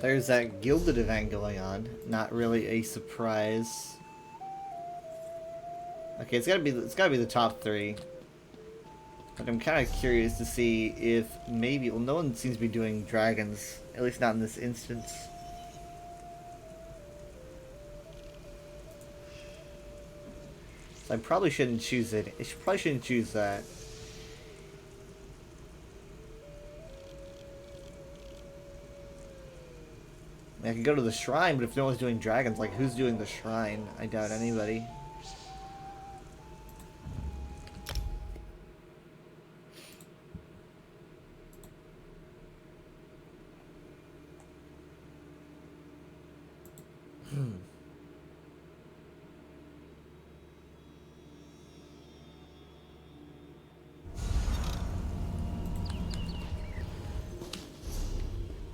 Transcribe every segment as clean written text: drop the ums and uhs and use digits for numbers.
There's that gilded event going on. Not really a surprise. Okay, it's gotta be the top 3. But I'm kind of curious to see if maybe, well, no one seems to be doing dragons, at least not in this instance. So I probably shouldn't choose it. I probably shouldn't choose that. I mean, I could go to the shrine, but if no one's doing dragons, like, who's doing the shrine? I doubt anybody.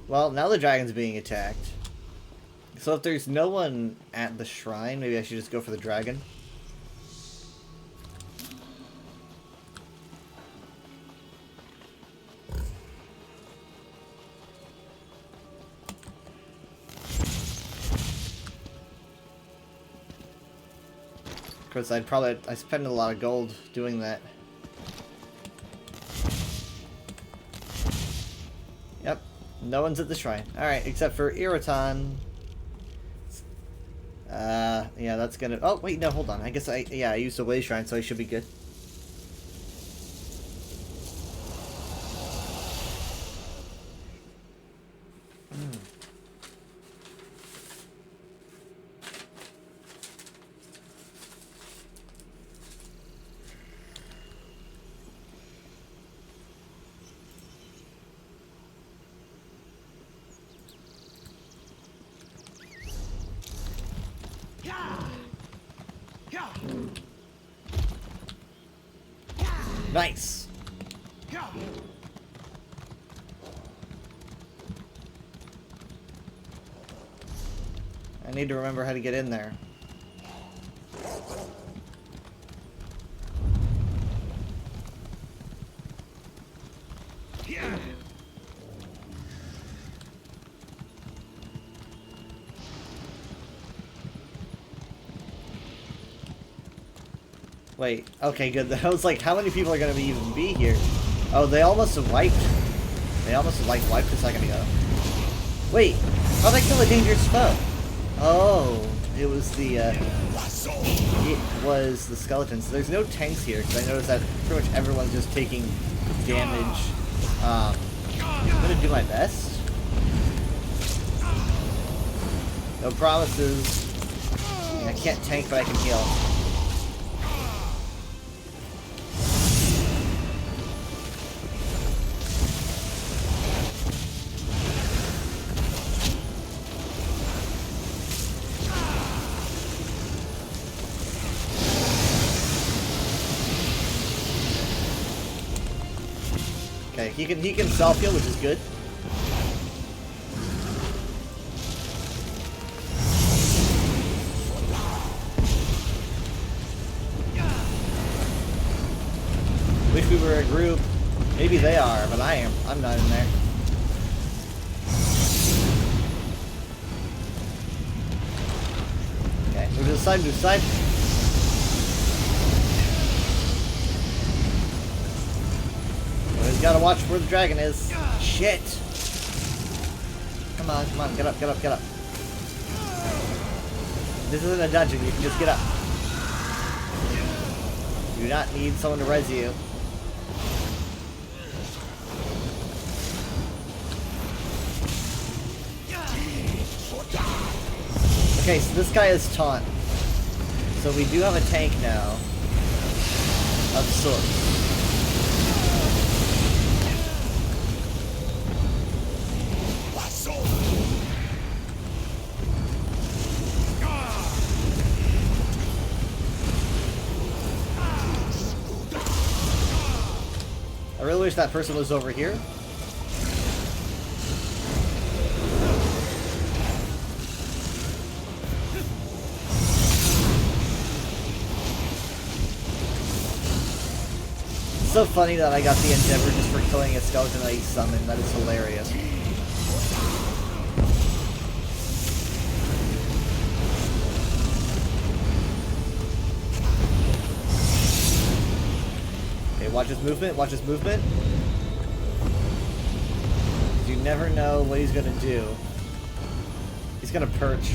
Well, now the dragon's being attacked. So if there's no one at the shrine, maybe I should just go for the dragon. Of course, I spend a lot of gold doing that. Yep, no one's at the shrine. Alright, except for Iraton. Yeah, that's gonna... Oh, wait, no, hold on. I guess I used the Way Shrine, so I should be good. Nice! I need to remember how to get in there. Wait, okay, good. I was like, how many people are gonna even be here? Oh, they almost have wiped. They almost have, wiped a second ago. Wait, how'd I kill a dangerous foe? Oh, it was the, skeletons. There's no tanks here, because I noticed that pretty much everyone's just taking damage. I'm gonna do my best. No promises. I can't tank, but I can heal. Okay, he can self-heal, which is good. Wish we were a group. Maybe they are, but I'm not in there. Okay, move to the side, move to the side. Always gotta watch where the dragon is. Shit! Come on, get up, get up, get up. This isn't a dungeon, you can just get up. You do not need someone to res you. Okay, so this guy is taunt. So we do have a tank now. Of sorts. I really wish that person was over here. It's so funny that I got the Endeavor just for killing a skeleton that he summoned. That is hilarious. Watch his movement. Watch his movement. You never know what he's gonna do. He's gonna perch.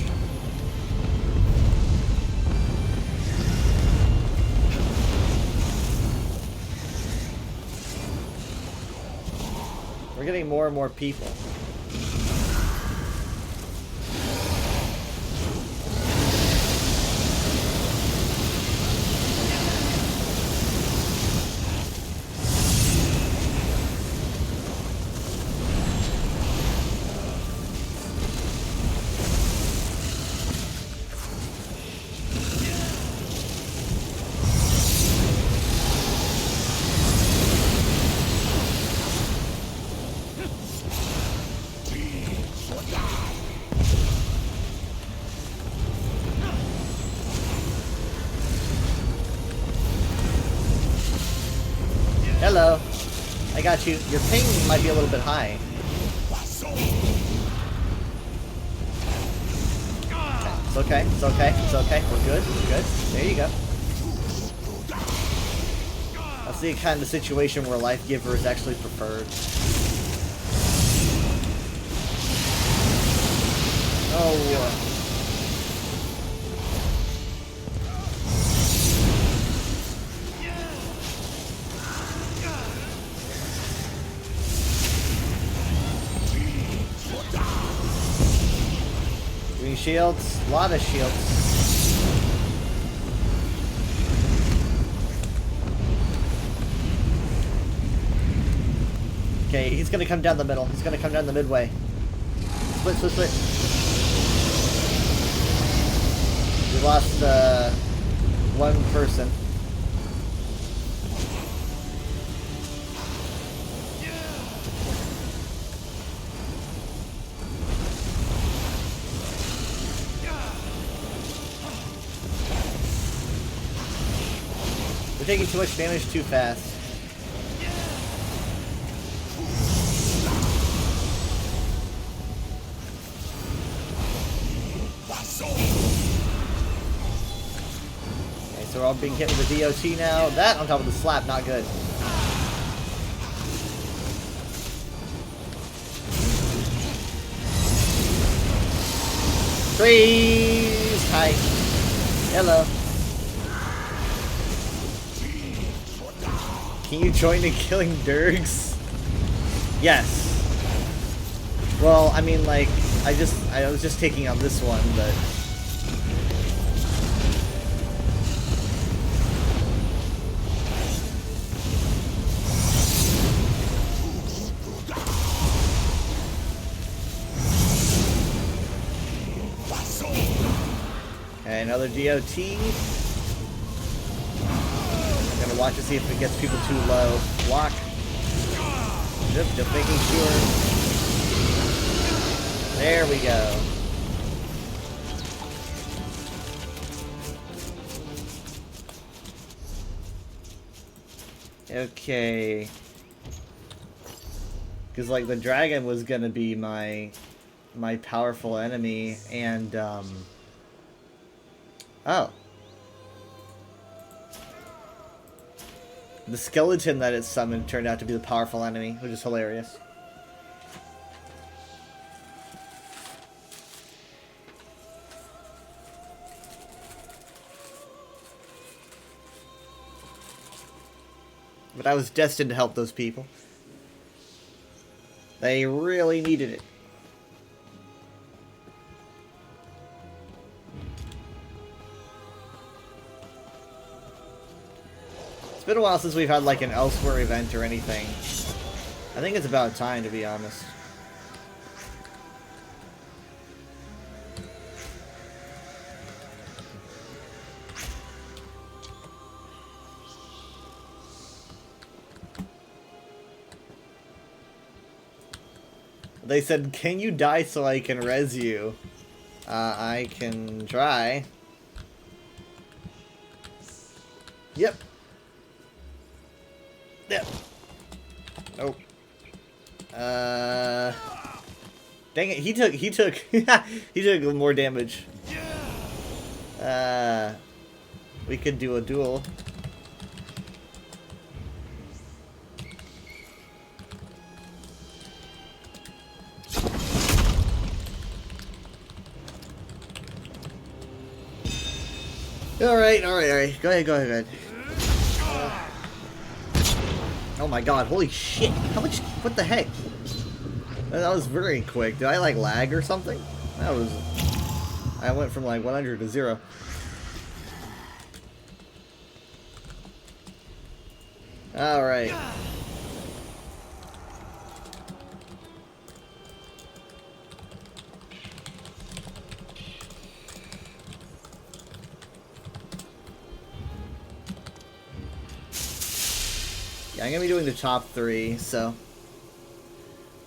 We're getting more and more people. Hello. I got you. Your ping might be a little bit high. It's okay. It's okay. It's okay. We're good. We're good. There you go. That's the kind of situation where Life Giver is actually preferred. Oh. Green shields, a lot of shields. Okay, he's gonna come down the middle. He's gonna come down the midway. Split, split, split. We lost one person. We're taking too much damage too fast. Okay, so we're all being hit with the DOT now. That on top of the slap, not good. Trees! Hi. Hello. Can you join in killing Durgs? Yes. Well, I mean, like, I was just taking on this one, but... Okay, another DOT. Watch to see if it gets people too low. Walk. Just making sure. There we go. Okay. Because, like, the dragon was gonna be my powerful enemy, and, oh. The skeleton that it summoned turned out to be the powerful enemy, which is hilarious. But I was destined to help those people. They really needed it. It's been a while since we've had, like, an Elsewhere event or anything. I think it's about time, to be honest. They said, can you die so I can res you? I can try. Yep. Yep. Nope. Dang it, he took he took more damage. We could do a duel. Alright, alright, alright. Go ahead, go ahead, go ahead. Oh my god, holy shit. How much? What the heck? That was very quick. Did I like lag or something? That was... I went from like 100 to 0. Alright. Yeah, I'm gonna be doing the top 3, so...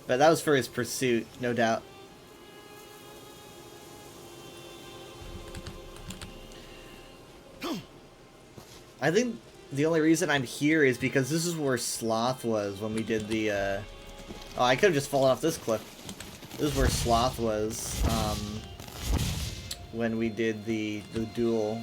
But that was for his pursuit, no doubt. I think the only reason I'm here is because this is where Sloth was when we did the, Oh, I could have just fallen off this cliff. This is where Sloth was, when we did the duel.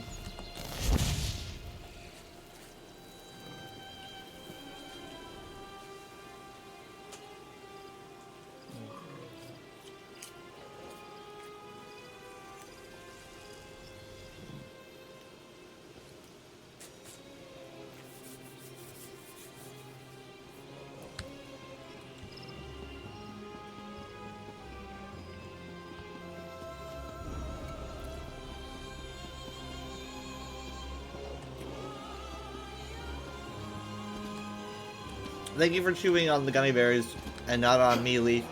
Thank you for chewing on the gummy bears and not on me, Leaf.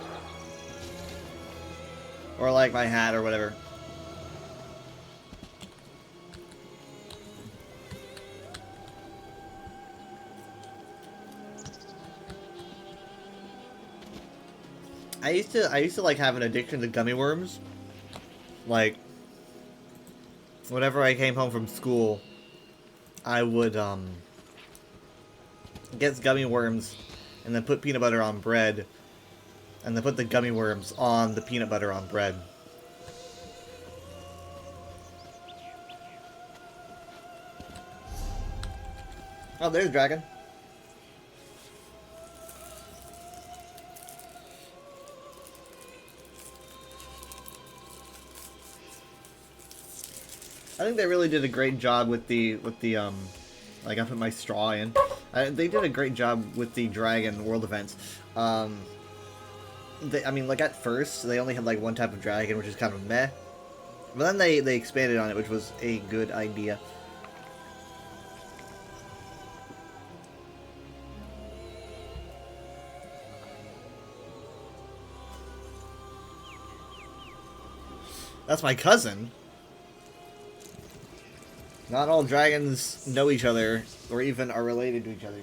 Or like my hat or whatever. I used to like have an addiction to gummy worms. Like whenever I came home from school, I would get gummy worms and then put peanut butter on bread and then put the gummy worms on the peanut butter on bread. Oh, there's Dragon. I think they really did a great job with the like I put my straw in. They did a great job with the dragon world events. I mean, like at first they only had like one type of dragon, which is kind of meh. But then they expanded on it, which was a good idea. That's my cousin. Not all dragons know each other, or even are related to each other.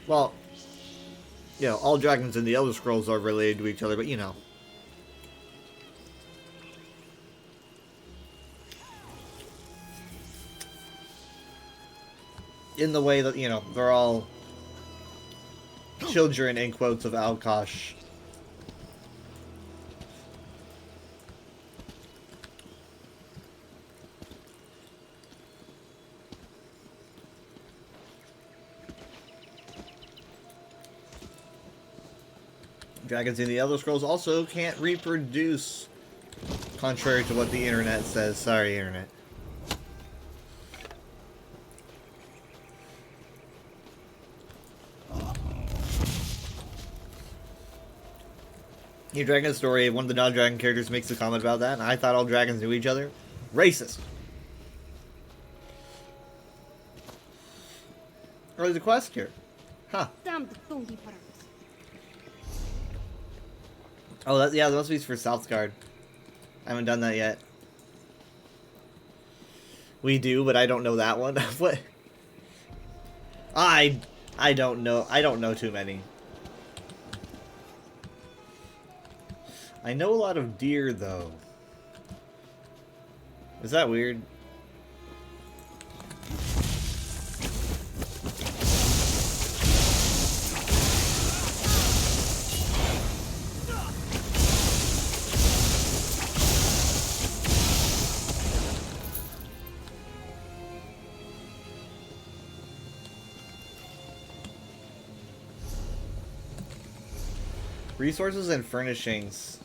Well, you know, all dragons in the Elder Scrolls are related to each other, but you know. In the way that, you know, they're all children, in quotes, of Alkosh. Dragons in the Elder Scrolls also can't reproduce, contrary to what the internet says. Sorry, internet. New Dragon Story, one of the non-dragon characters makes a comment about that, and I thought all dragons knew each other. Racist. Or there's a quest here. Huh. Oh, that, yeah, that must be for Southgard. I haven't done that yet. We do, but I don't know that one. What? I don't know. I don't know too many. I know a lot of deer, though. Is that weird? Resources and furnishings.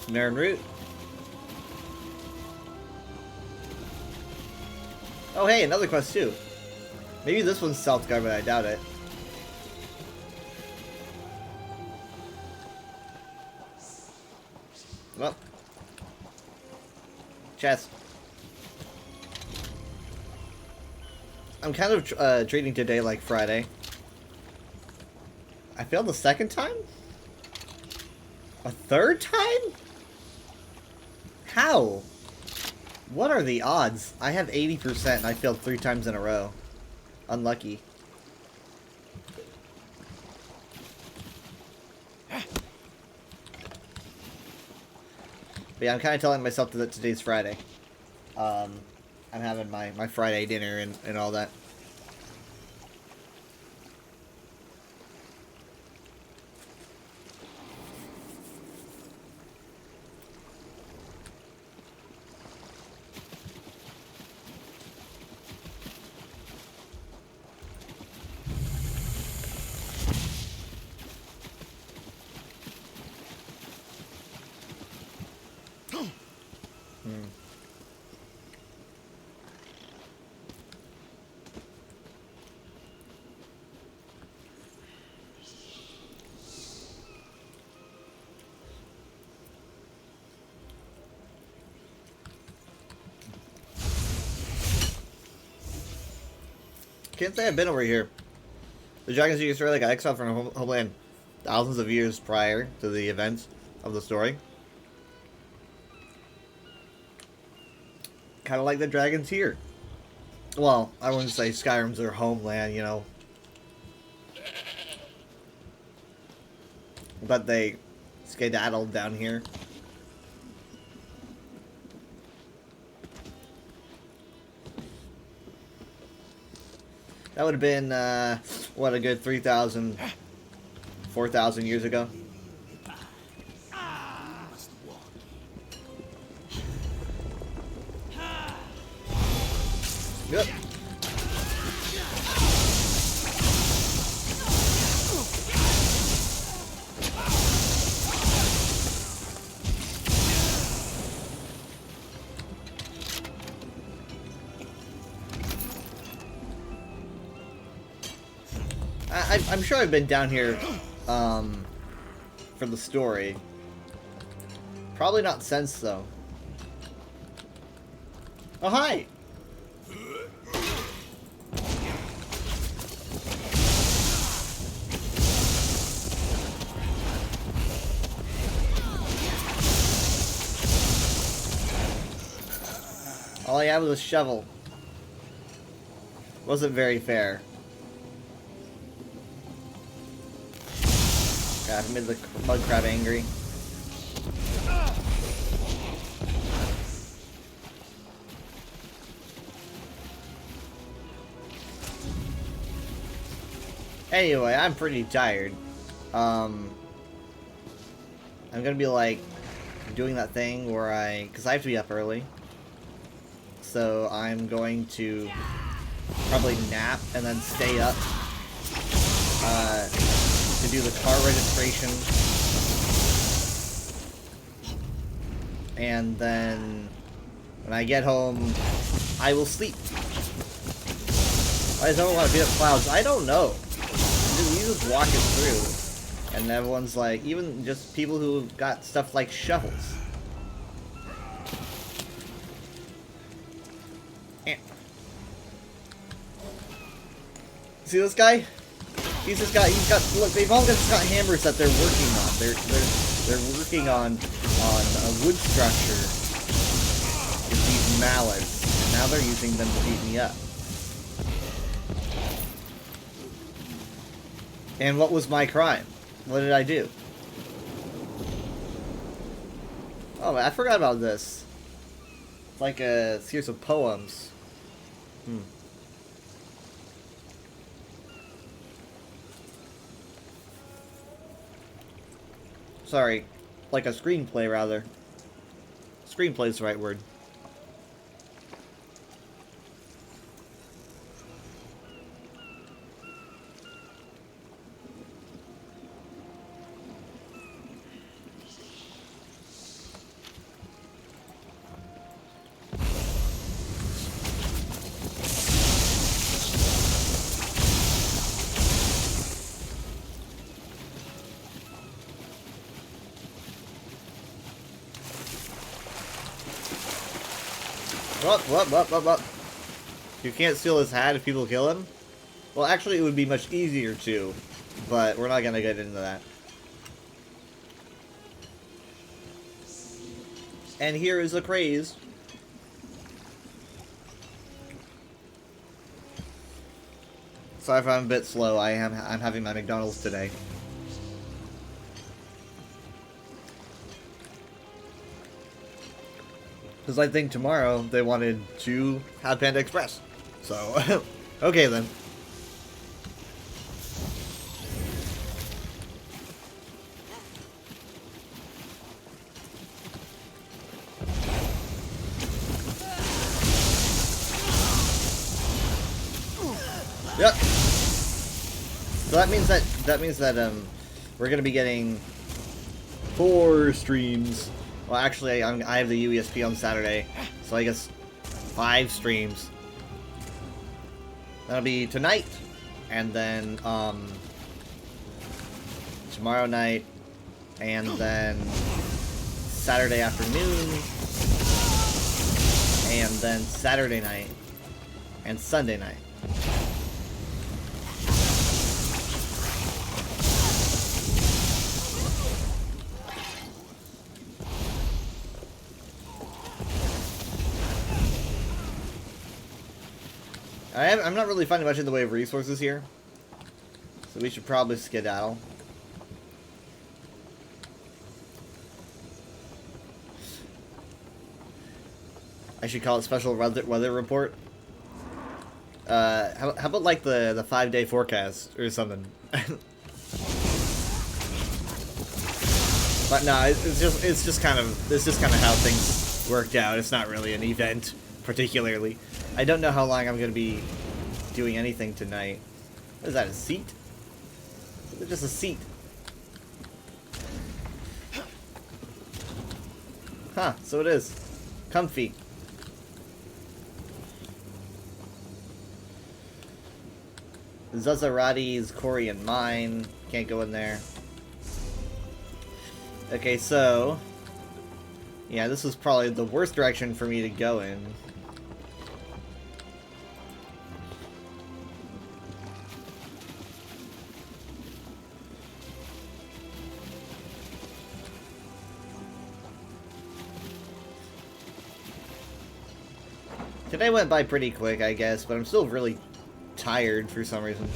Nern root. Oh hey, another quest too. Maybe this one's Southgard, but I doubt it. Well. Chest. I'm kind of treating today like Friday. I failed the second time? A third time? How? What are the odds? I have 80% and I failed 3 times in a row. Unlucky. But yeah, I'm kind of telling myself that today's Friday. I'm having my Friday dinner and all that. Can't say I've been over here. The dragons of Israel got exiled from their homeland thousands of years prior to the events of the story. Kind of like the dragons here. Well, I wouldn't say Skyrim's their homeland, you know. But they skedaddled down here. That would have been, what, a good 3,000, 4,000 years ago. Yep. I'm sure I've been down here, for the story. Probably not since, though. Oh, hi! All I had was a shovel. Wasn't very fair. God, I made the mud crab angry. Anyway, I'm pretty tired. I'm gonna be like doing that thing where because I have to be up early. So I'm going to probably nap and then stay up to do the car registration. And then when I get home, I will sleep. I don't want to beat up clouds. I don't know. You just walk it through. And everyone's like, even just people who got stuff like shovels. See this guy? He's got, look, they've all just got hammers that they're working on. They're working on a wood structure with these mallets. And now they're using them to beat me up. And what was my crime? What did I do? Oh, I forgot about this. It's like a series of poems. Sorry, like a screenplay, rather. Screenplay's the right word. What? You can't steal his hat if people kill him? Well, actually, it would be much easier to, but we're not gonna get into that. And here is the craze. Sorry if I'm a bit slow. I'm having my McDonald's today. Because I think tomorrow they wanted to have Panda Express. So, okay then. Yep. So that means that we're gonna be getting 4 streams. Well, actually, I have the UESP on Saturday, so I guess 5 streams. That'll be tonight, and then tomorrow night, and then Saturday afternoon, and then Saturday night, and Sunday night. I'm not really finding much in the way of resources here, so we should probably skedaddle. I should call it special weather report. How about like the 5-day forecast or something? But no, it's just kind of how things worked out. It's not really an event particularly. I don't know how long I'm gonna be doing anything tonight. What is that, a seat? Is it just a seat? Huh, so it is. Comfy. Zazarati's Korean mine. Can't go in there. Okay, so... yeah, this was probably the worst direction for me to go in. Today went by pretty quick, I guess, but I'm still really tired for some reason.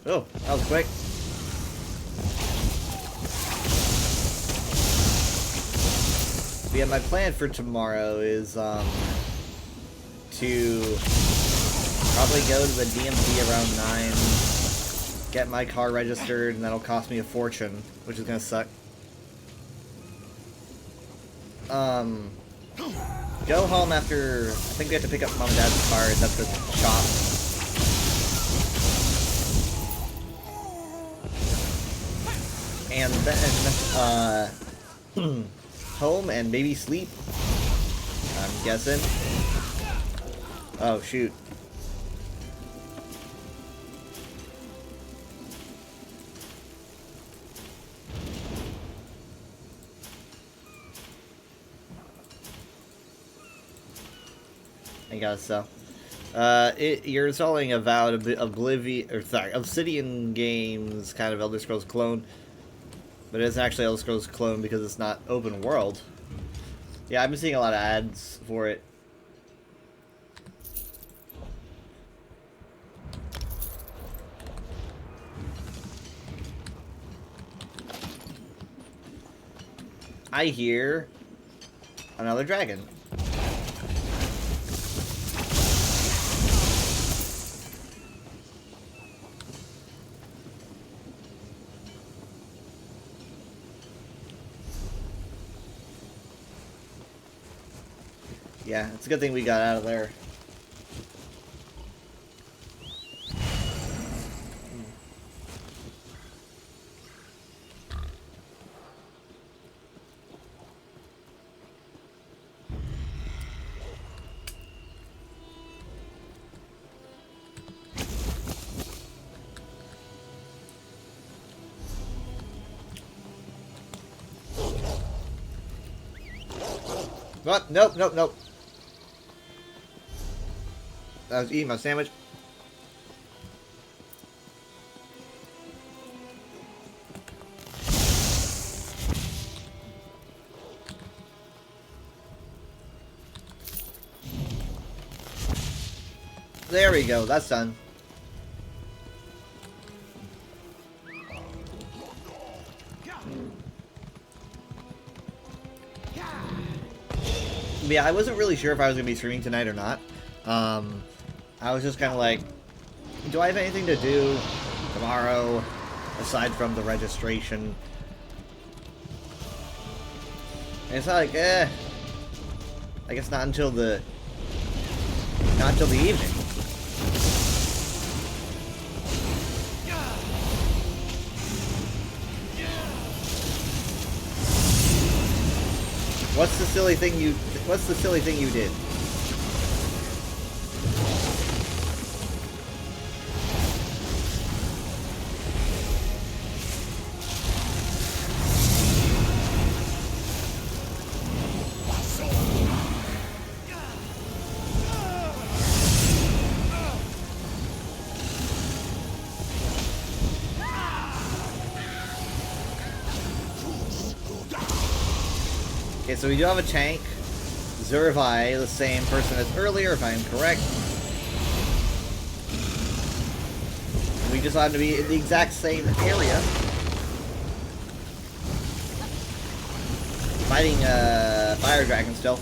Oh, that was quick. But yeah, my plan for tomorrow is to probably go to the DMV around 9, get my car registered, and that'll cost me a fortune, which is gonna suck. Go home after, I think we have to pick up Mom and Dad's cars at the shop. And then, home and maybe sleep, I'm guessing. Oh, shoot. I guess so. You're installing Avowed Obsidian Games kind of Elder Scrolls clone, but it isn't actually Elder Scrolls clone because it's not open world. Yeah, I've been seeing a lot of ads for it. I hear Another dragon. Yeah, it's a good thing we got out of there. What? Nope, nope, nope. I was eating my sandwich. There we go, that's done. Yeah, I wasn't really sure if I was going to be streaming tonight or not. I was just kind of like, do I have anything to do tomorrow aside from the registration? And it's not like, I guess not until the evening. What's the silly thing you did? Okay, so we do have a tank. Zurvai, the same person as earlier, if I am correct. We just happen to be in the exact same area. Fighting fire dragon still.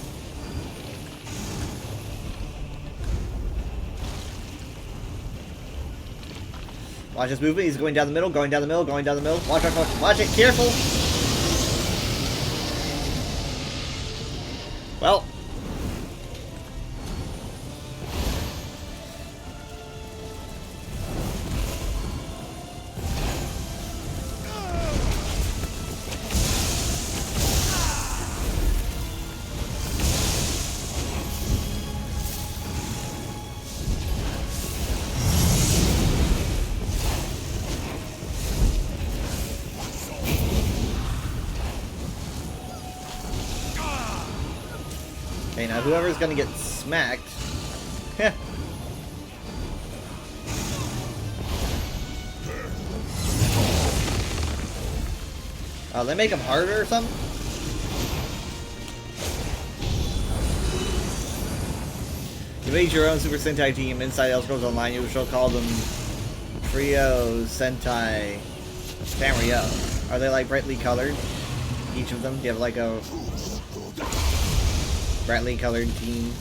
Watch this movement. He's going down the middle, going down the middle, going down the middle. Watch, watch, watch, watch it. Careful. Well. Okay, now whoever's gonna get smacked. They make them harder or something? You made your own Super Sentai team inside Elder Scrolls Online. You shall call them Trio Sentai Sanrio. Are they like brightly colored? Each of them? Do you have like a brightly colored team?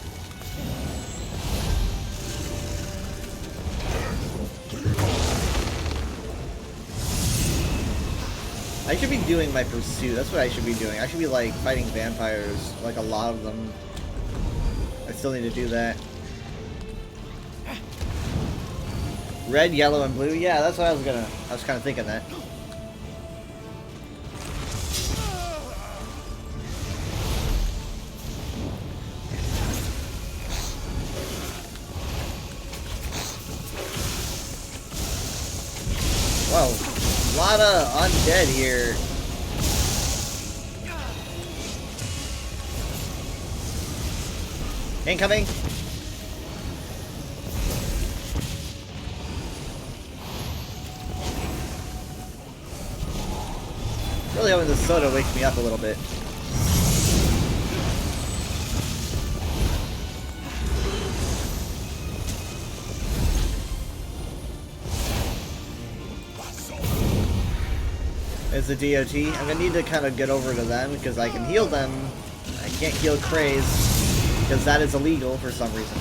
I should be doing my pursuit. That's what I should be doing. I should be like fighting vampires, like a lot of them. I still need to do that. Red, yellow, and blue. Yeah, that's what I was kind of thinking that. Whoa, a lot of undead here. Incoming. Really hoping the soda wakes me up a little bit. Is the DOT. I'm gonna need to kind of get over to them because I can heal them. I Can't heal Craze, because that is illegal for some reason.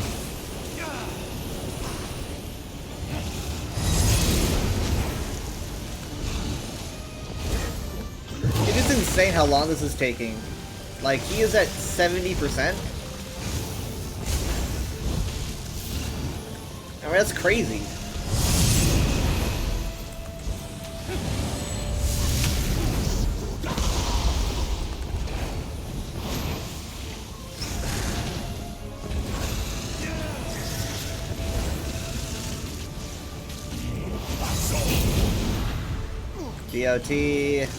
It is insane how long this is taking. Like, he is at 70%. I mean, that's crazy. DOT. Okay,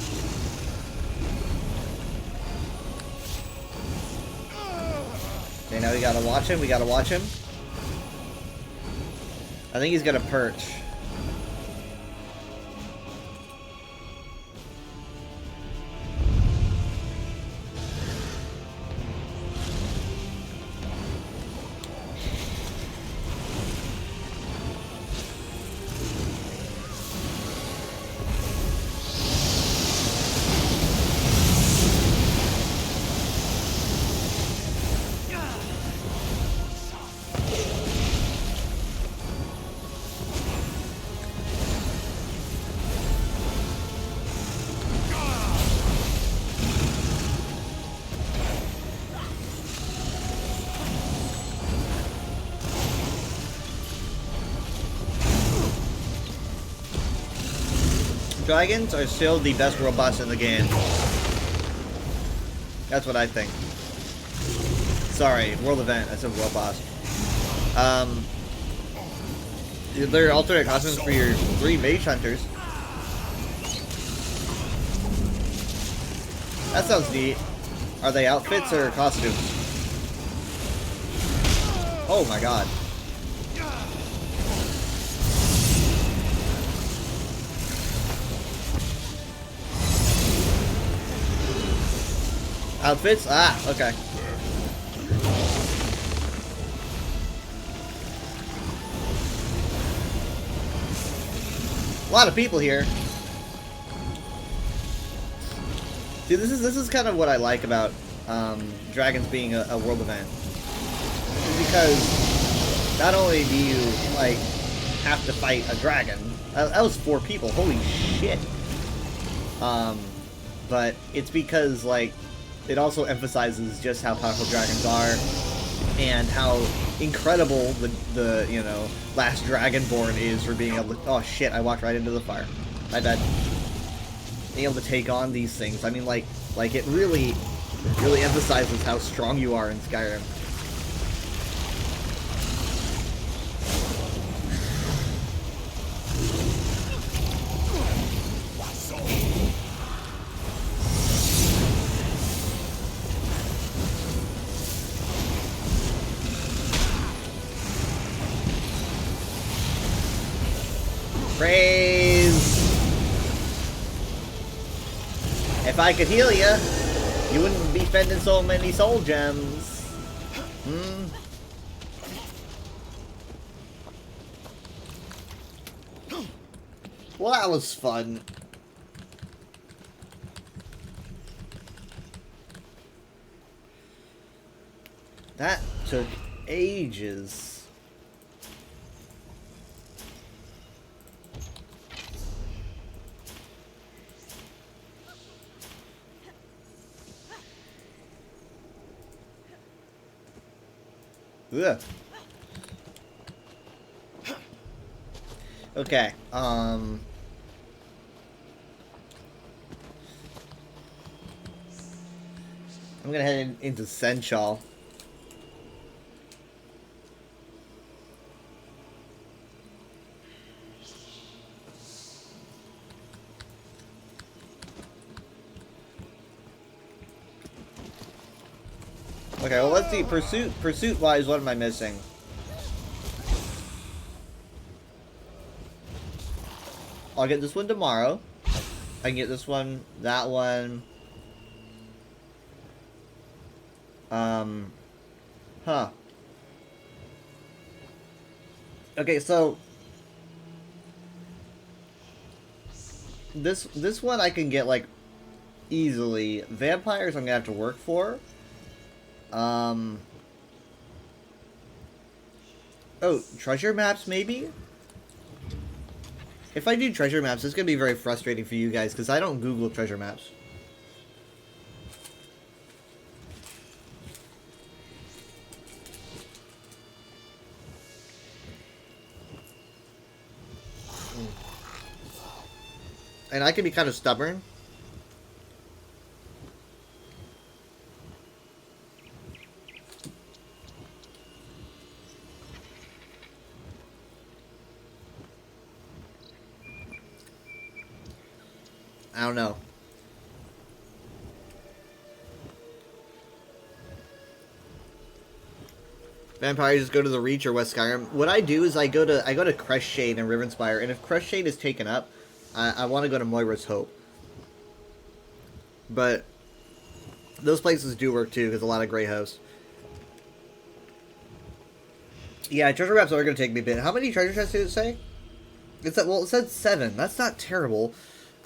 now we gotta watch him. We gotta watch him. I think he's gonna perch. Dragons are still the best world boss in the game. That's what I think. Sorry, world event. I said world boss. They're alternate costumes for your 3 mage hunters. That sounds neat. Are they outfits or costumes? Oh my god. Outfits? Ah, okay. A lot of people here. See, this is kind of what I like about Dragons being a world event. Because not only do you like have to fight a dragon, that was 4 people. Holy shit. But it's because like it also emphasizes just how powerful dragons are and how incredible the you know, last Dragonborn is for being able to— oh shit, I walked right into the fire. My bad. Being able to take on these things. I mean, like it really emphasizes how strong you are in Skyrim. Praise! If I could heal you, you wouldn't be spending so many soul gems. Hmm? Well, that was fun. That took ages. Ugh. Okay, I'm gonna head into Senchal. Okay, well, let's see. Pursuit-wise, what am I missing? I'll get this one tomorrow. I can get this one, that one. Huh. Okay, so this one I can get like easily. Vampires I'm gonna have to work for. Oh, treasure maps, maybe? If I do treasure maps, it's going to be very frustrating for you guys, because I don't Google treasure maps. And I can be kind of stubborn. I don't know. Vampires just go to the Reach or West Skyrim. What I do is I go to Crest Shade and Rivenspire, and if Crest Shade is taken up, I want to go to Moira's Hope. But those places do work too, because a lot of Grey hosts. Yeah, treasure maps are going to take me a bit. How many treasure chests did it say? It said 7. That's not terrible.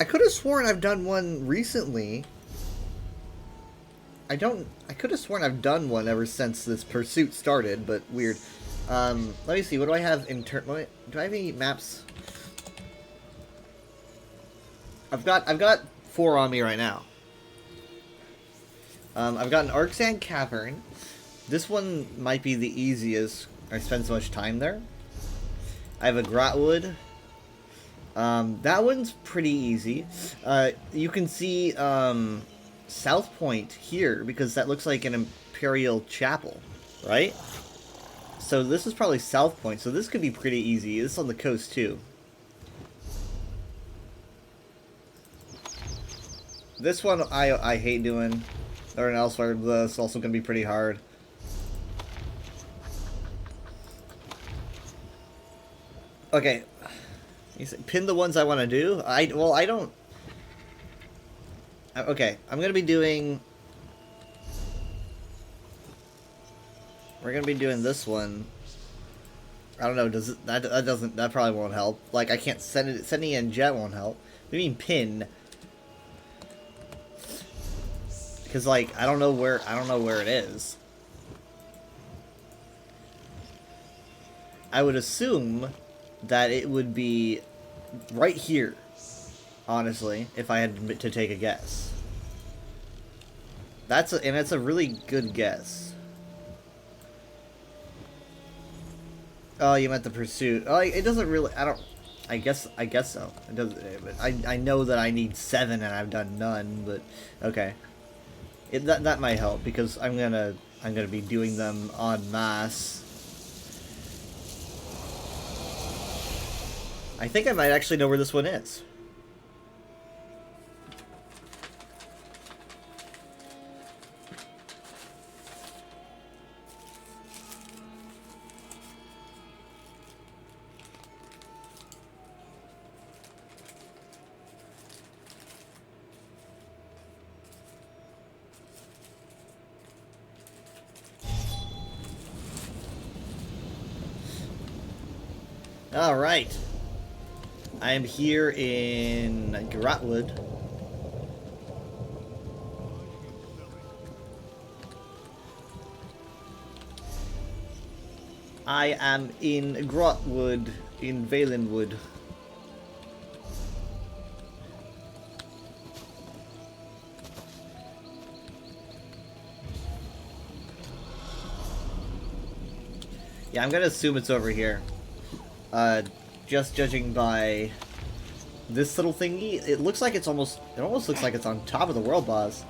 I could have sworn I've done one recently. I could have sworn I've done one ever since this pursuit started, but weird. Let me see. What do I have in turn? Do I have any maps? I've got 4 on me right now. I've got an Arcsand Cavern. This one might be the easiest. I spend so much time there. I have a Grotwood. That one's pretty easy. You can see South Point here, because that looks like an Imperial Chapel, right? So this is probably South Point, so this could be pretty easy. This is on the coast too. This one I hate doing. Or elsewhere, this is also going to be pretty hard. Okay. You say, pin the ones I want to do? I don't... Okay, I'm going to be doing... We're going to be doing this one. I don't know, does it... That probably won't help. Like, I can't send it... Sending in jet won't help. What do you mean pin? Because, like, I don't know where it is. I would assume that it would be right here, honestly, if I had to take a guess. That's a really good guess. Oh, you meant the pursuit. Oh, it doesn't really... I guess so. It doesn't... I know that I need 7 and I've done none, but... Okay. That might help, because I'm gonna be doing them en masse. I think I might actually know where this one is. Alright. I am here in Grotwood. I am in Grotwood, in Valenwood. Yeah, I'm gonna assume it's over here. Just judging by this little thingy, it looks like it almost looks like it's on top of the world boss.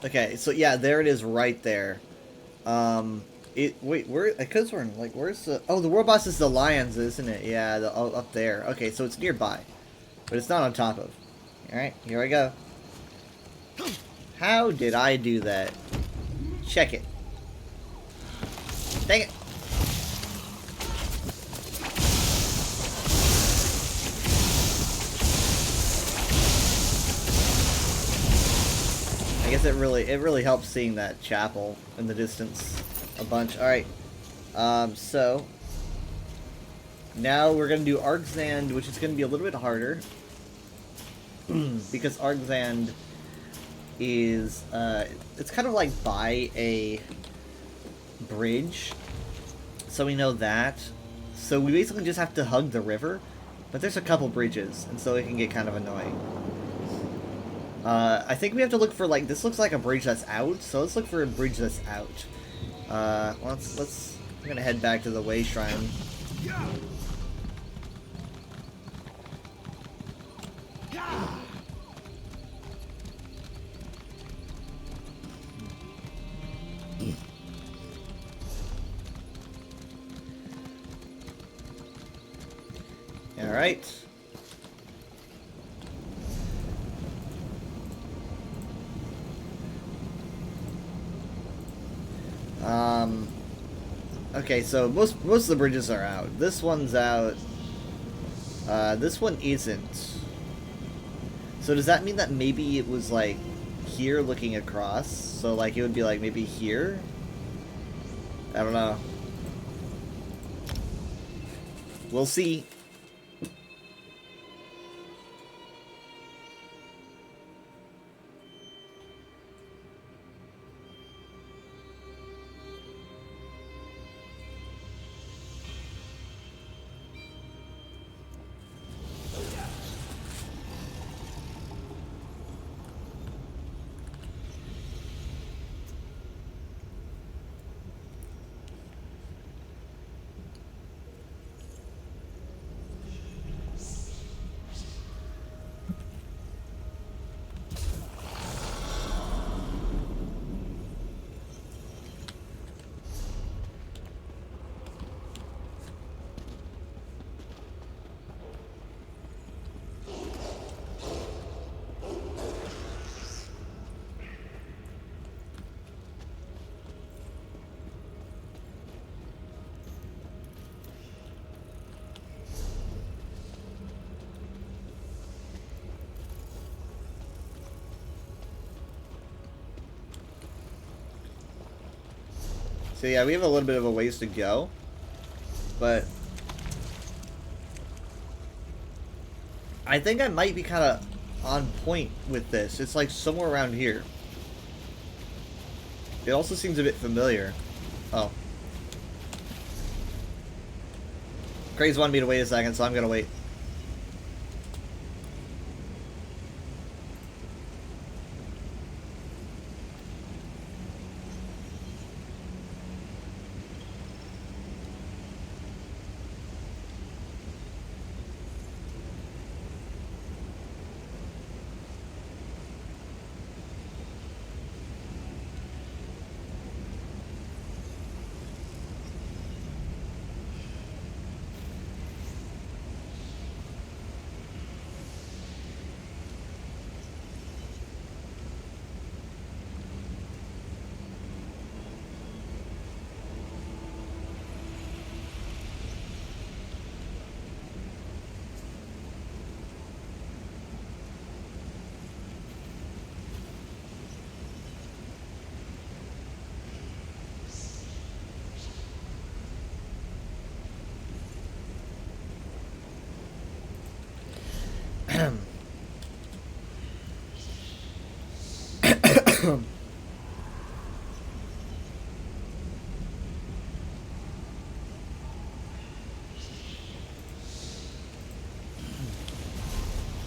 Okay, so yeah, there it is right there. Wait, where, because we're in, like, where's the, oh, the world boss is the lions, isn't it? Yeah, up there. Okay, so it's nearby, but it's not on top of. Alright, here I go. How did I do that? Check it. Dang it. guess it really helps seeing that chapel in the distance a bunch. Alright. So now we're gonna do Argzand, which is gonna be a little bit harder. Because Argzand is it's kind of like by a bridge. So we know that. So we basically just have to hug the river. But there's a couple bridges, and so it can get kind of annoying. I think we have to look for, like, this looks like a bridge that's out, so let's look for a bridge that's out. I'm gonna head back to the Way Shrine. Alright. Okay, so most of the bridges are out. This one's out. This one isn't. So does that mean that maybe it was, like, here looking across? So, like, it would be, like, maybe here? I don't know. We'll see. So yeah, we have a little bit of a ways to go, but I think I might be kind of on point with this. It's like somewhere around here. It also seems a bit familiar. Oh. Craze wanted me to wait a second, so I'm gonna wait.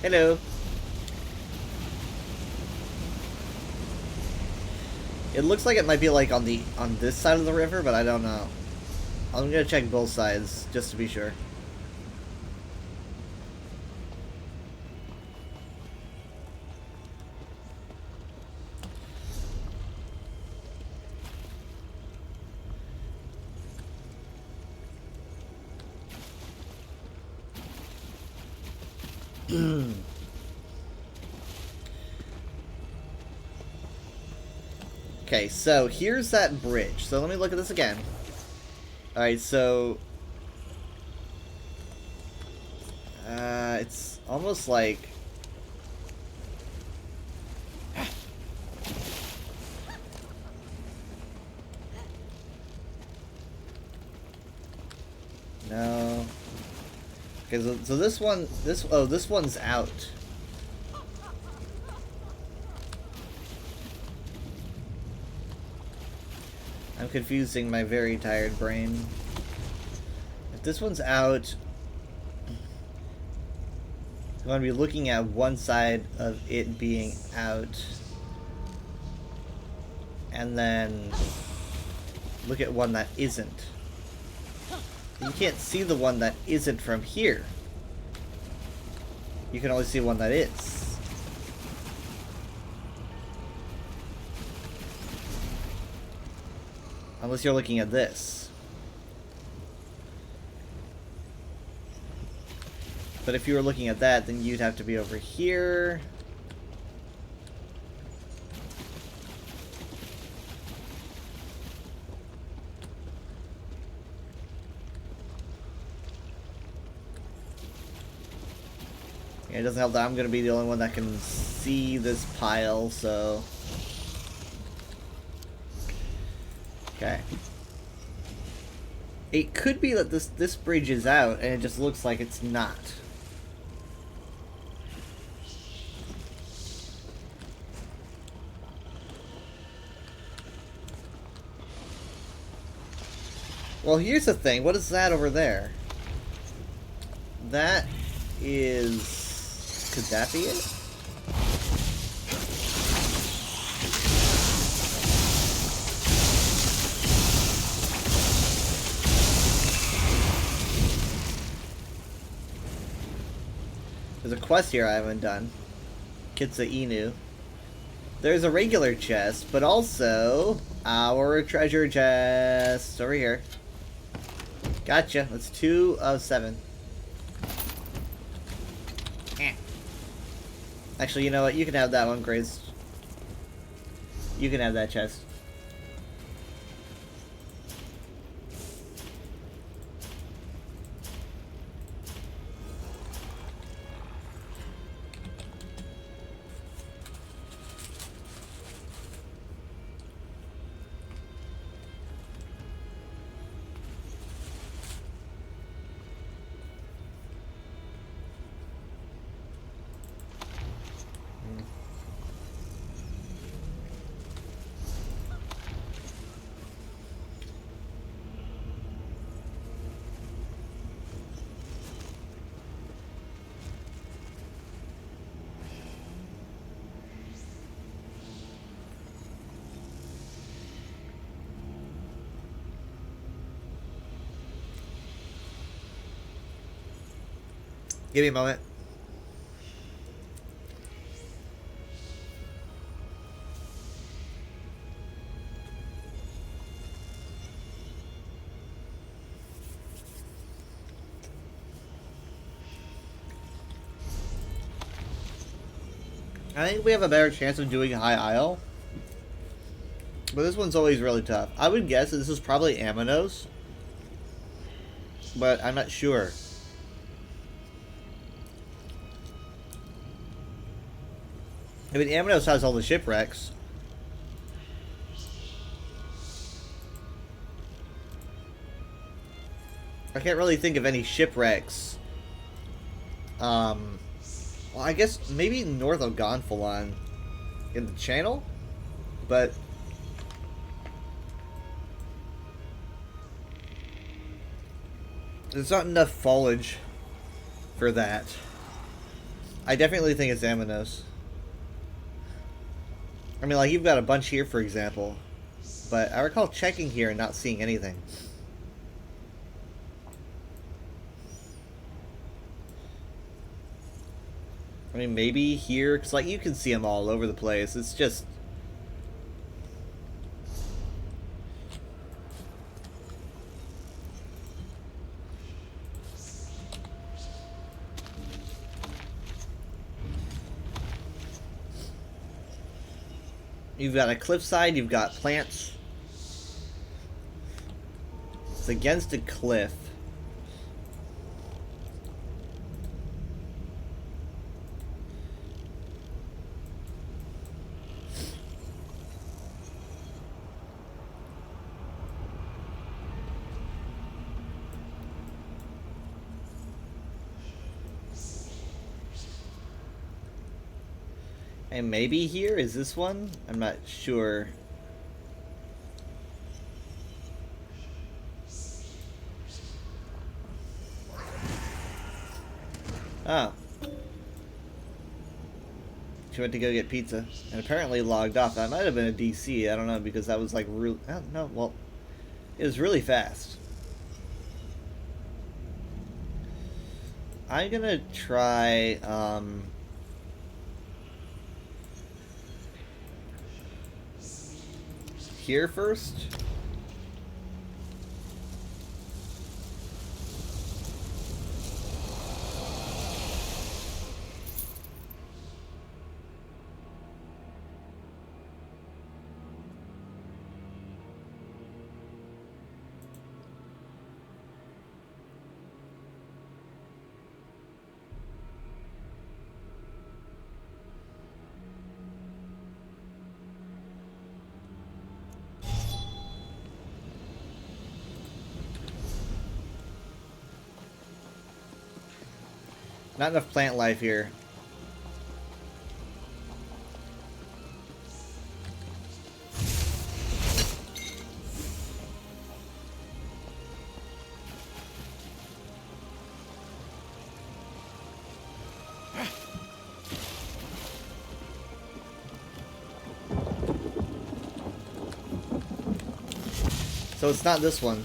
Hello. It looks like it might be like on this side of the river, but I don't know. I'm gonna check both sides just to be sure. Okay, so here's that bridge. So let me look at this again. Alright, so it's almost like Okay, so this one's out. I'm confusing my very tired brain. If this one's out, I'm going to be looking at one side of it being out, and then look at one that isn't. You can't see the one that isn't from here. You can only see one that is. Unless you're looking at this. But if you were looking at that, then you'd have to be over here. Yeah, it doesn't help that I'm gonna be the only one that can see this pile, so... Okay. It could be that this bridge is out, and it just looks like it's not. Well, here's the thing. What is that over there? That is... Could that be it? There's a quest here I haven't done. Kitsa Inu. There's a regular chest, but also our treasure chest over here. Gotcha. That's 2 of 7. Actually, you know what? You can have that one, Grace. You can have that chest. Give me a moment. I think we have a better chance of doing High Isle. But this one's always really tough. I would guess that this is probably Amanos. But I'm not sure. I mean, Amanos has all the shipwrecks. I can't really think of any shipwrecks. Well, I guess maybe north of Gonfalon in the channel, but there's not enough foliage for that. I definitely think it's Amanos. I mean, like, you've got a bunch here, for example, but I recall checking here and not seeing anything. I mean, maybe here, because, like, you can see them all over the place. It's just... You've got a cliffside, you've got plants. It's against a cliff. And maybe here? Is this one? I'm not sure. Oh. She went to go get pizza. And apparently logged off. That might have been a DC. I don't know, because that was like real. Oh, no, well. It was really fast. I'm gonna try, here first. Not enough plant life here. So it's not this one.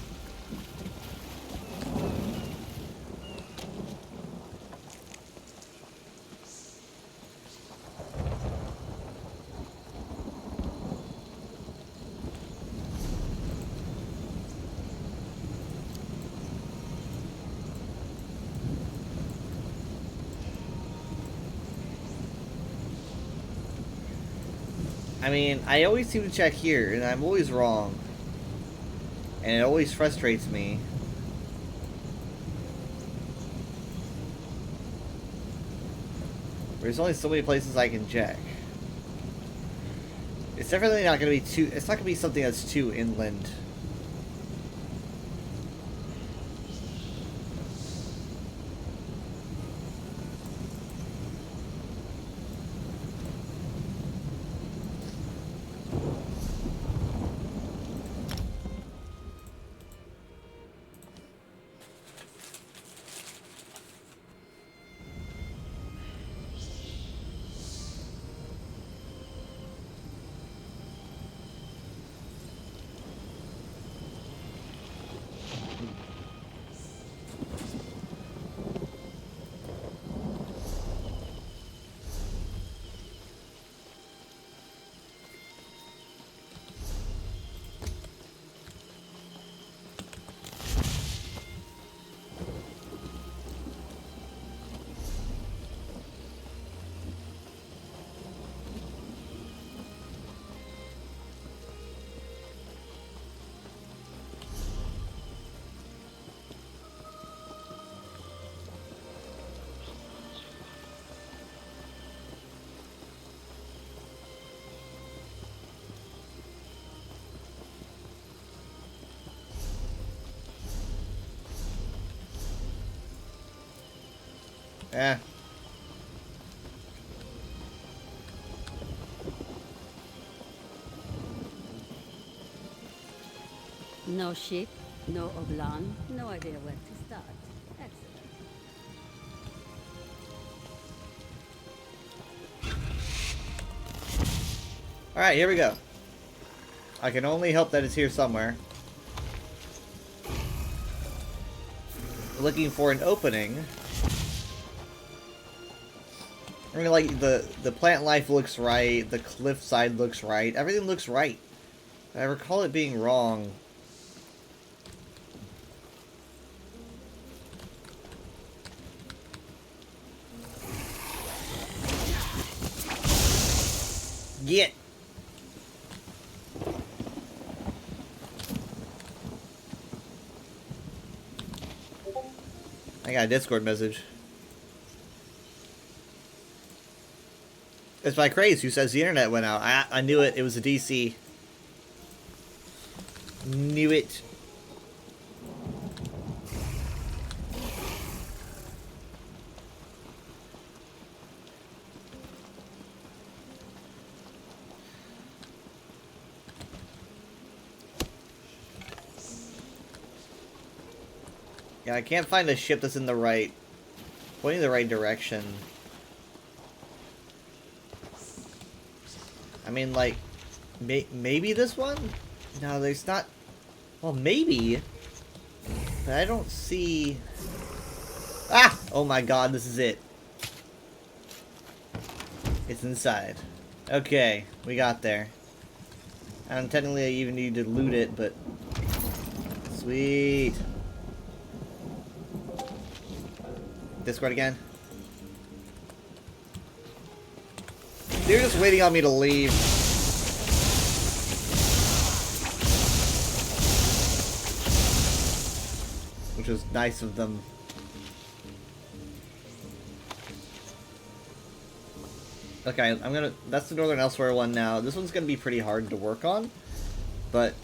I mean, I always seem to check here, and I'm always wrong. And it always frustrates me. There's only so many places I can check. It's definitely not going to be too... It's not going to be something that's too inland. Eh. No ship, no Oblong, no idea where to start. Excellent. Alright, here we go. I can only hope that it's here somewhere. Looking for an opening. I mean, like, the plant life looks right, the cliff side looks right, everything looks right. I recall it being wrong. Get! I got a Discord message. It's by Craze, who says the internet went out. I knew it. It was a DC. Knew it. Yeah, I can't find a ship that's in the right... pointing the right direction. I mean, like... maybe this one? No, there's not... Well, maybe. But I don't see... Ah! Oh my god, this is it. It's inside. Okay, we got there. And technically I even need to loot it, but... Sweet. Discord again. They're just waiting on me to leave. Which was nice of them. Okay, I'm gonna... That's the Northern Elsewhere one now. This one's gonna be pretty hard to work on. But...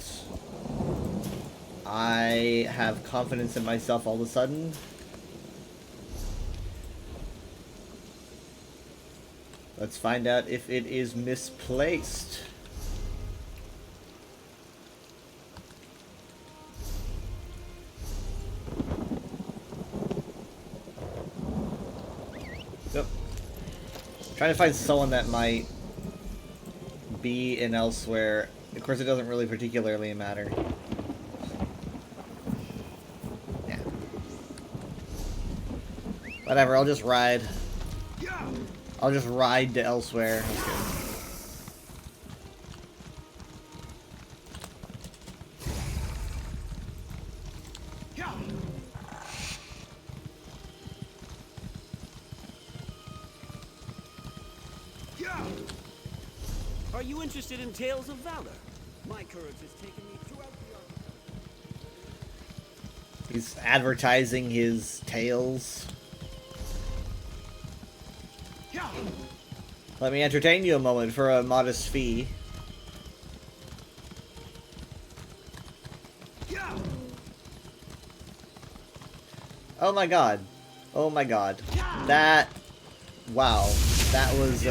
I have confidence in myself all of a sudden. Let's find out if it is misplaced. Yep. Trying to find someone that might be in Elsewhere. Of course, it doesn't really particularly matter. Yeah. Whatever, I'll just ride. I'll just ride to Elsewhere. That's good. Are you interested in tales of valor? My courage has taken me throughout the... He's advertising his tales. Let me entertain you a moment for a modest fee. Oh my god. Oh my god. That... Wow. That was,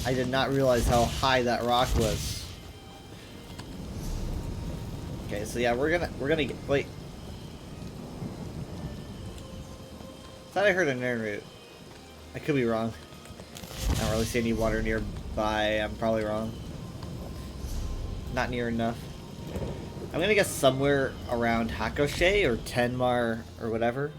I did not realize how high that rock was. Okay, so yeah, we're gonna get... Wait. Thought I heard a Nern root. I could be wrong. I don't really see any water nearby. I'm probably wrong. Not near enough. I'm gonna guess somewhere around Hakoshe or Tenmar or whatever.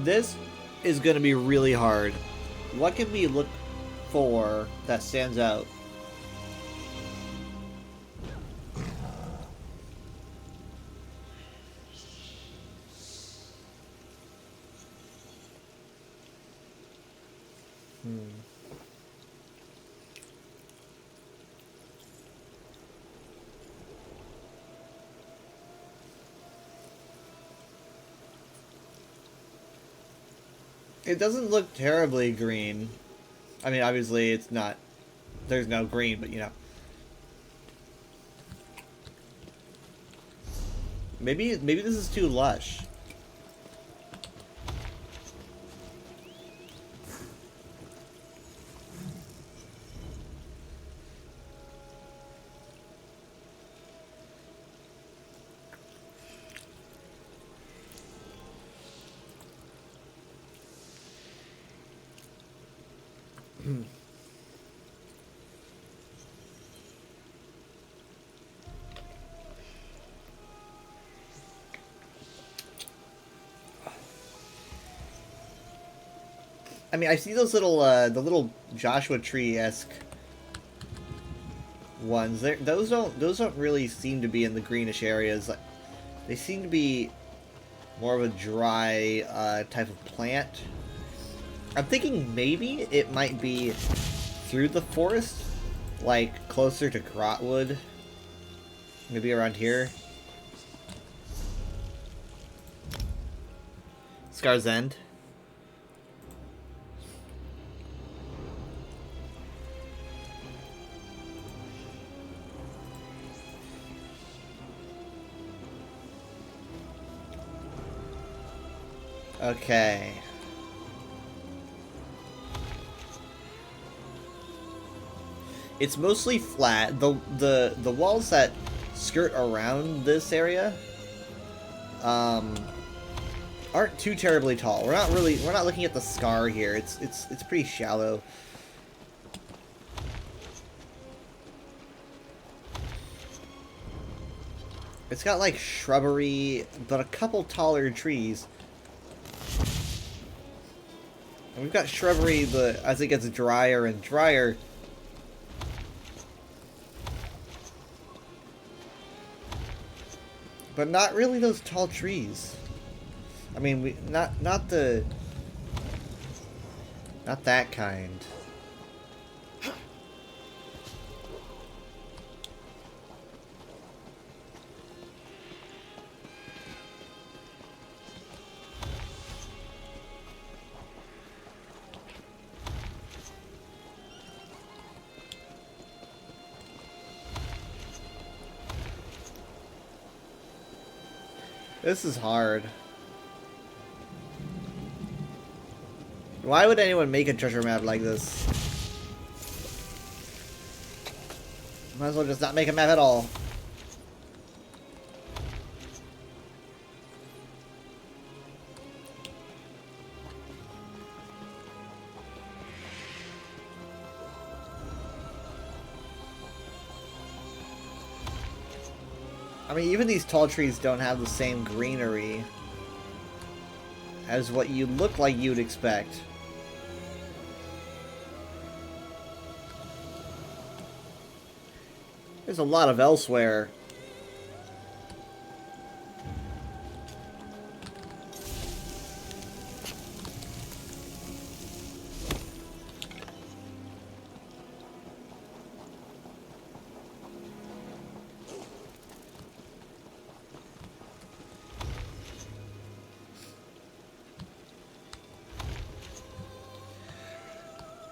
This is going to be really hard. What can we look for that stands out? It doesn't look terribly green. I mean, obviously it's not... There's no green, but you know. Maybe this is too lush. I mean, I see those little, the little Joshua Tree-esque ones. Those don't really seem to be in the greenish areas. They seem to be More of a dry type of plant. I'm thinking maybe it might be through the forest, like closer to Grotwood. Maybe around here. Scar's End. Okay. It's mostly flat. The walls that skirt around this area aren't too terribly tall. We're not looking at the scar here. It's pretty shallow. It's got like shrubbery, but a couple taller trees. And we've got shrubbery, but as it gets drier and drier, but not really those tall trees. I mean, not that kind. This is hard. Why would anyone make a treasure map like this? Might as well just not make a map at all. I mean, even these tall trees don't have the same greenery as what you look like you'd expect. There's a lot of elsewhere.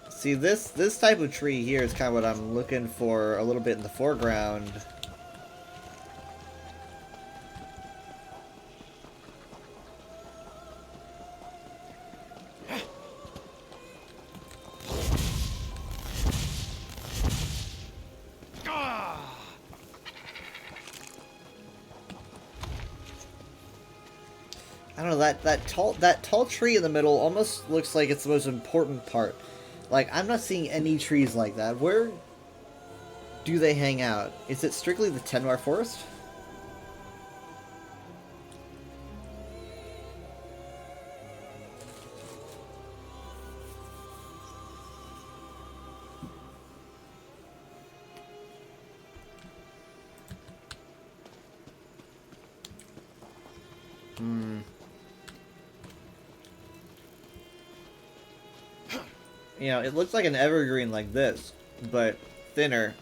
See, this type of tree here is kind of what I'm looking for a little bit in the foreground. I don't know, that tall tree in the middle almost looks like it's the most important part. Like, I'm not seeing any trees like that. Where do they hang out? Is it strictly the Tenwar Forest? You know, it looks like an evergreen like this, but thinner.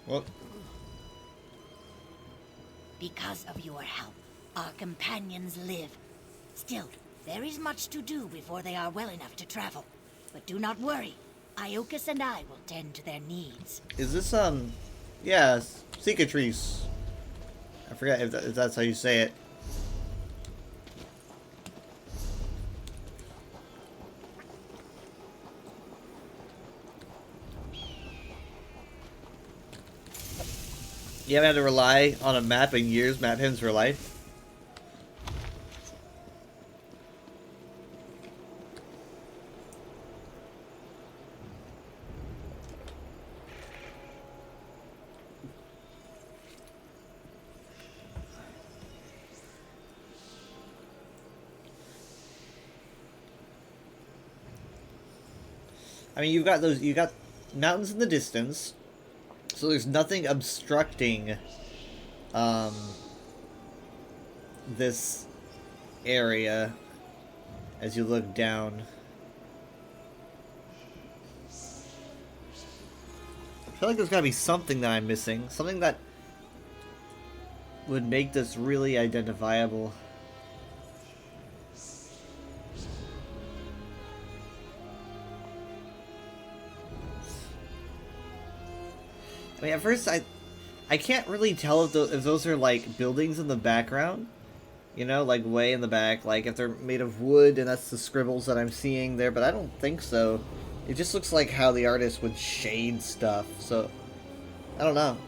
Well, because of your help, our companions live. Still, there is much to do before they are well enough to travel. But do not worry. Iokas and I will tend to their needs. is this, yeah, cicatrice. I forget if that's how you say it. You haven't had to rely on a map in years, map hymns for life. I mean, you got mountains in the distance, so there's nothing obstructing this area as you look down. I feel like there's gotta be something that I'm missing, something that would make this really identifiable. I mean, at first I can't really tell if those are like buildings in the background, you know, like way in the back, like if they're made of wood and that's the scribbles that I'm seeing there, but I don't think so. It just looks like how the artist would shade stuff, so I don't know.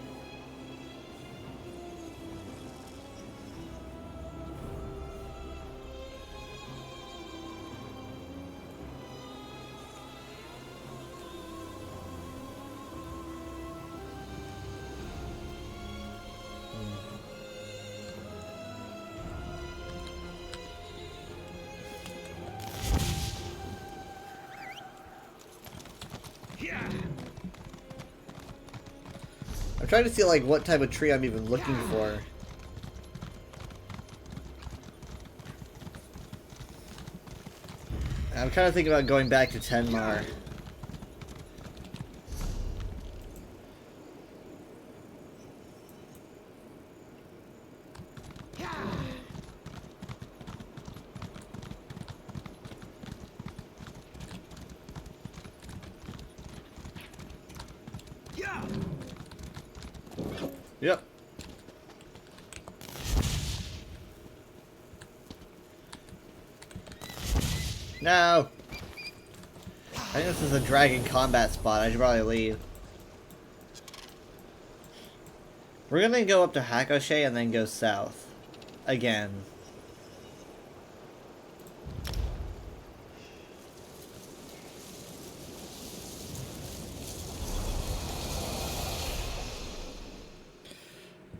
I'm trying to see like what type of tree I'm even looking for. I'm kind of thinking about going back to Tenmar. Yep. No! I think this is a dragon combat spot. I should probably leave. We're gonna go up to Hakoshe and then go south. Again.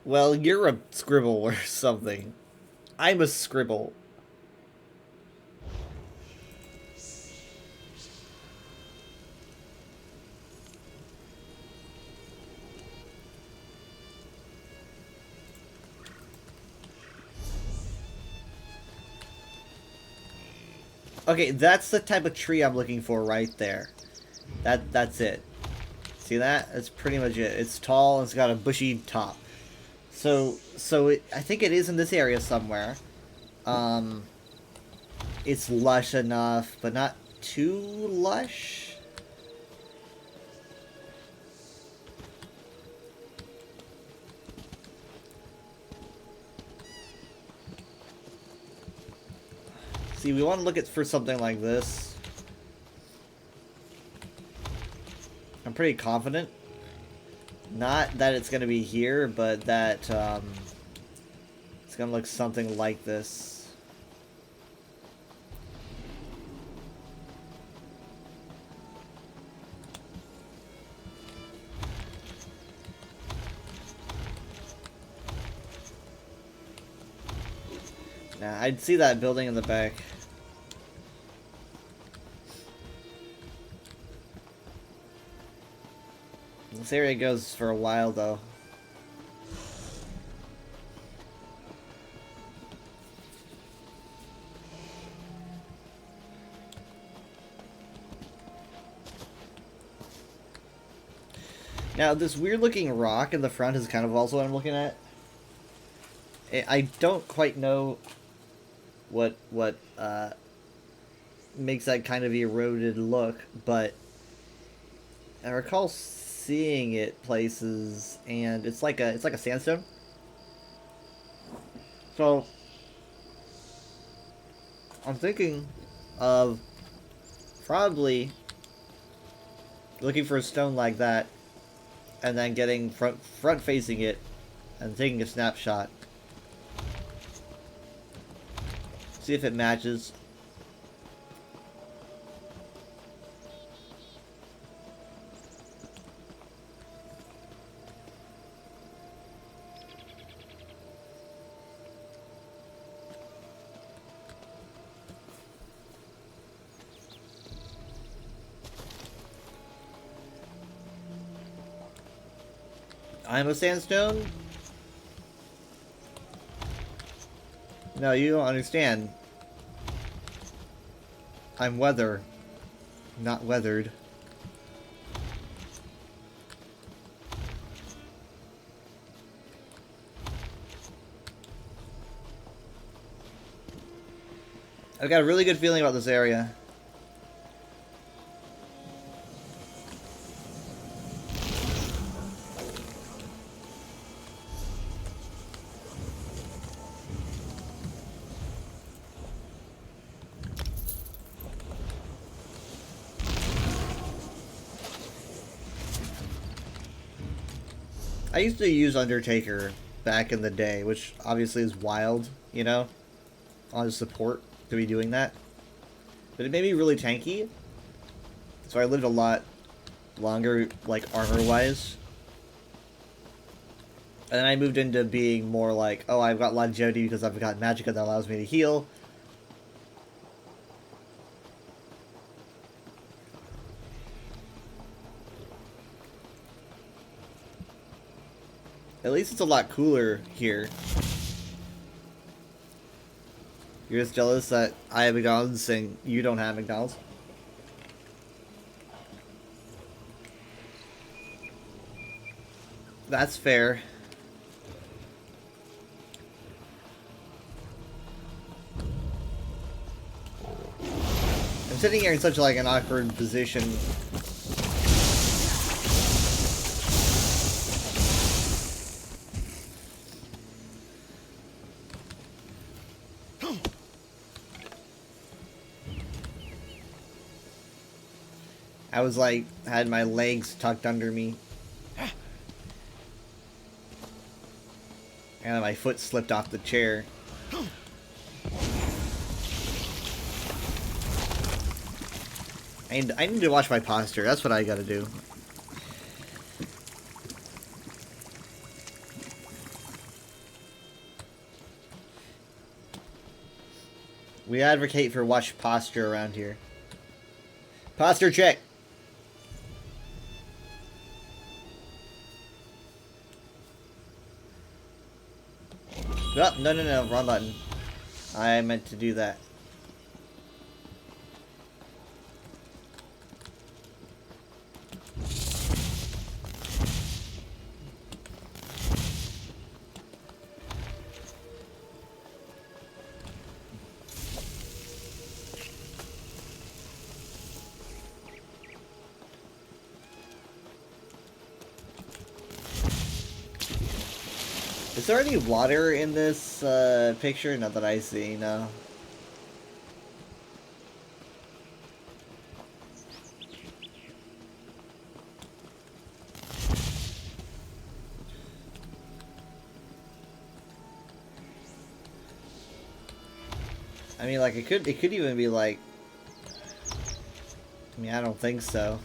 Well, you're a scribble or something. I'm a scribble. Okay, that's the type of tree I'm looking for right there. That's it. See that? That's pretty much it. It's tall and it's got a bushy top. So I think it is in this area somewhere. It's lush enough, but not too lush. See, we want to look at for something like this. I'm pretty confident. Not that it's going to be here, but that it's going to look something like this. Now, I'd see that building in the back. This area goes for a while, though. Now, this weird-looking rock in the front is kind of also what I'm looking at. I don't quite know what makes that kind of eroded look, but I recall seeing it places, and it's like a sandstone. So I'm thinking of probably looking for a stone like that, and then getting front facing it and taking a snapshot. See if it matches. I'm a sandstone? No, you don't understand. I'm weather, not weathered. I've got a really good feeling about this area. I used to use Undertaker back in the day, which obviously is wild, you know, on support to be doing that. But it made me really tanky, so I lived a lot longer, like, armor-wise. And then I moved into being more like, oh, I've got longevity because I've got Magicka that allows me to heal. At least it's a lot cooler here. You're just jealous that I have McDonald's and you don't have McDonald's? That's fair. I'm sitting here in such like an awkward position. I was like, had my legs tucked under me. And my foot slipped off the chair. I need to watch my posture. That's what I gotta do. We advocate for watch posture around here. Posture check. Oh, no, wrong button. I meant to do that. Is there any water in this picture? Not that I see, no. I mean, like, it could even be like, I mean, I don't think so.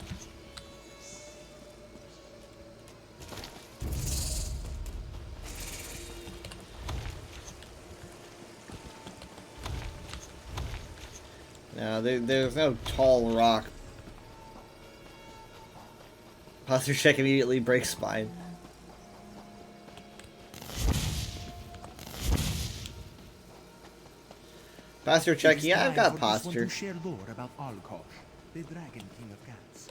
No, there's no tall rock. Posture check immediately breaks spine. Posture check, yeah, I've got posture. To share lore about Alkosh, the Dragon King of Cats.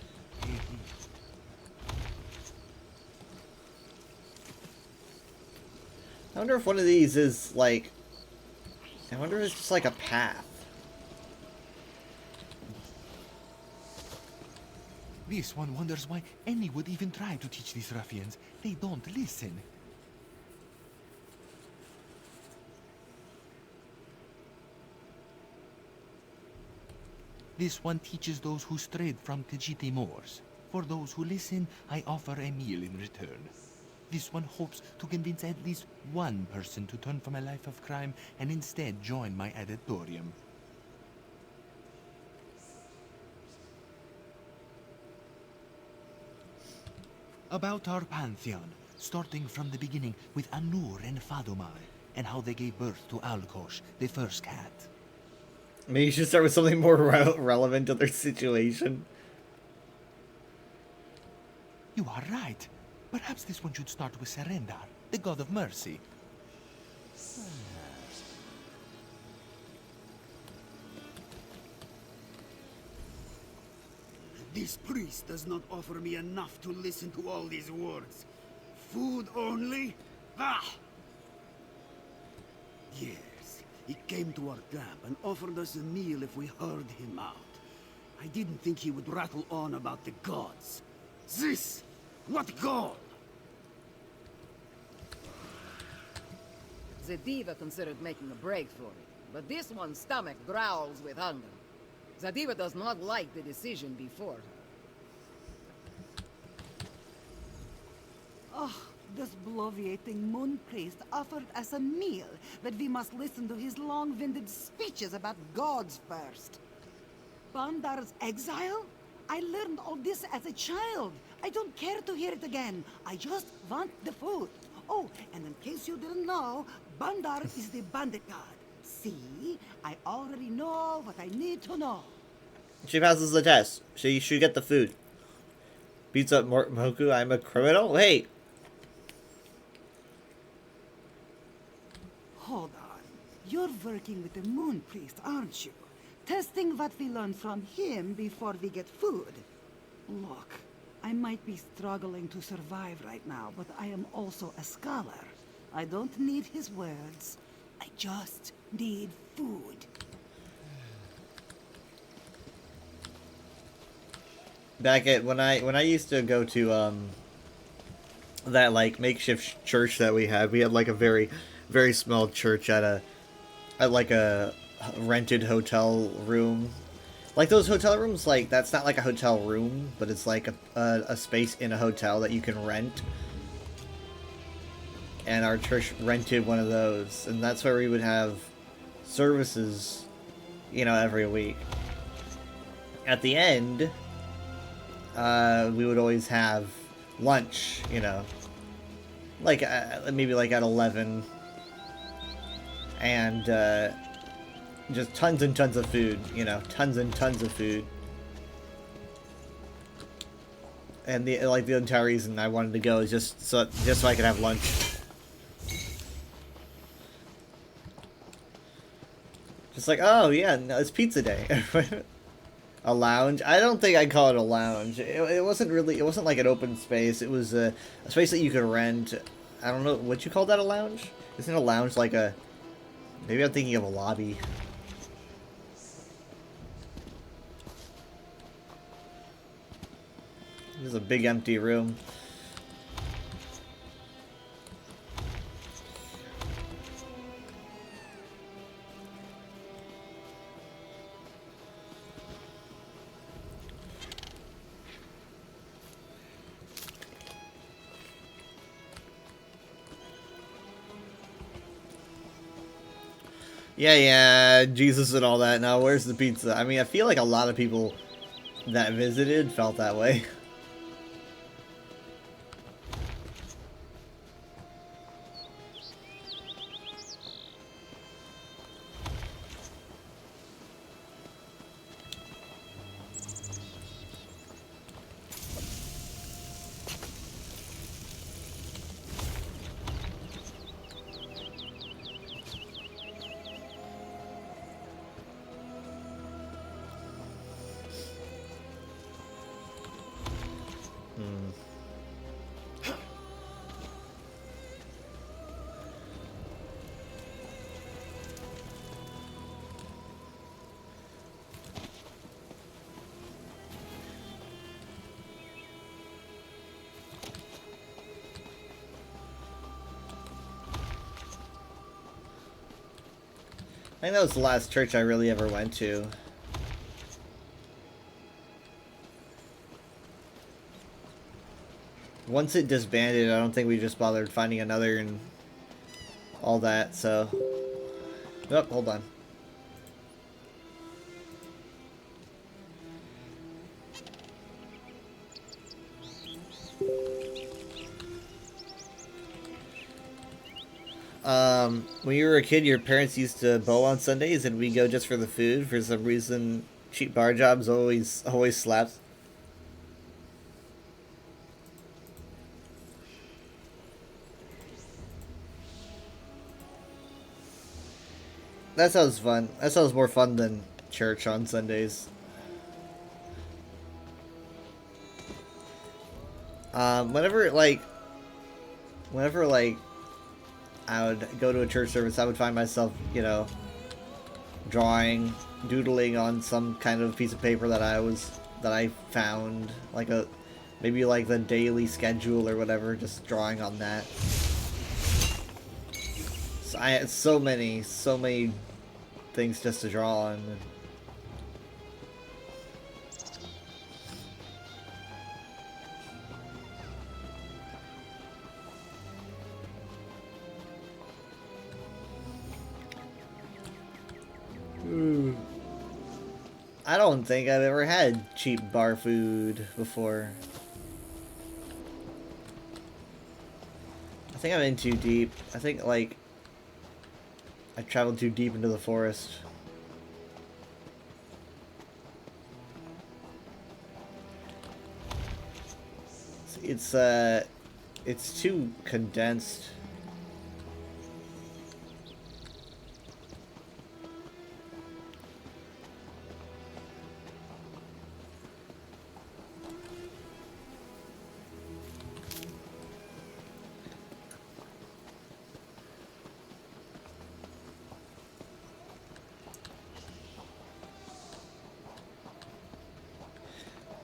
I wonder if one of these is like, I wonder if it's just like a path. This one wonders why any would even try to teach these ruffians. They don't listen. This one teaches those who strayed from Khajiit Moors. For those who listen, I offer a meal in return. This one hopes to convince at least one person to turn from a life of crime and instead join my Adetorium. About our pantheon, starting from the beginning with Anur and Fadomai, and how they gave birth to Alkosh, the first cat. Maybe you should start with something more relevant to their situation. You are right. Perhaps this one should start with Serendar, the god of mercy. This priest does not offer me enough to listen to all these words. Food only? Ah! Yes, he came to our camp and offered us a meal if we heard him out. I didn't think he would rattle on about the gods. This! What gall! The diva considered making a break for it, but this one's stomach growls with hunger. The diva does not like the decision before her. Oh, this bloviating moon priest offered us a meal, but we must listen to his long-winded speeches about gods first. Bandar's exile? I learned all this as a child. I don't care to hear it again. I just want the food. Oh, and in case you didn't know, Bandar is the bandit god. See? I already know what I need to know. She passes the test. She should get the food. Beats up Moku, I'm a criminal? Wait. Hold on. You're working with the moon priest, aren't you? Testing what we learn from him before we get food. Look, I might be struggling to survive right now, but I am also a scholar. I don't need his words. I just need food. Back at when I used to go to that like makeshift church that we had like a very small church at like a rented hotel room. Like those hotel rooms, like that's not like a hotel room, but it's like a space in a hotel that you can rent. And our church rented one of those, and that's where we would have services, you know, every week. At the end, we would always have lunch, you know, like maybe like at 11, and just tons and tons of food, you know, tons and tons of food. And the entire reason I wanted to go is just so I could have lunch. Just like, oh yeah, no, it's pizza day. A lounge? I don't think I'd call it a lounge. It wasn't really, it wasn't like an open space. It was a space that you could rent. I don't know, what you call that, a lounge? Isn't a lounge like a, maybe I'm thinking of a lobby. This is a big empty room. Yeah, Jesus and all that. Now, where's the pizza? I mean, I feel like a lot of people that visited felt that way. I think that was the last church I really ever went to. Once it disbanded, I don't think we just bothered finding another and all that, so... Oh, hold on. When you were a kid, your parents used to bow on Sundays, and we go just for the food. For some reason, cheap bar jobs always slaps. That sounds fun. That sounds more fun than church on Sundays. Whenever I would go to a church service, I would find myself, you know, drawing, doodling on some kind of piece of paper that I found, like maybe like the daily schedule or whatever, just drawing on that. So I had so many things just to draw on. I don't think I've ever had cheap bar food before. I think I'm in too deep. I think, like, I traveled too deep into the forest. It's too condensed.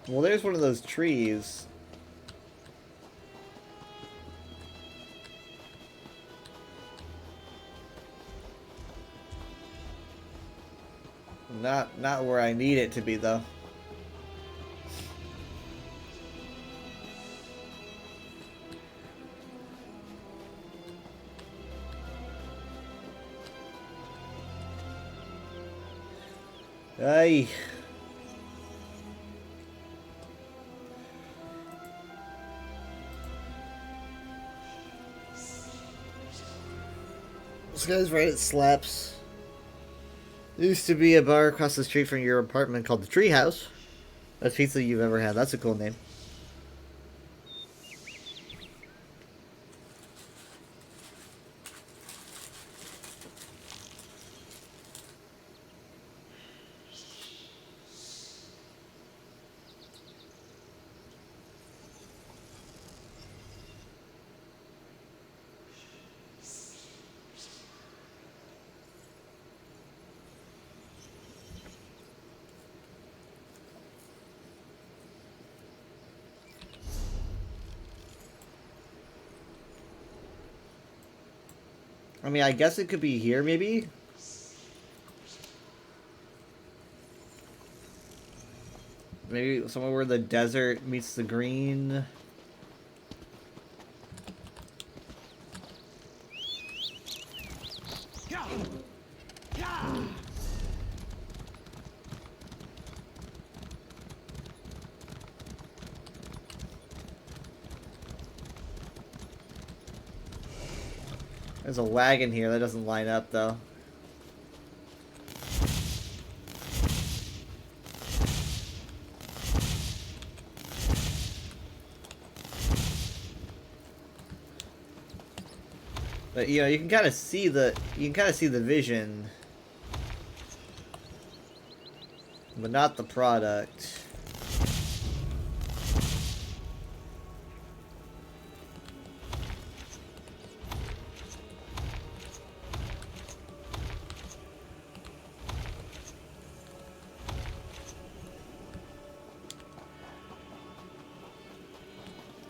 Well, there's one of those trees. Not where I need it to be, though. Ay. This guy's right, it slaps. There used to be a bar across the street from your apartment called the Treehouse. Best pizza you've ever had. That's a cool name. I mean, I guess it could be here, maybe? Maybe somewhere where the desert meets the green. There's a wagon here that doesn't line up, though. But you know, you can kind of see the vision, but not the product.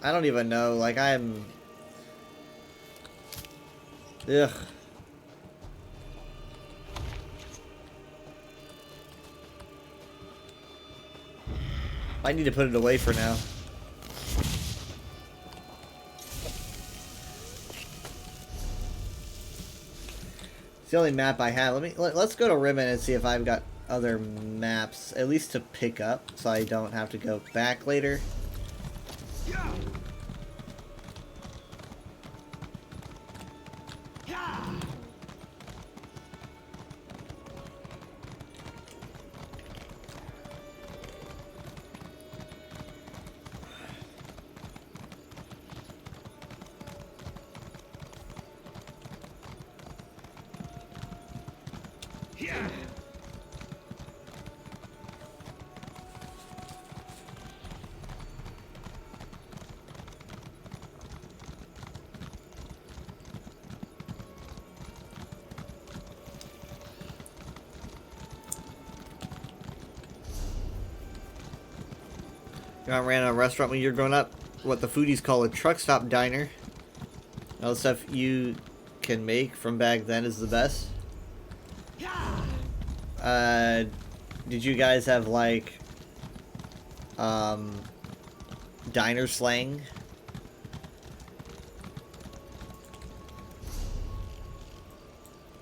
I don't even know, like, I'm... Ugh. I need to put it away for now. It's the only map I have. Let's go to Rimmon and see if I've got other maps, at least to pick up, so I don't have to go back later. I ran a restaurant when you were growing up. What the foodies call a truck stop diner. All the stuff you can make from back then is the best. Did you guys have like diner slang?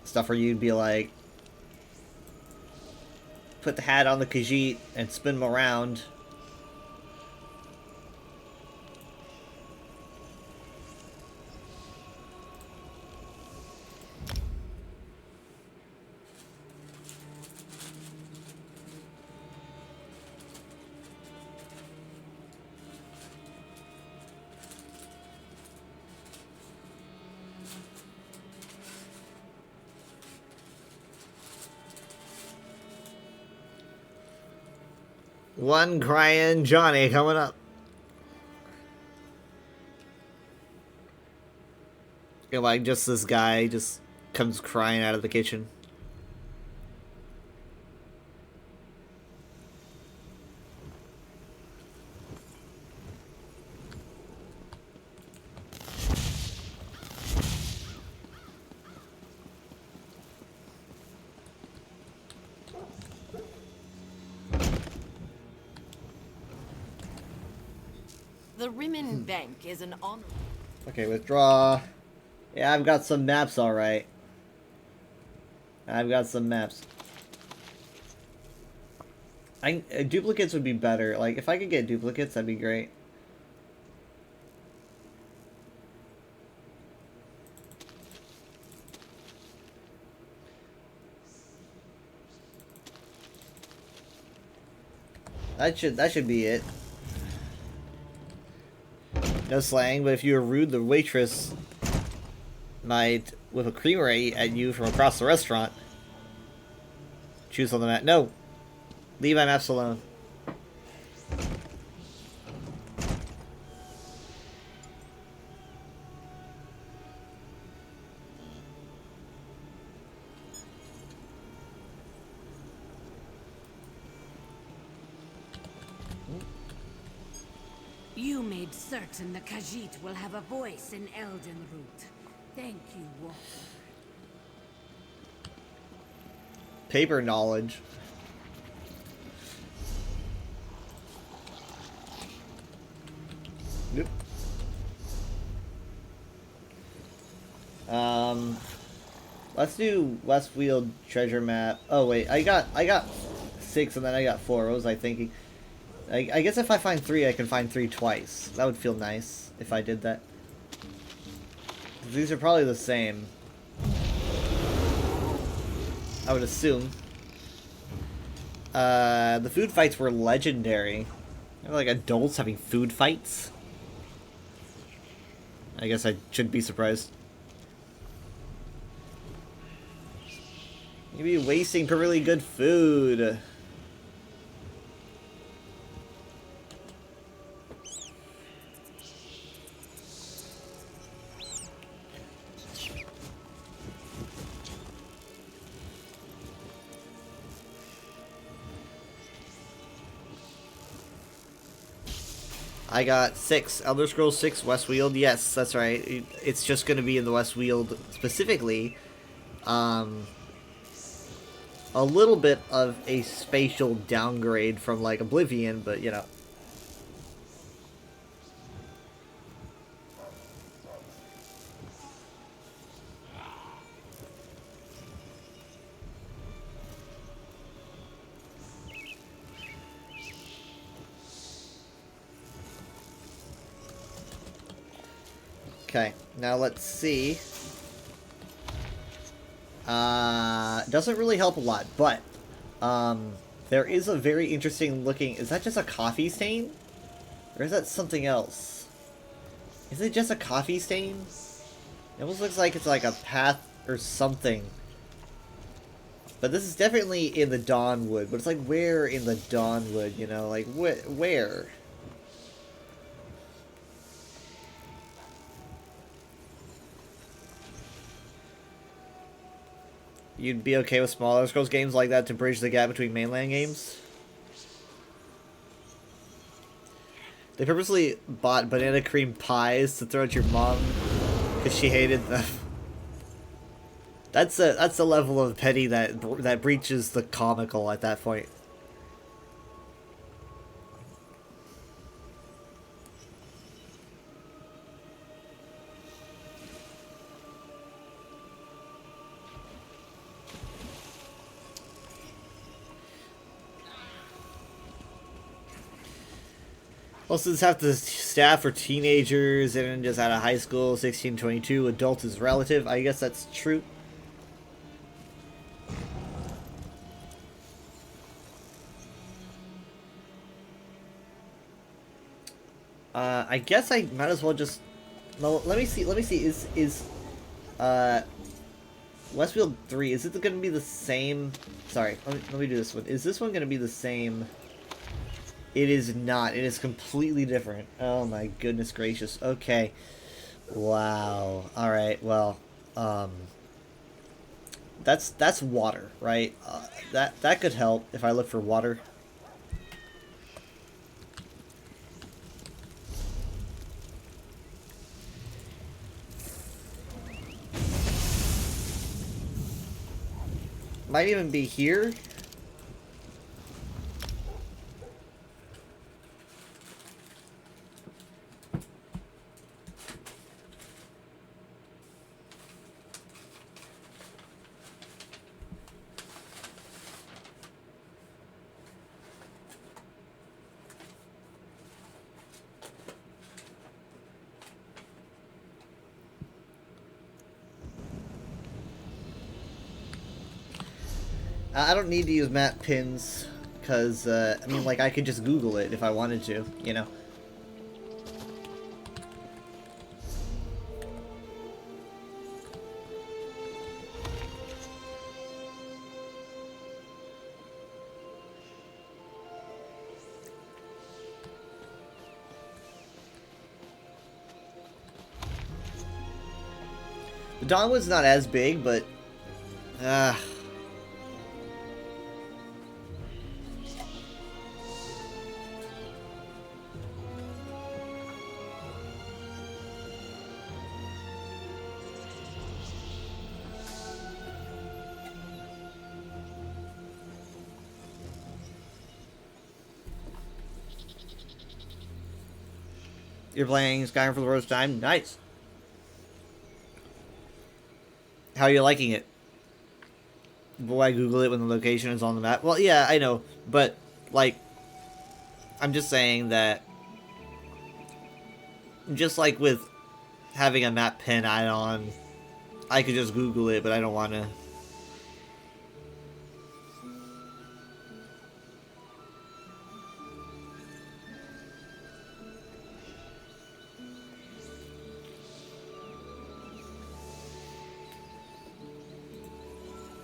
Stuff where you'd be like, put the hat on the Khajiit and spin them around. One crying Johnny coming up. You know, like just this guy just comes crying out of the kitchen. The Rimmon Bank is an honor. Okay, withdraw. Yeah, I've got some maps, alright. I've got some maps. Duplicates would be better. Like, if I could get duplicates, that'd be great. That should be it. No slang, but if you were rude, the waitress might whip a creamery at you from across the restaurant. Choose on the map. No! Leave my maps alone. You made certain the Khajiit will have a voice in Eldenroot. Thank you, Walker. Paper knowledge. Nope. Let's do Westfield treasure map. Oh wait, I got 6 and then I got 4. What was I thinking? I guess if I find 3, I can find 3 twice. That would feel nice if I did that. These are probably the same. I would assume. The food fights were legendary. Like adults having food fights. I guess I shouldn't be surprised. You'd be wasting really good food. I got 6. Elder Scrolls 6 Westfield. Yes, that's right. It's just going to be in the Westfield specifically. A little bit of a spatial downgrade from, like, Oblivion, but, you know. Okay, now let's see. Doesn't really help a lot, but there is a very interesting looking. Is that just a coffee stain, or is that something else? Is it just a coffee stain? It almost looks like it's like a path or something. But this is definitely in the Dawnwood. But it's like where in the Dawnwood? You know, like where? You'd be okay with smaller Scrolls games like that to bridge the gap between mainland games? They purposely bought banana cream pies to throw at your mom because she hated them. That's a level of petty that breaches the comical at that point. Well, since half the staff are teenagers and just out of high school, 16, 22, adult is relative, I guess that's true. I guess I might as well just... No, let me see, is Westfield 3, is it going to be the same... Sorry, let me do this one. Is this one going to be the same... It is not. It is completely different. Oh my goodness gracious. Okay. Wow. Alright, well, that's water, right? That could help if I look for water. Might even be here. I don't need to use map pins, because, I mean, like, I could just Google it if I wanted to, you know? The Dawnwood's not as big, but... You're playing Skyrim for the first time? Nice. How are you liking it? Will I Google it when the location is on the map? Well, yeah, I know. But, like, I'm just saying that just like with having a map pin add-on, I could just Google it, but I don't want to.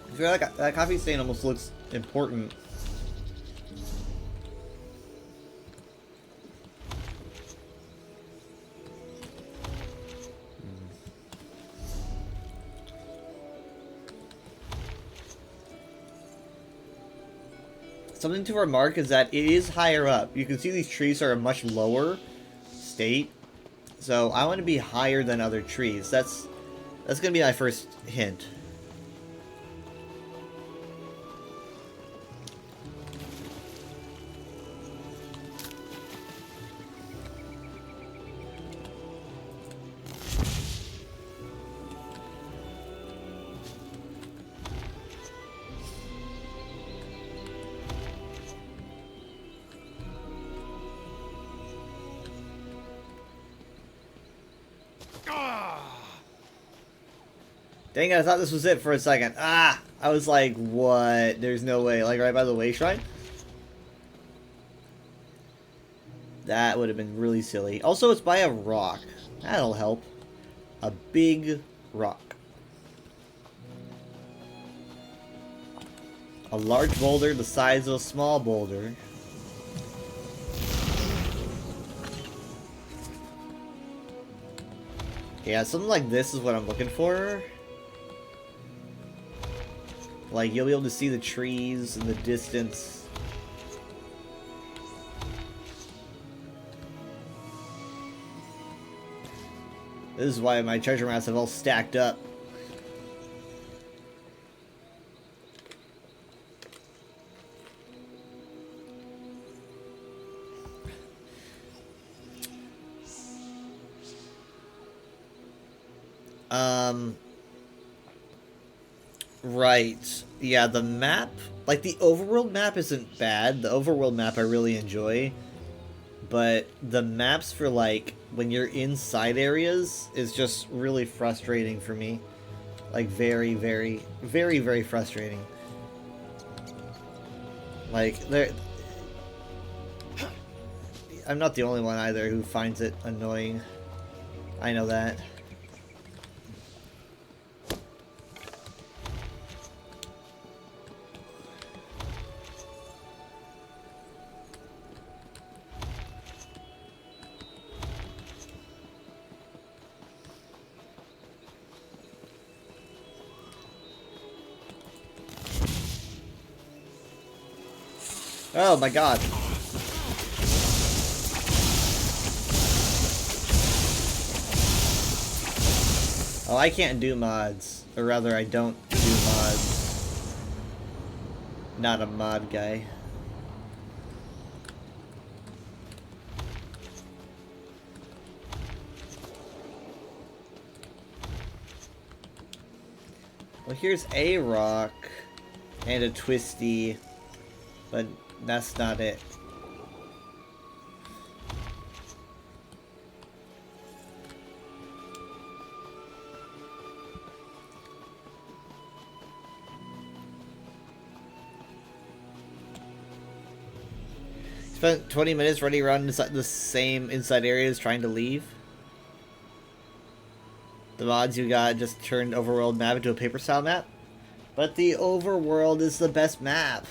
I feel like that coffee stain almost looks important. Something to remark is that it is higher up. You can see these trees are a much lower state. So I want to be higher than other trees. That's gonna be my first hint. Dang it, I thought this was it for a second. Ah! I was like, what? There's no way. Like, right by the way shrine? That would have been really silly. Also, it's by a rock. That'll help. A big rock. A large boulder the size of a small boulder. Yeah, something like this is what I'm looking for. Like, you'll be able to see the trees in the distance. This is why my treasure maps have all stacked up. Right. Yeah, the map, like the overworld map isn't bad. The overworld map I really enjoy. But the maps for like when you're inside areas is just really frustrating for me. Like very, very, very, very frustrating. Like I'm not the only one either who finds it annoying. I know that. Oh my god. Oh, I can't do mods. Or rather, I don't do mods. Not a mod guy. Well, here's a rock and a twisty, but that's not it. Spent 20 minutes running around inside the same inside areas trying to leave. The mods you got just turned overworld map into a paper style map. But the overworld is the best map.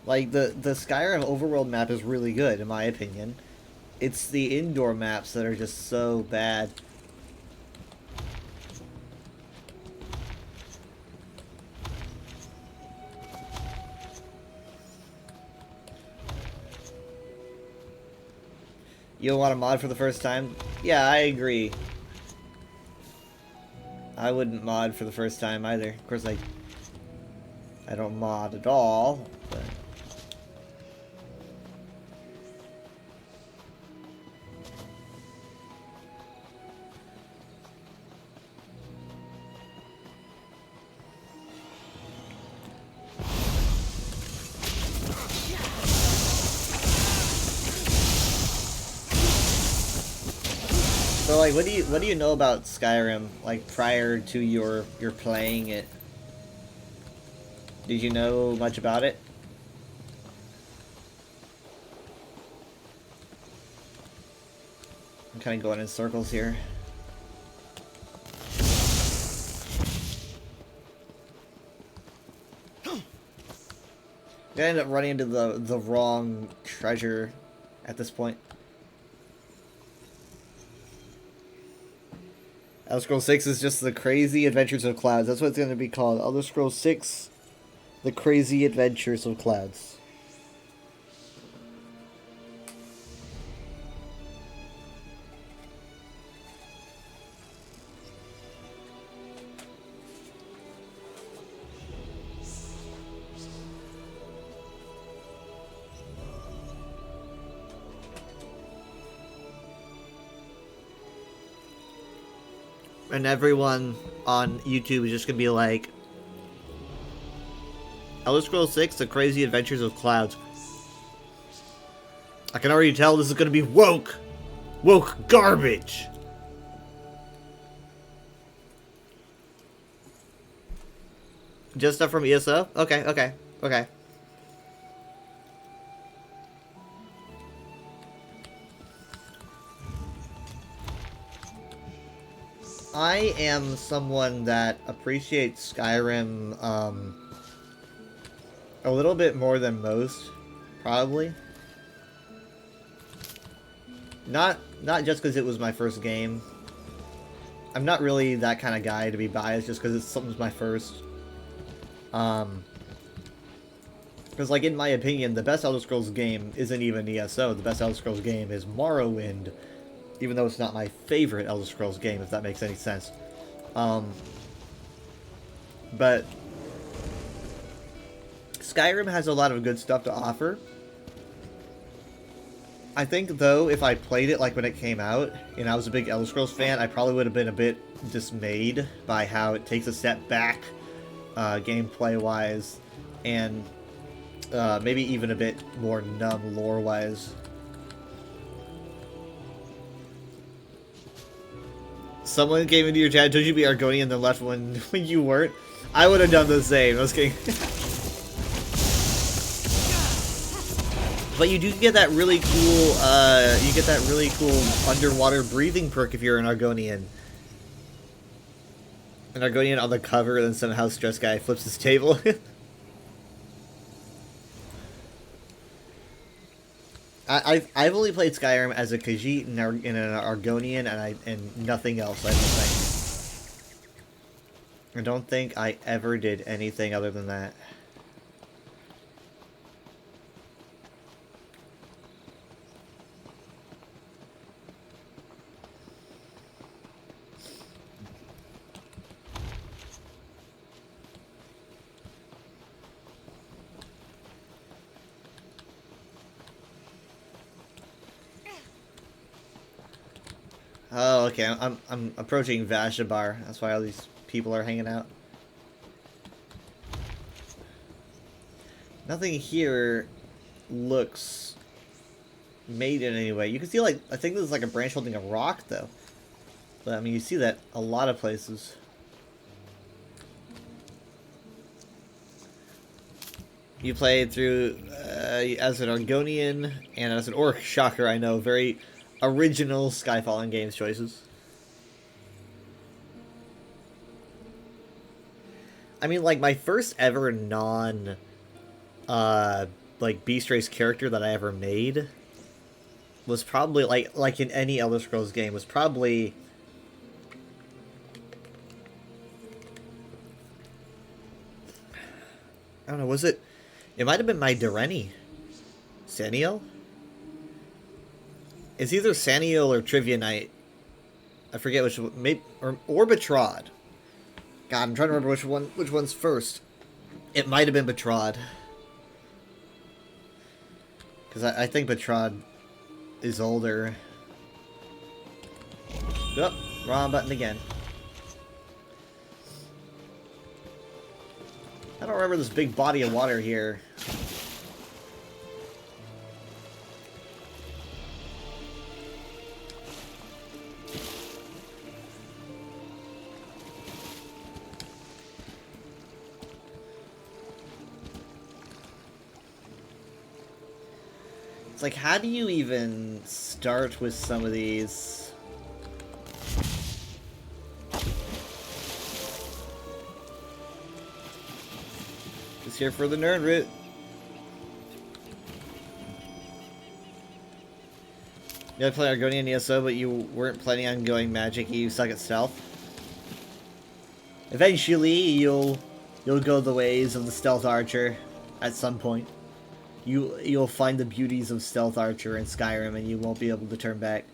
Like, the Skyrim overworld map is really good, in my opinion. It's the indoor maps that are just so bad. You don't want a mod for the first time? Yeah, I agree. I wouldn't mod for the first time either. Of course, I don't mod at all, but... So, like, what do you know about Skyrim, like, prior to your playing it? Did you know much about it? I'm kind of going in circles here. I'm gonna end up running into the wrong treasure at this point. Elder Scrolls 6 is just the Crazy Adventures of Clouds. That's what it's going to be called. Elder Scrolls 6, The Crazy Adventures of Clouds. And everyone on YouTube is just gonna be like, Elder Scrolls 6, The Crazy Adventures of Clouds. I can already tell this is gonna be woke garbage. Just stuff from ESO? Okay. I am someone that appreciates Skyrim a little bit more than most, probably. Not just because it was my first game. I'm not really that kind of guy to be biased just because something's my first. Because, like, in my opinion, the best Elder Scrolls game isn't even ESO. The best Elder Scrolls game is Morrowind. even though it's not my favorite Elder Scrolls game, if that makes any sense. But Skyrim has a lot of good stuff to offer. I think, though, if I played it like when it came out, and I was a big Elder Scrolls fan, I probably would have been a bit dismayed by how it takes a step back, gameplay-wise, and maybe even a bit more numb lore-wise. Someone came into your chat, told you to be Argonian, and then left when you weren't. I would have done the same. I was kidding. But you do get that really cool, underwater breathing perk if you're an Argonian. An Argonian on the cover, and then somehow Stress Guy flips his table. I've only played Skyrim as a Khajiit and an Argonian, and nothing else, I don't think. I don't think I ever did anything other than that. Oh, okay. I'm approaching Vashabar. That's why all these people are hanging out. Nothing here looks made in any way. You can see, like, I think this is like a branch holding a rock, though. But I mean, you see that a lot of places. You played through as an Argonian and as an Orc. Shocker, I know. Very original Skyfallen Games choices. I mean, like, my first ever non, like, Beast Race character that I ever made was probably, like in any Elder Scrolls game, was probably... I don't know, was it... It might have been my Direni. Saniel? It's either Saniel or Trivia Knight. I forget which one. Maybe, or Betrod. God, I'm trying to remember which one's first. It might have been Betrod. Because I think Betrod is older. Oh, wrong button again. I don't remember this big body of water here. It's like, how do you even start with some of these? Just here for the nerd route. You had to play Argonian ESO, but you weren't planning on going magic. You suck at stealth. Eventually, you'll go the ways of the stealth archer at some point. You'll find the beauties of Stealth Archer in Skyrim, and you won't be able to turn back.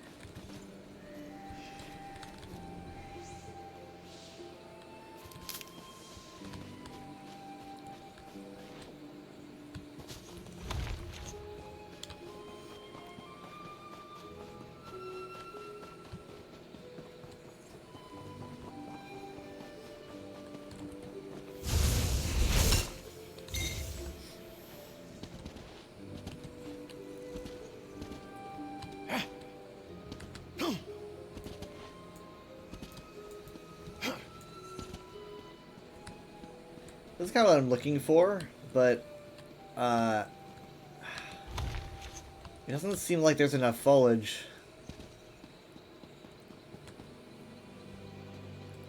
That's kind of what I'm looking for, but it doesn't seem like there's enough foliage.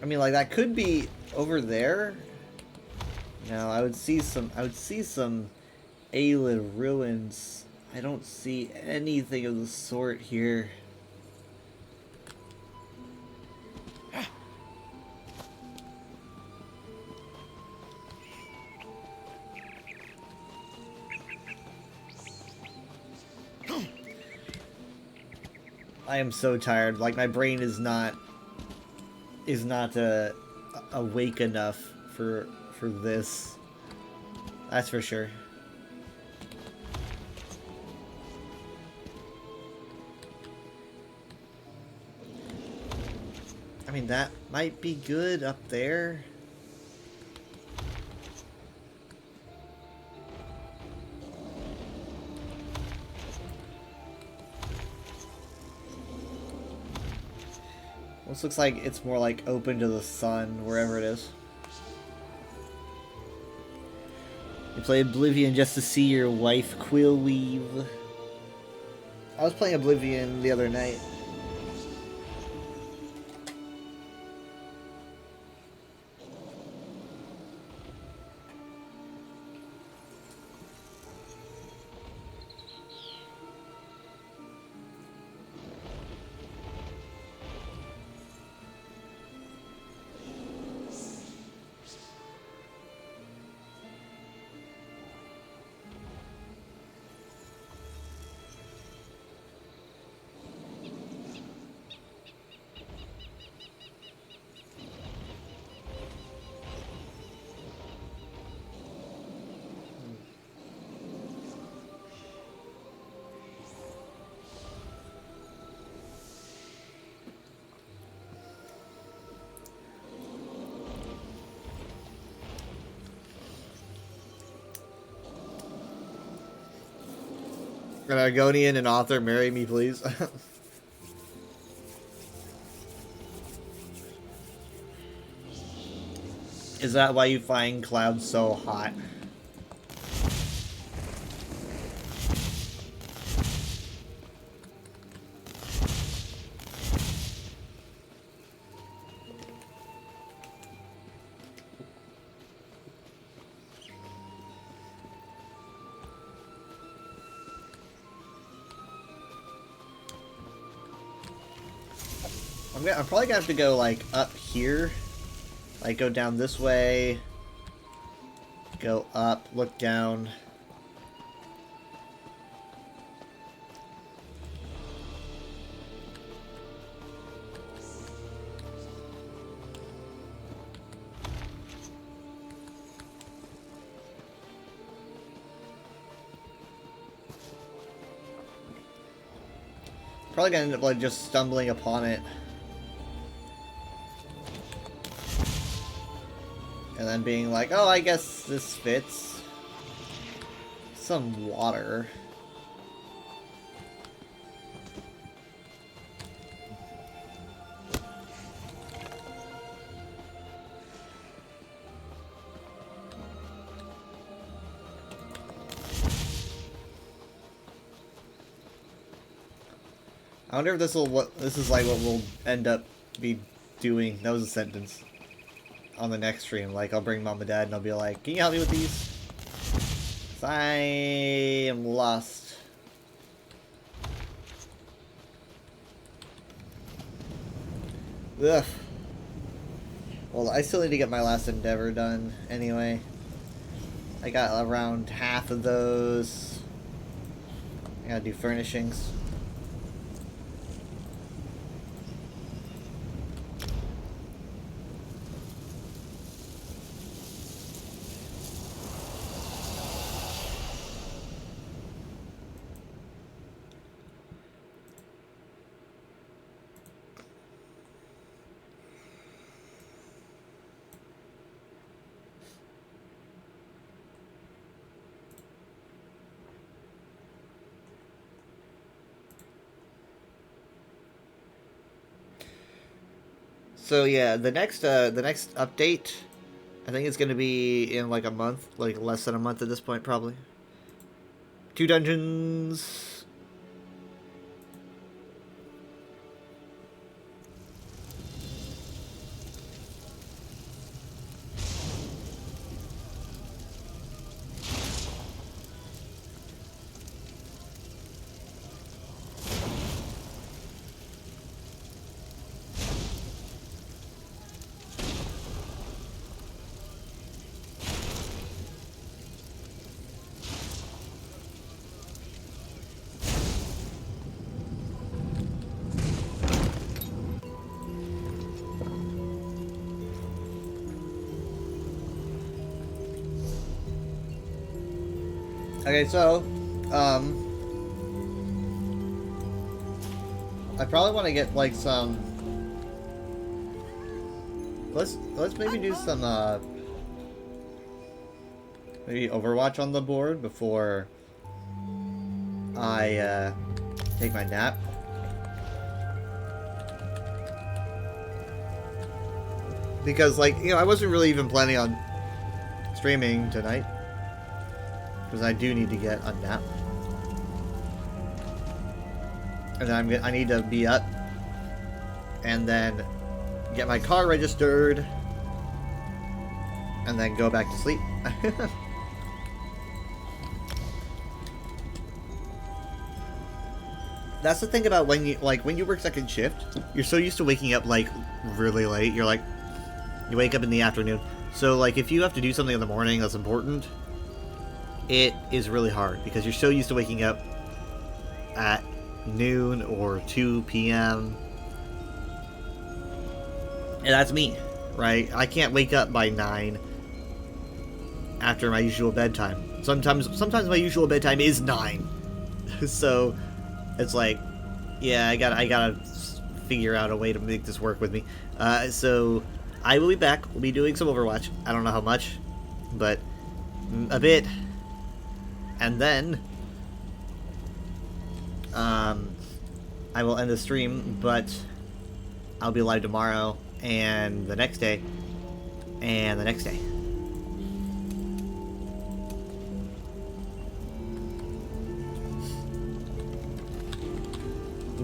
I mean, like, that could be over there. No, I would see some Aelid ruins. I don't see anything of the sort here. I am so tired. Like, my brain is not awake enough for this. That's for sure. I mean, that might be good up there. This looks like it's more like open to the sun, wherever it is. You play Oblivion just to see your wife Quillweave. I was playing Oblivion the other night. An Argonian and author, marry me, please. Is that why you find Cloud so hot? I'm probably gonna have to go like up here, like go down this way, go up, look down. Probably gonna end up like just stumbling upon it. And then being like, oh, I guess this fits. Some water. I wonder if this is like what we'll end up be doing. That was a sentence. On the next stream, like I'll bring mom and dad and I'll be like, can you help me with these? 'Cause I am lost. Ugh. Well, I still need to get my last endeavor done anyway. I got around half of those. I gotta do furnishings. So yeah, the next update, I think it's gonna be in like a month, like less than a month at this point, probably. 2 dungeons. Okay, so, I probably want to get like some. Let's maybe do some maybe Overwatch on the board before I take my nap. Because like, you know, I wasn't really even planning on streaming tonight. Because I do need to get a nap. And then I need to be up. And then get my car registered. And then go back to sleep. That's the thing about when you work second shift, you're so used to waking up like really late. You're like, you wake up in the afternoon. So like if you have to do something in the morning that's important, it is really hard because you're so used to waking up at noon or 2 p.m. And that's me, right? I can't wake up by 9 after my usual bedtime. Sometimes my usual bedtime is 9. So it's like, yeah, I gotta figure out a way to make this work with me. So I will be back. We'll be doing some Overwatch. I don't know how much, but a bit. And then I will end the stream, but I'll be live tomorrow and the next day and the next day.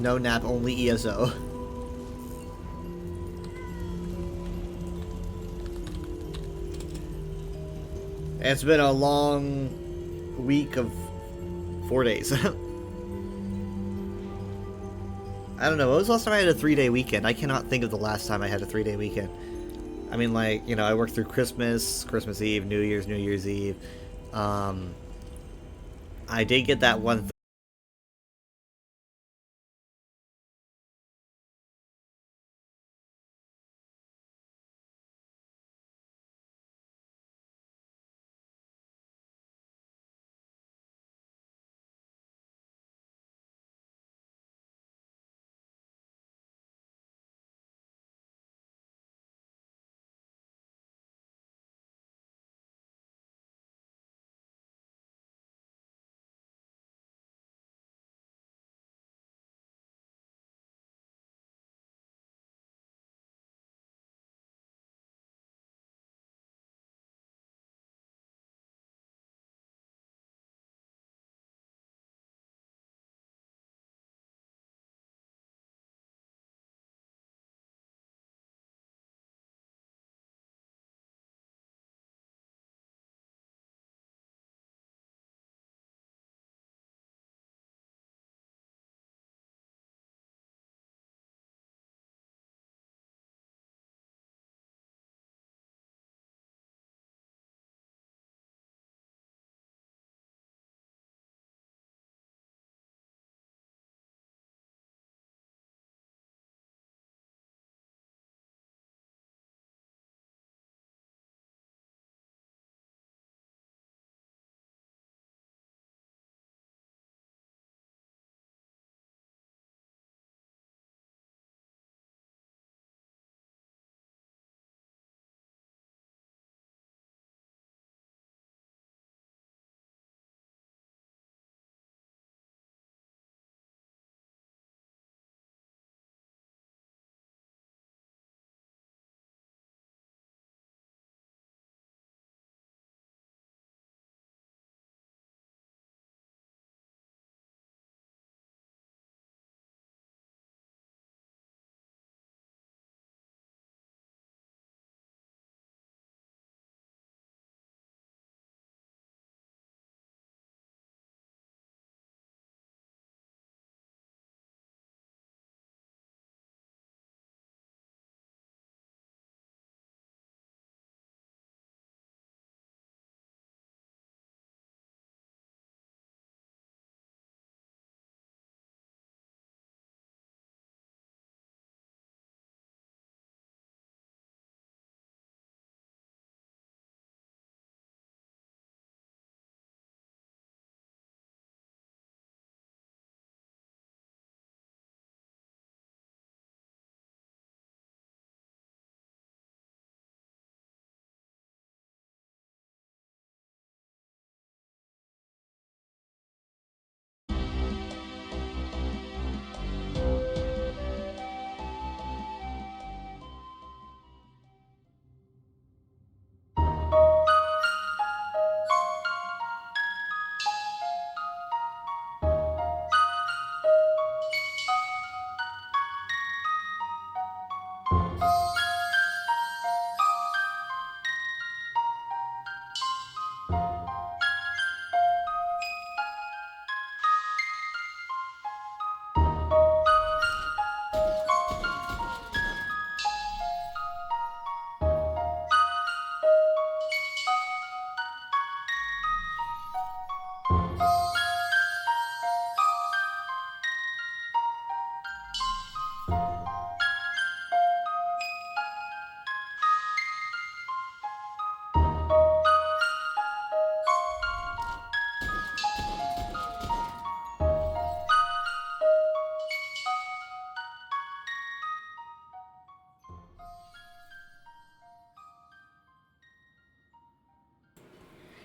No nap, only ESO. It's been a long week of 4 days. I don't know. When was the last time I had a 3-day weekend? I cannot think of the last time I had a 3-day weekend. I mean, like, you know, I worked through Christmas, Christmas Eve, New Year's Eve. I did get that one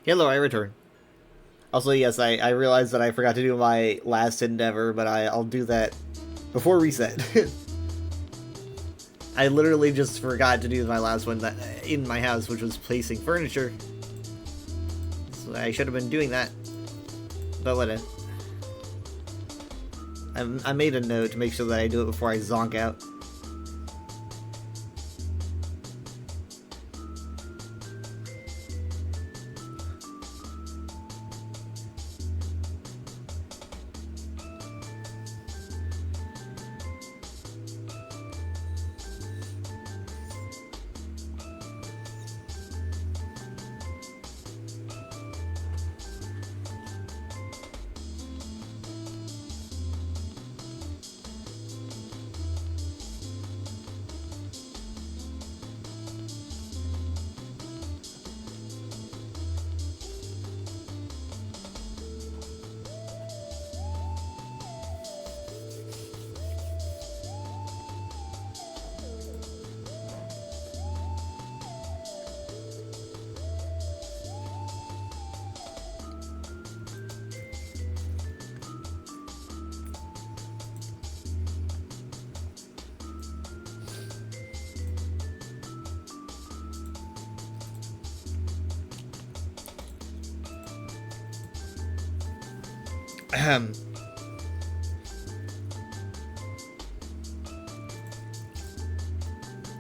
Hello, I return. Also, yes, I realized that I forgot to do my last endeavor, but I'll do that before reset. I literally just forgot to do my last one in my house, which was placing furniture. So I should have been doing that. But whatever. I made a note to make sure that I do it before I zonk out.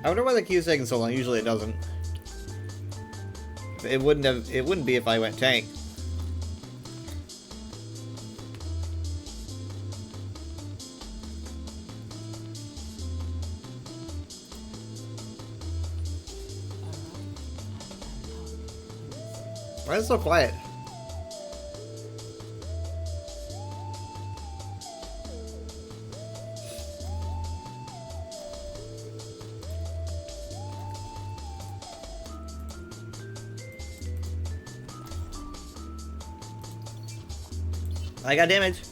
I wonder why the queue's taking so long. Usually it doesn't. It wouldn't be if I went tank. Why is it so quiet? I got damage.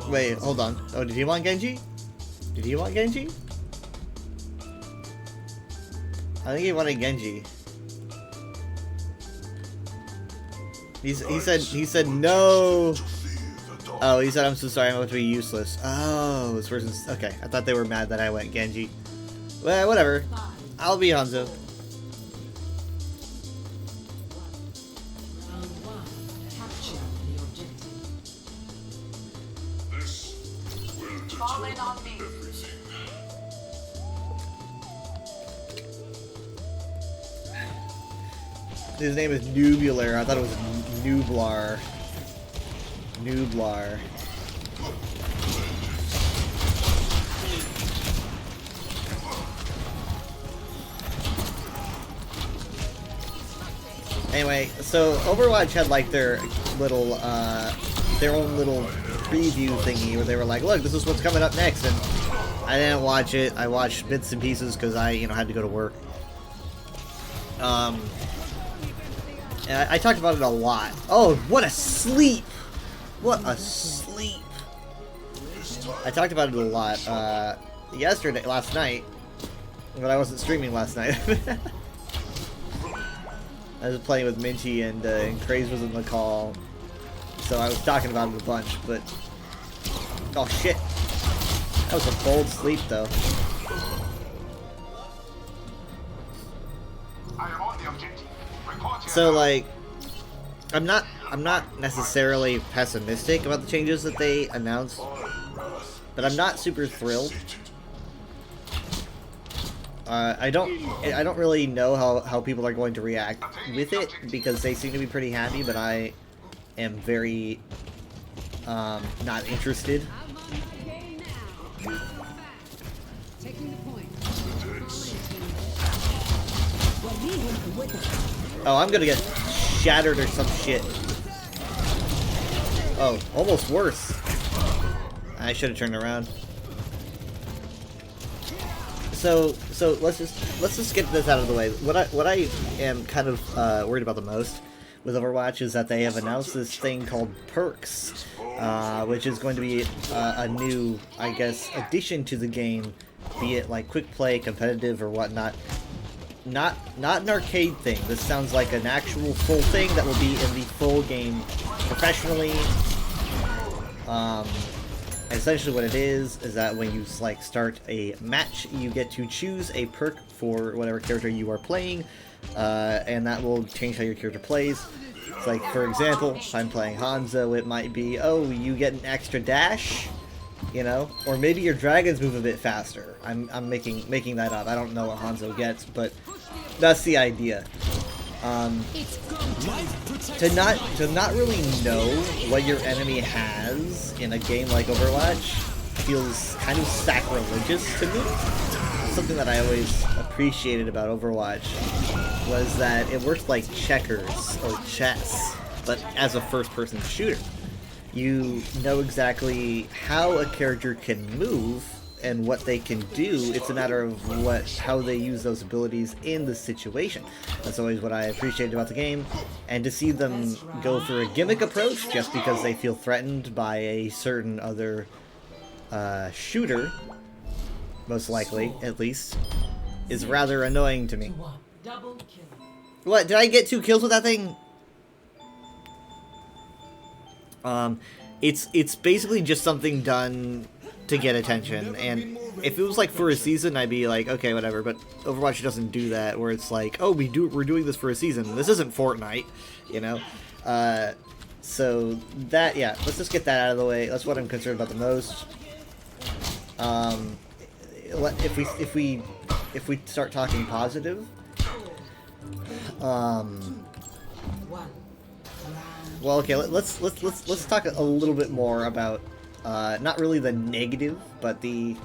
Wait, hold on. Oh, did he want Genji? Did he want Genji? I think he wanted Genji. He said no. Oh, he said I'm so sorry, I'm about to be useless. Oh, this person's okay. I thought they were mad that I went Genji. Well, whatever. I'll be Hanzo. His name is Nubular. I thought it was Nublar. Nublar. Anyway, so Overwatch had like their own little preview thingy where they were like, look, this is what's coming up next, and I didn't watch it. I watched bits and pieces because I, had to go to work. I talked about it a lot. Oh, what a sleep! What a sleep! I talked about it a lot last night, but I wasn't streaming last night. I was playing with Minchi and Craze was in the call, so I was talking about it a bunch, but... Oh shit! That was a bold sleep, though. So, like, I'm not necessarily pessimistic about the changes that they announced, but I'm not super thrilled. I don't really know how people are going to react with it, because they seem to be pretty happy, but I am very not interested. Oh, I'm gonna get shattered or some shit. Oh, almost worse. I should have turned around. So let's just get this out of the way. What I am kind of worried about the most with Overwatch is that they have announced this thing called Perks, which is going to be a new, I guess, addition to the game, be it like quick play, competitive, or whatnot, not an arcade thing. This sounds like an actual full thing that will be in the full game professionally. Essentially what it is that when you like start a match, you get to choose a perk for whatever character you are playing, and that will change how your character plays. It's like, for example, if I'm playing Hanzo, it might be, oh, you get an extra dash, you know, or maybe your dragons move a bit faster. I'm making that up. I don't know what Hanzo gets, but that's the idea. To not really know what your enemy has in a game like Overwatch feels kind of sacrilegious to me. Something that I always appreciated about Overwatch was that it worked like checkers or chess, but as a first-person shooter. You know exactly how a character can move and what they can do. It's a matter of how they use those abilities in the situation. That's always what I appreciated about the game. And to see them go for a gimmick approach just because they feel threatened by a certain other shooter, most likely, at least, is rather annoying to me. What? Did I get 2 kills with that thing? It's basically just something done to get attention, and if it was like for a season, I'd be like, okay, whatever, but Overwatch doesn't do that, where it's like, oh, we're doing this for a season. This isn't Fortnite, you know? So that, yeah, let's just get that out of the way. That's what I'm concerned about the most. If we start talking positive, well, okay, let's talk a little bit more about not really the negative, but the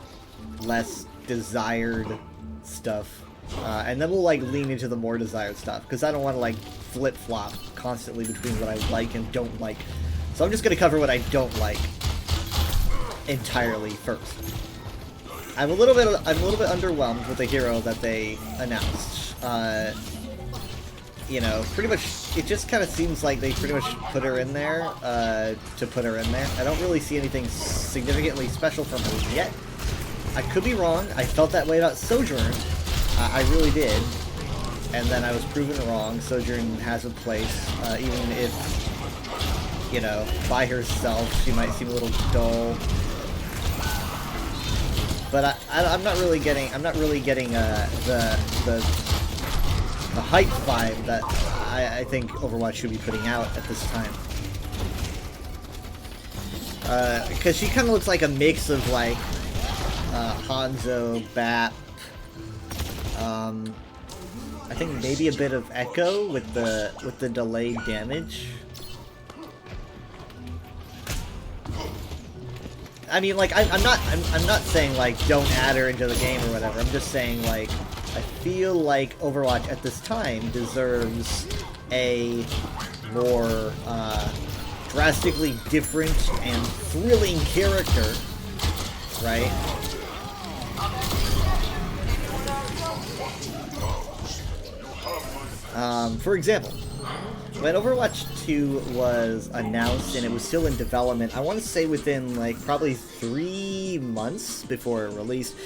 less desired stuff, and then we'll like lean into the more desired stuff, because I don't want to like flip-flop constantly between what I like and don't like. So I'm just gonna cover what I don't like entirely first. I'm a little bit underwhelmed with the hero that they announced. You know, pretty much, it just kind of seems like they pretty much put her in there to put her in there. I don't really see anything significantly special from her yet. I could be wrong. I felt that way about Sojourn. I really did. And then I was proven wrong. Sojourn has a place, even if, you know, by herself she might seem a little dull. But I'm not really getting the hype vibe that I think Overwatch should be putting out at this time. Because she kind of looks like a mix of like Hanzo, Bap, I think maybe a bit of Echo with the delayed damage. I mean, like, I'm not saying like don't add her into the game or whatever. I'm just saying like I feel like Overwatch at this time deserves a more drastically different and thrilling character, right? For example, when Overwatch 2 was announced and it was still in development, I want to say within like probably 3 months before it released,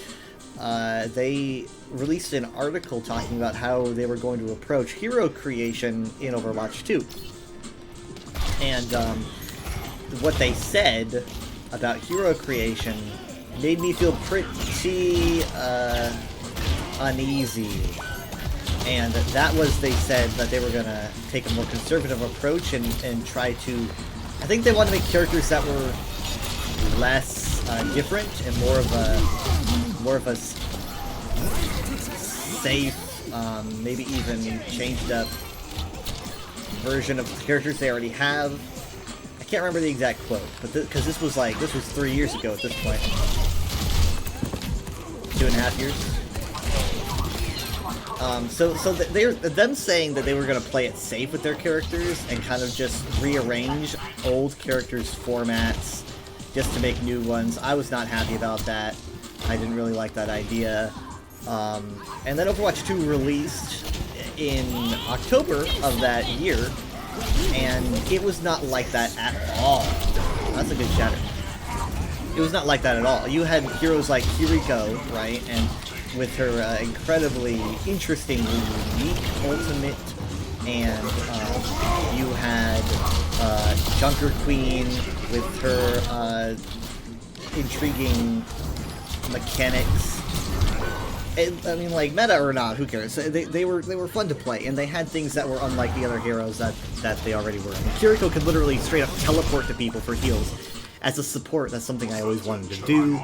they released an article talking about how they were going to approach hero creation in Overwatch 2. And what they said about hero creation made me feel pretty uneasy. And that was, they said that they were going to take a more conservative approach and try to... I think they wanted to make characters that were less different and more of a safe, maybe even changed up version of the characters they already have. I can't remember the exact quote, but because this was 3 years ago at this point. 2.5 years. So them saying that they were going to play it safe with their characters and kind of just rearrange old characters' formats just to make new ones. I was not happy about that. I didn't really like that idea. And then Overwatch 2 released in October of that year, and it was not like that at all. That's a good shatter. It was not like that at all. You had heroes like Kiriko, right, and with her incredibly interestingly unique ultimate, and you had Junker Queen with her intriguing mechanics. I mean, like, meta or not, who cares? They were fun to play, and they had things that were unlike the other heroes that they already were. I mean, Kiriko could literally straight up teleport to people for heals. As a support, that's something I always wanted to do.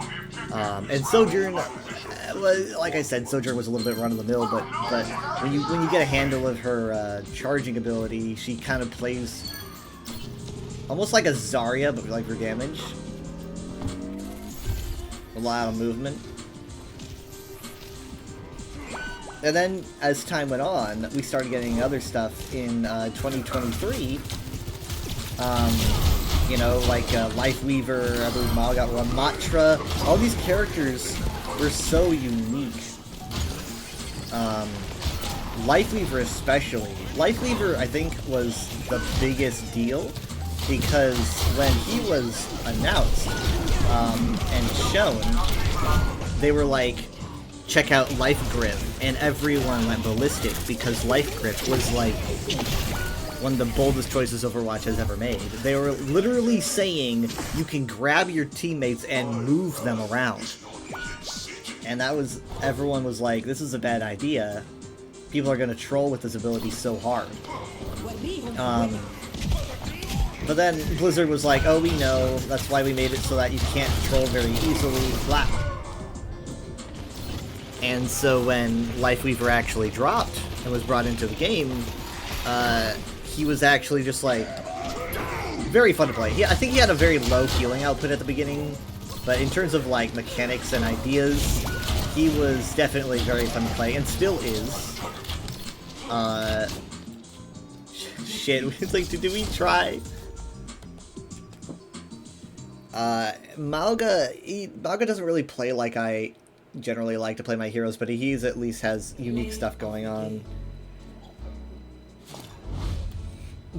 And Sojourn, like I said, Sojourn was a little bit run-of-the-mill, but when you get a handle of her charging ability, she kind of plays almost like a Zarya, but like for damage. A lot of movement. And then, as time went on, we started getting other stuff in 2023. You know, like Lifeweaver, I believe Malga, Ramatra. All these characters were so unique. Lifeweaver especially. Lifeweaver, I think, was the biggest deal because when he was announced and shown, they were like, check out Life Grip, and everyone went ballistic because Life Grip was like one of the boldest choices Overwatch has ever made. They were literally saying you can grab your teammates and move them around. And that was, everyone was like, this is a bad idea. People are gonna troll with this ability so hard. But then Blizzard was like, oh, we know, that's why we made it so that you can't troll very easily, blah. And so when Lifeweaver actually dropped and was brought into the game, he was actually just like very fun to play. I think he had a very low healing output at the beginning, but in terms of like mechanics and ideas, he was definitely very fun to play and still is. Shit, it's like, did we try? Malga doesn't really play like I generally like to play my heroes, but he's at least has unique stuff going on.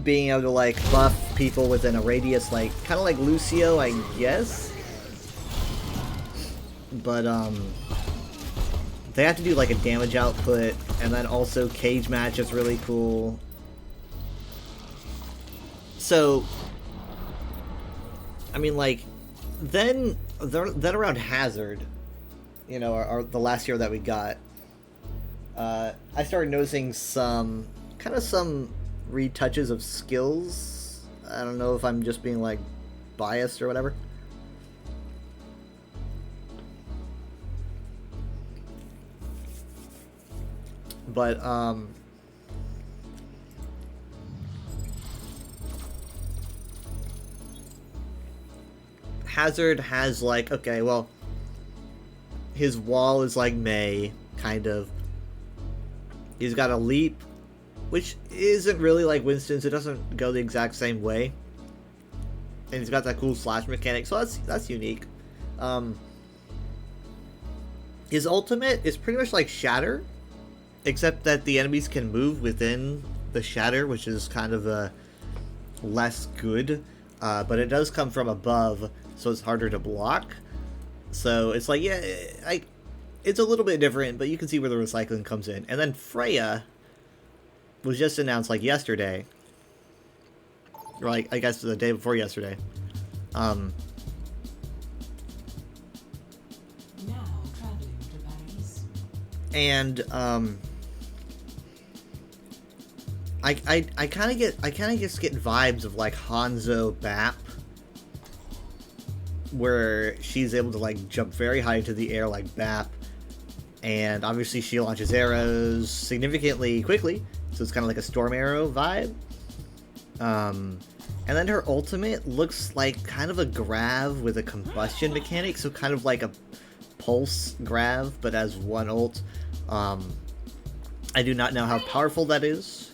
Being able to like buff people within a radius, like kind of like Lucio, I guess. But they have to do like a damage output, and then also cage match is really cool. So, I mean, like, then around Hazard, you know, the last hero that we got, I started noticing some retouches of skills. I don't know if I'm just being like biased or whatever. But Hazard has like, okay, well, his wall is like Mei, kind of. He's got a leap, which isn't really like Winston's. It doesn't go the exact same way. And he's got that cool slash mechanic, so that's unique. His ultimate is pretty much like Shatter, except that the enemies can move within the Shatter, which is kind of less good. But it does come from above, so it's harder to block. So it's like, yeah, it's a little bit different, but you can see where the recycling comes in. And then Freya was just announced like yesterday, or like I guess the day before yesterday. Now traveling to Paris. And I kind of just get vibes of like Hanzo Bap, where she's able to like jump very high into the air like Bap, and obviously she launches arrows significantly quickly, so it's kind of like a Storm Arrow vibe. And then her ultimate looks like kind of a Grav with a combustion mechanic, so kind of like a Pulse Grav, but as one ult. I do not know how powerful that is,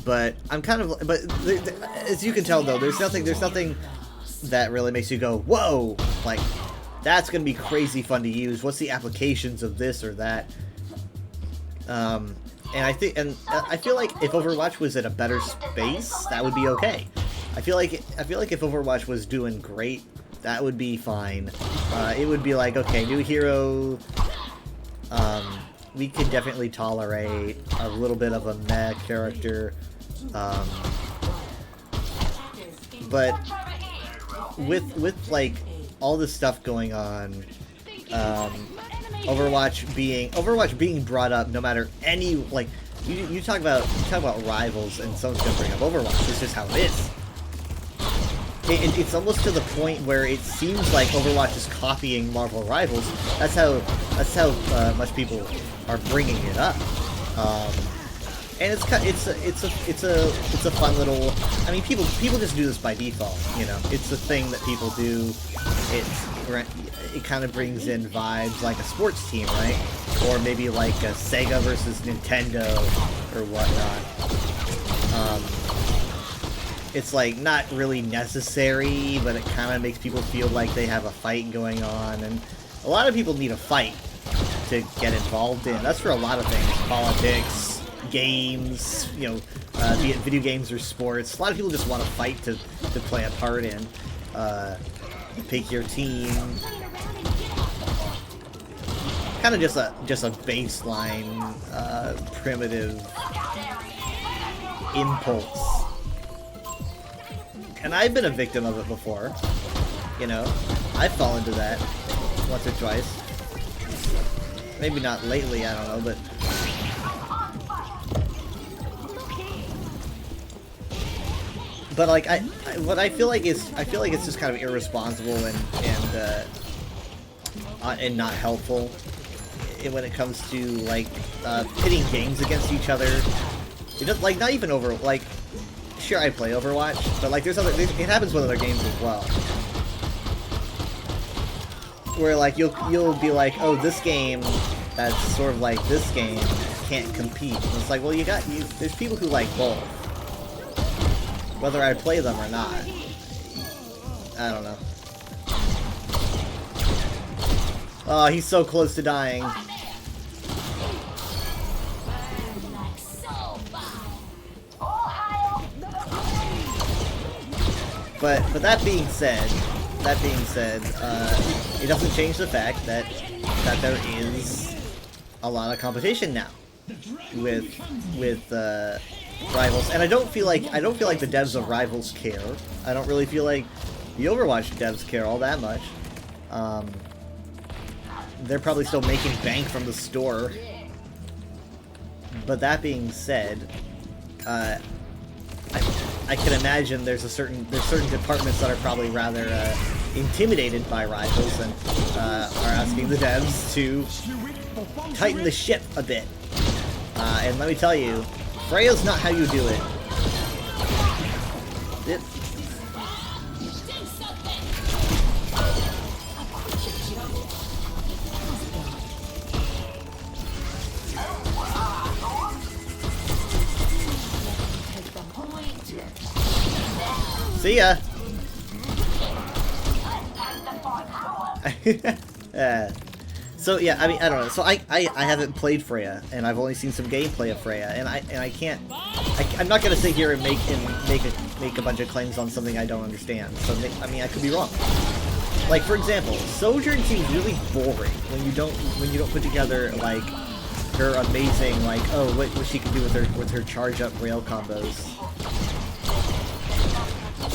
but I'm kind of, but as you can tell though, there's nothing that really makes you go, whoa, like that's gonna be crazy fun to use. What's the applications of this or that? And I feel like if Overwatch was in a better space, that would be okay. I feel like if Overwatch was doing great That would be fine. It would be like, okay, new hero. We could definitely tolerate a little bit of a meh character. But with like all this stuff going on, Overwatch being brought up, no matter any, like, you talk about rivals and someone's gonna bring up Overwatch. It's just how it is. It's almost to the point where it seems like Overwatch is copying Marvel Rivals. That's how much people are bringing it up. And it's a fun little. I mean, people just do this by default. You know, it's a thing that people do. It kind of brings in vibes like a sports team, right? Or maybe like a Sega versus Nintendo or whatnot. It's like not really necessary, but it kind of makes people feel like they have a fight going on, and a lot of people need a fight to get involved in. That's for a lot of things: politics, games, you know, be it video games or sports. A lot of people just want a fight to play a part in. Pick your team. Kind of just a baseline, primitive impulse. And I've been a victim of it before. You know, I've fallen into that once or twice. Maybe not lately, I don't know, but like what I feel like it's just kind of irresponsible and not helpful when it comes to like pitting games against each other. It does, like, not even over, like, sure, I play Overwatch, but like it happens with other games as well. Where like you'll be like, oh, this game that's sort of like this game can't compete. And it's like, well, there's people who like both, whether I play them or not. I don't know. Oh, he's so close to dying. But that being said, it doesn't change the fact that there is a lot of competition now with Rivals, and I don't feel like the devs of Rivals care. I don't really feel like the Overwatch devs care all that much. They're probably still making bank from the store. But that being said, I can imagine there's certain departments that are probably rather intimidated by Rivals and are asking the devs to tighten the ship a bit. And let me tell you, Freya's not how you do it. See ya! So yeah, I mean, I don't know. So I haven't played Freya, and I've only seen some gameplay of Freya, and I'm not gonna sit here and make a bunch of claims on something I don't understand. So I mean, I could be wrong. Like, for example, Sojourn seems really boring when you don't put together like her amazing, like, oh, what she can do with her charge up rail combos.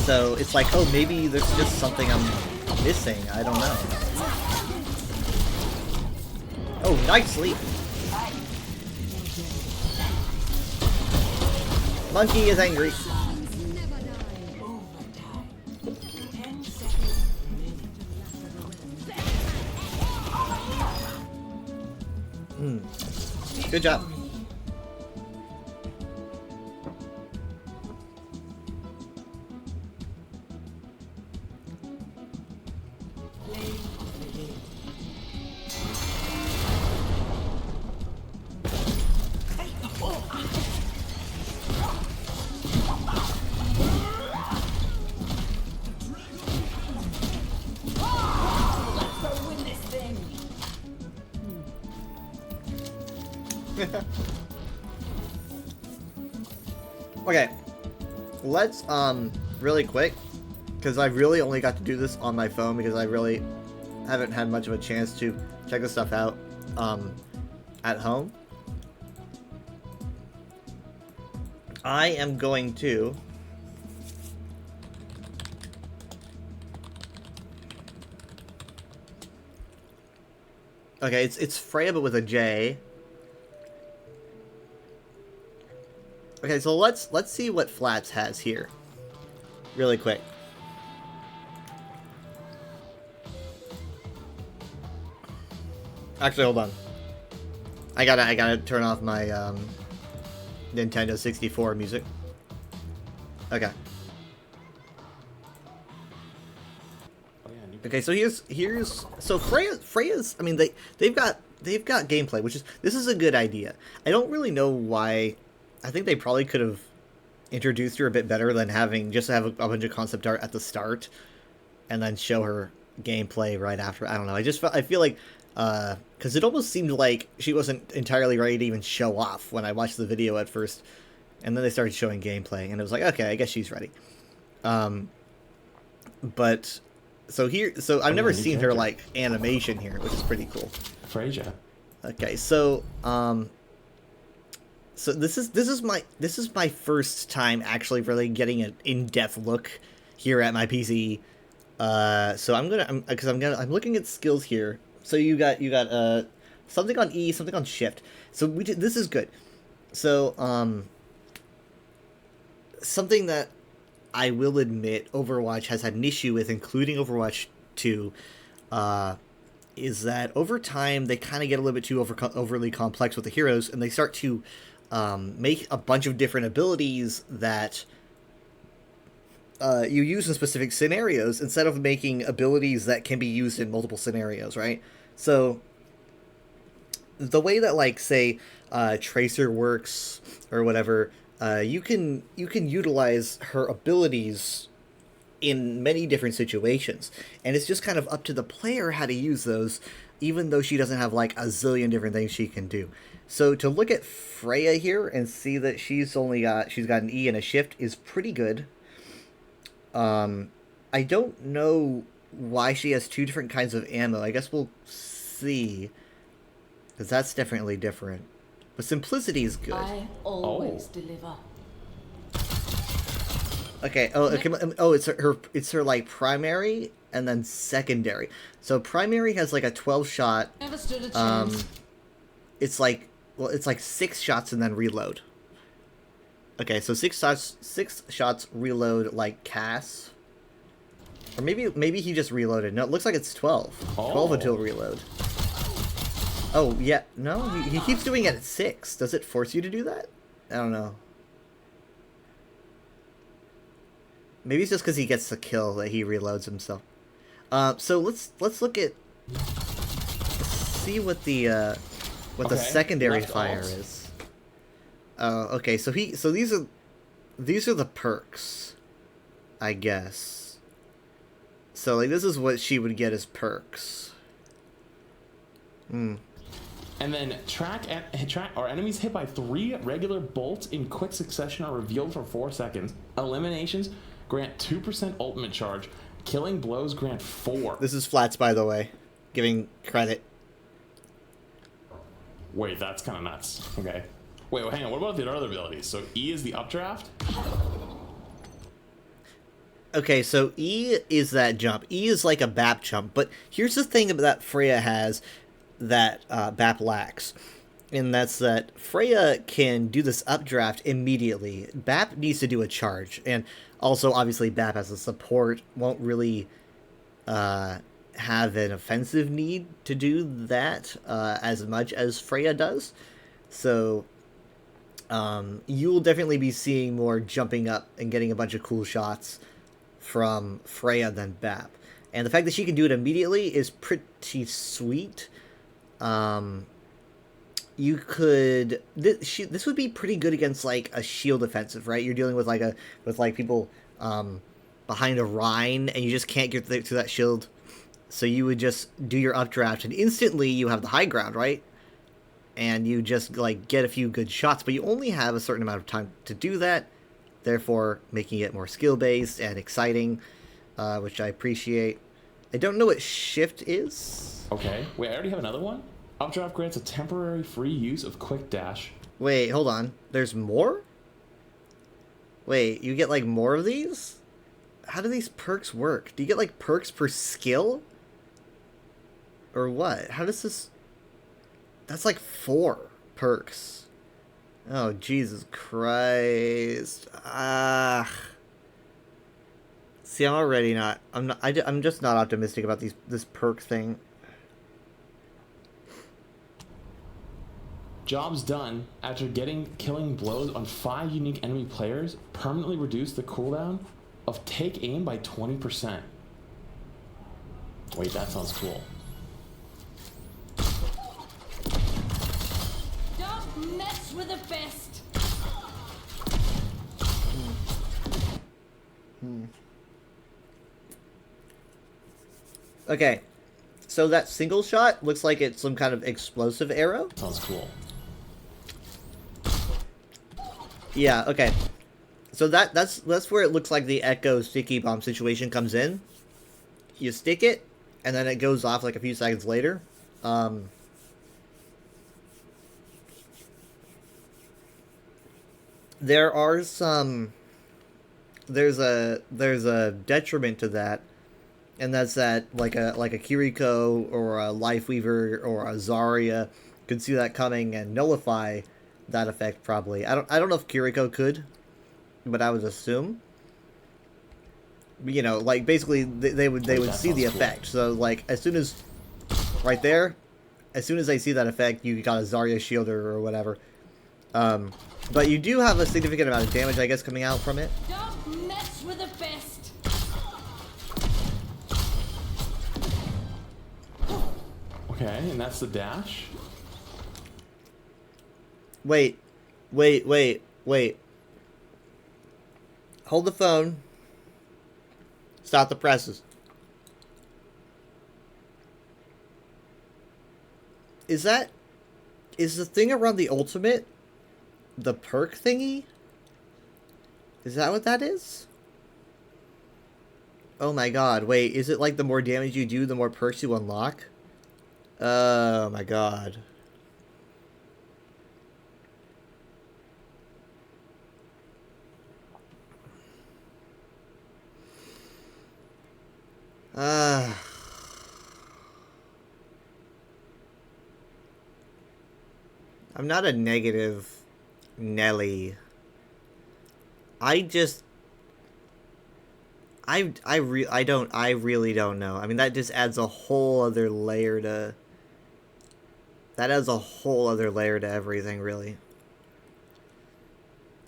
So it's like, oh, maybe there's just something I'm missing. I don't know. Oh, nice sleep. Monkey is angry. Good job. Okay, let's really quick because I really only got to do this on my phone because I really haven't had much of a chance to check this stuff out at home. I am going to okay, it's Freya but with a J. Okay, so let's see what Flats has here, really quick. Actually, hold on. I gotta turn off my Nintendo 64 music. Okay. Okay, so here's so Freya's. I mean, they've got gameplay, which is this is a good idea. I don't really know why. I think they probably could have introduced her a bit better than having just have a bunch of concept art at the start, and then show her gameplay right after. I don't know. I feel like because it almost seemed like she wasn't entirely ready to even show off when I watched the video at first, and then they started showing gameplay, and it was like, okay, I guess she's ready. But so I've never seen her like animation here, which is pretty cool. Freyja. Okay, so so this is my first time actually really getting an in-depth look here at my PC. So I'm looking at skills here. So you got something on E, something on Shift. So this is good. So something that I will admit Overwatch has had an issue with, including Overwatch 2, is that over time they kind of get a little bit too overly complex with the heroes, and they start to make a bunch of different abilities that you use in specific scenarios instead of making abilities that can be used in multiple scenarios, right? So the way that, like, say, Tracer works or whatever, you can utilize her abilities in many different situations, and it's just kind of up to the player how to use those, even though she doesn't have like a zillion different things she can do. So to look at Freya here and see that she's got an E and a Shift is pretty good. I don't know why she has two different kinds of ammo. I guess we'll see, because that's definitely different. But simplicity is good. I always deliver. Okay. It's her like primary and then secondary. So primary has like a 12 shot. Never stood a chance. It's like 6 shots and then reload. Okay, so 6 shots reload like Cass. Or maybe he just reloaded. No, it looks like it's 12. 12 until reload. Oh, yeah. No, he keeps doing it at 6. Does it force you to do that? I don't know. Maybe it's just because he gets the kill that he reloads himself. So let's look at see what the secondary fire is. Okay. So these are the perks, I guess. So like this is what she would get as perks. And then track our enemies hit by 3 regular bolts in quick succession are revealed for 4 seconds. Eliminations grant 2% ultimate charge. Killing blows grant 4. This is Flats, by the way, giving credit. Wait, that's kind of nuts. Okay. Wait, hang on. What about the other abilities? So E is the updraft? Okay, so E is that jump. E is like a BAP jump, but here's the thing that Freya has that BAP lacks, and that's that Freya can do this updraft immediately. BAP needs to do a charge, and also obviously BAP as a support won't really have an offensive need to do that as much as Freya does. So you will definitely be seeing more jumping up and getting a bunch of cool shots from Freya than BAP. And the fact that she can do it immediately is pretty sweet. You could this would be pretty good against like a shield offensive, right? You're dealing with people behind a Rhine, and you just can't get to that shield. So you would just do your updraft, and instantly you have the high ground, right? And you just like get a few good shots, but you only have a certain amount of time to do that, therefore making it more skill based and exciting. which I appreciate. I don't know what shift is. Okay. Wait, I already have another one? Updraft grants a temporary free use of quick dash. Wait, hold on. There's more? Wait, you get like more of these? How do these perks work? Do you get like perks per skill? Or what? How does this... That's like 4 perks. Oh, Jesus Christ. See, I'm already not... I'm just not optimistic about this perk thing. Jobs done after killing blows on 5 unique enemy players permanently reduce the cooldown of take aim by 20%. Wait, that sounds cool. Don't mess with the best. Okay, so that single shot looks like it's some kind of explosive arrow. Sounds cool. Yeah, okay. So that's where it looks like the Echo sticky bomb situation comes in. You stick it, and then it goes off like a few seconds later. There are some... There's a detriment to that, and that's that like a Kiriko or a Lifeweaver or a Zarya could see that coming and nullify that effect probably. I don't know if Kiriko could, but I would assume. You know, like basically they would see the effect. So like as soon as right there, as soon as they see that effect, you got a Zarya shield or whatever. But you do have a significant amount of damage, I guess, coming out from it. Don't mess with the best. Okay, and that's the dash. Wait. Hold the phone. Stop the presses. Is the thing around the ultimate the perk thingy? Is that what that is? Oh my god, wait, is it like the more damage you do, the more perks you unlock? Oh my god. I'm not a negative Nelly. I really don't know. I mean, that just adds a whole other layer to... That adds a whole other layer to everything, really.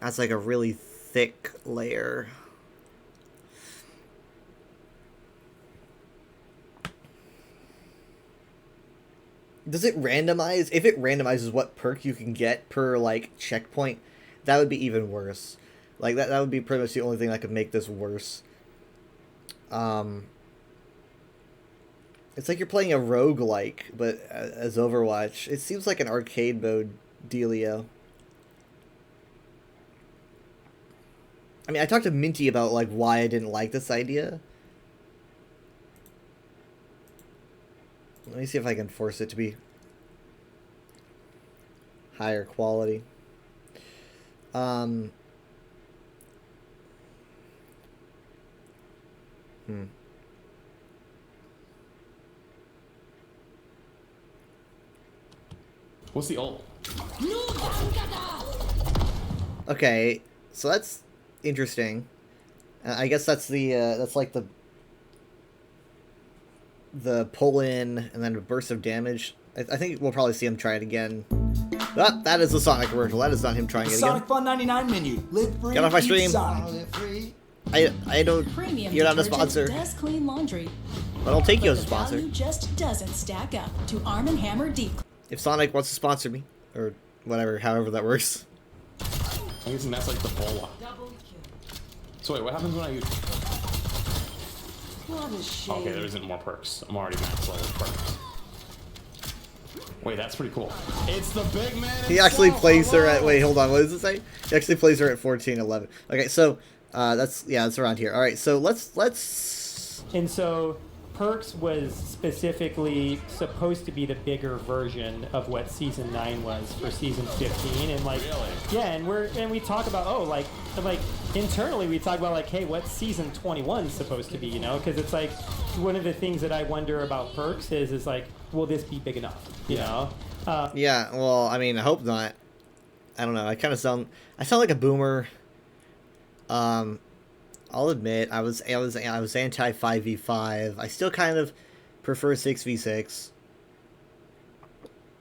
That's like a really thick layer. Does it randomize? If it randomizes what perk you can get per, like, checkpoint, that would be even worse. Like, that would be pretty much the only thing that could make this worse. It's like you're playing a roguelike, but as Overwatch. It seems like an arcade mode dealio. I mean, I talked to Minty about, like, why I didn't like this idea. Let me see if I can force it to be higher quality. What's the ult? Okay, so that's interesting. I guess that's the that's like the pull in and then a burst of damage. I think we'll probably see him try it again. Ah, that is the Sonic commercial. That is not him trying it again. Sonic Fun 99 menu. Live free. Get off my stream. I don't. Premium You're not a detergent sponsor. does clean laundry, But I'll take you but as a the sponsor. value just doesn't stack up to Arm & Hammer Deep. If Sonic wants to sponsor me, or whatever, however that works. I'm guessing that's like the bola. So wait, what happens when I use... What a shame. Okay, there isn't more perks. I'm already maxed level with perks. Wait, that's pretty cool. It's the big man. He actually plays her at... Wait, hold on. What does it say? He actually plays her at 14:11. Okay, so that's around here. All right, so let's Perks. And so Perks was specifically supposed to be the bigger version of what Season 9 was for Season 15. And like, yeah, and we talk about, like internally we talk about like, hey, what's Season 21 supposed to be, you know? Because it's like, one of the things that I wonder about Perks is like, will this be big enough, you know? Yeah, well, I mean, I hope not. I don't know. I sound like a boomer. I'll admit I was anti 5v5. I still kind of prefer 6v6.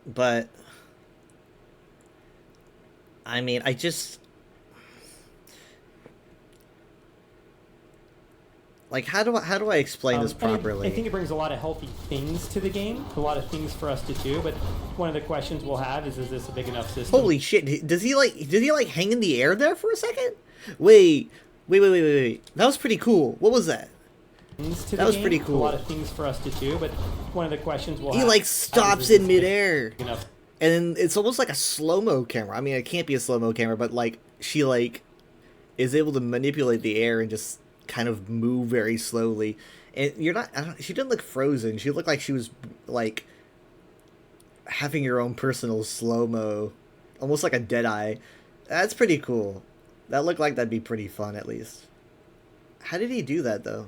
But I mean, I just like how do I explain this properly? I think it brings a lot of healthy things to the game, a lot of things for us to do. But one of the questions we'll have is this a big enough system? Holy shit! Does he like hang in the air there for a second? Wait. That was pretty cool. What was that? That was pretty cool. A lot of things for us to do, but one of the questions we'll have... He, like, stops in midair. And then it's almost like a slow-mo camera. I mean, it can't be a slow-mo camera, but, like, she, like, is able to manipulate the air and just kind of move very slowly. And you're not... she didn't look frozen. She looked like she was, like, having her own personal slow-mo. Almost like a Deadeye. That's pretty cool. That looked like that'd be pretty fun, at least. How did he do that, though?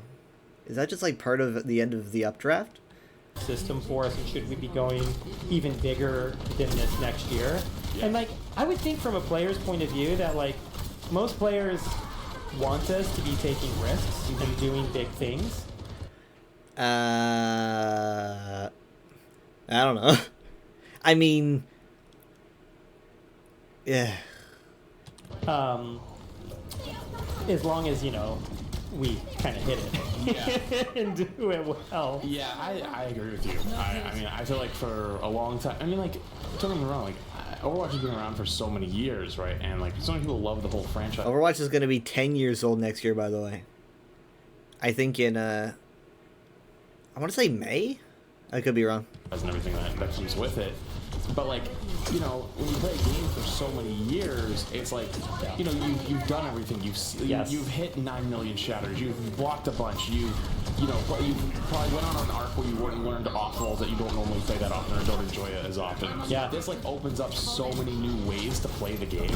Is that just, like, part of the end of the updraft? System for us, and should we be going even bigger than this next year? Yeah. And, like, I would think from a player's point of view that, like, most players want us to be taking risks and doing big things. I don't know. I mean... Yeah. As long as, you know, we kind of hit it and do it well. Yeah, I agree with you. I mean, I feel like for a long time, I mean, like, don't get me wrong, like, Overwatch has been around for so many years, right? And, like, so many people love the whole franchise. Overwatch is going to be 10 years old next year, by the way. I think in, I want to say May? I could be wrong. And everything that comes with it. But, like, you know, when you play a game for so many years, it's like, you know, you've done everything. You've hit 9 million shatters. You've blocked a bunch. You probably went on an arc where you learned off rolls that you don't normally play that often or don't enjoy it as often. Yeah. This, like, opens up so many new ways to play the game.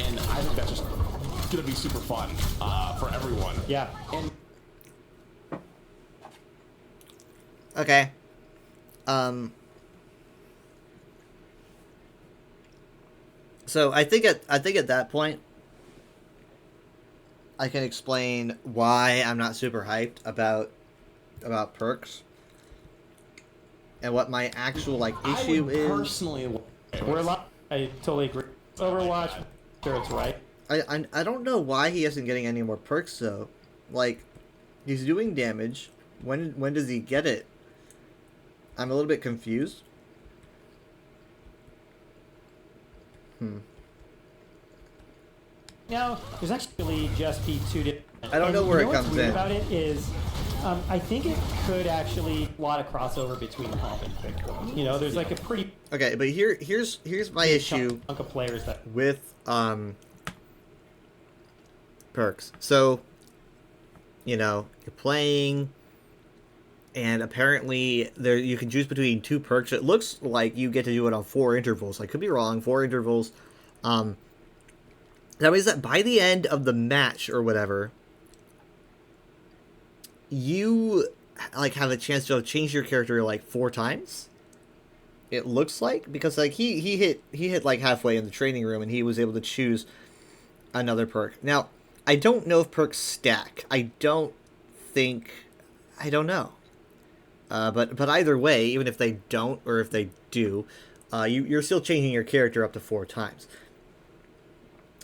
And I think that's just going to be super fun for everyone. Yeah. And okay. So I think at that point, I can explain why I'm not super hyped about Perks and what my actual like issue is. Personally, I totally agree. Overwatch, sure it's right. I don't know why he isn't getting any more perks though. Like, he's doing damage. When does he get it? I'm a little bit confused. No, there's actually just the two different... I don't know where it comes in. About it is, I think it could actually a lot of crossover between comp and quick. You know, there's like a pretty... Okay, but here's my issue chunk of players that with Perks. So, you know, you're playing, and apparently you can choose between 2 perks. It looks like you get to do it on 4 intervals. I could be wrong. 4 intervals. That means that by the end of the match or whatever, you like have a chance to change your character like 4 times. It looks like, because like he hit like halfway in the training room and he was able to choose another perk. Now, I don't know if perks stack. I don't know. But either way, even if they don't or if they do, you're still changing your character up to 4 times.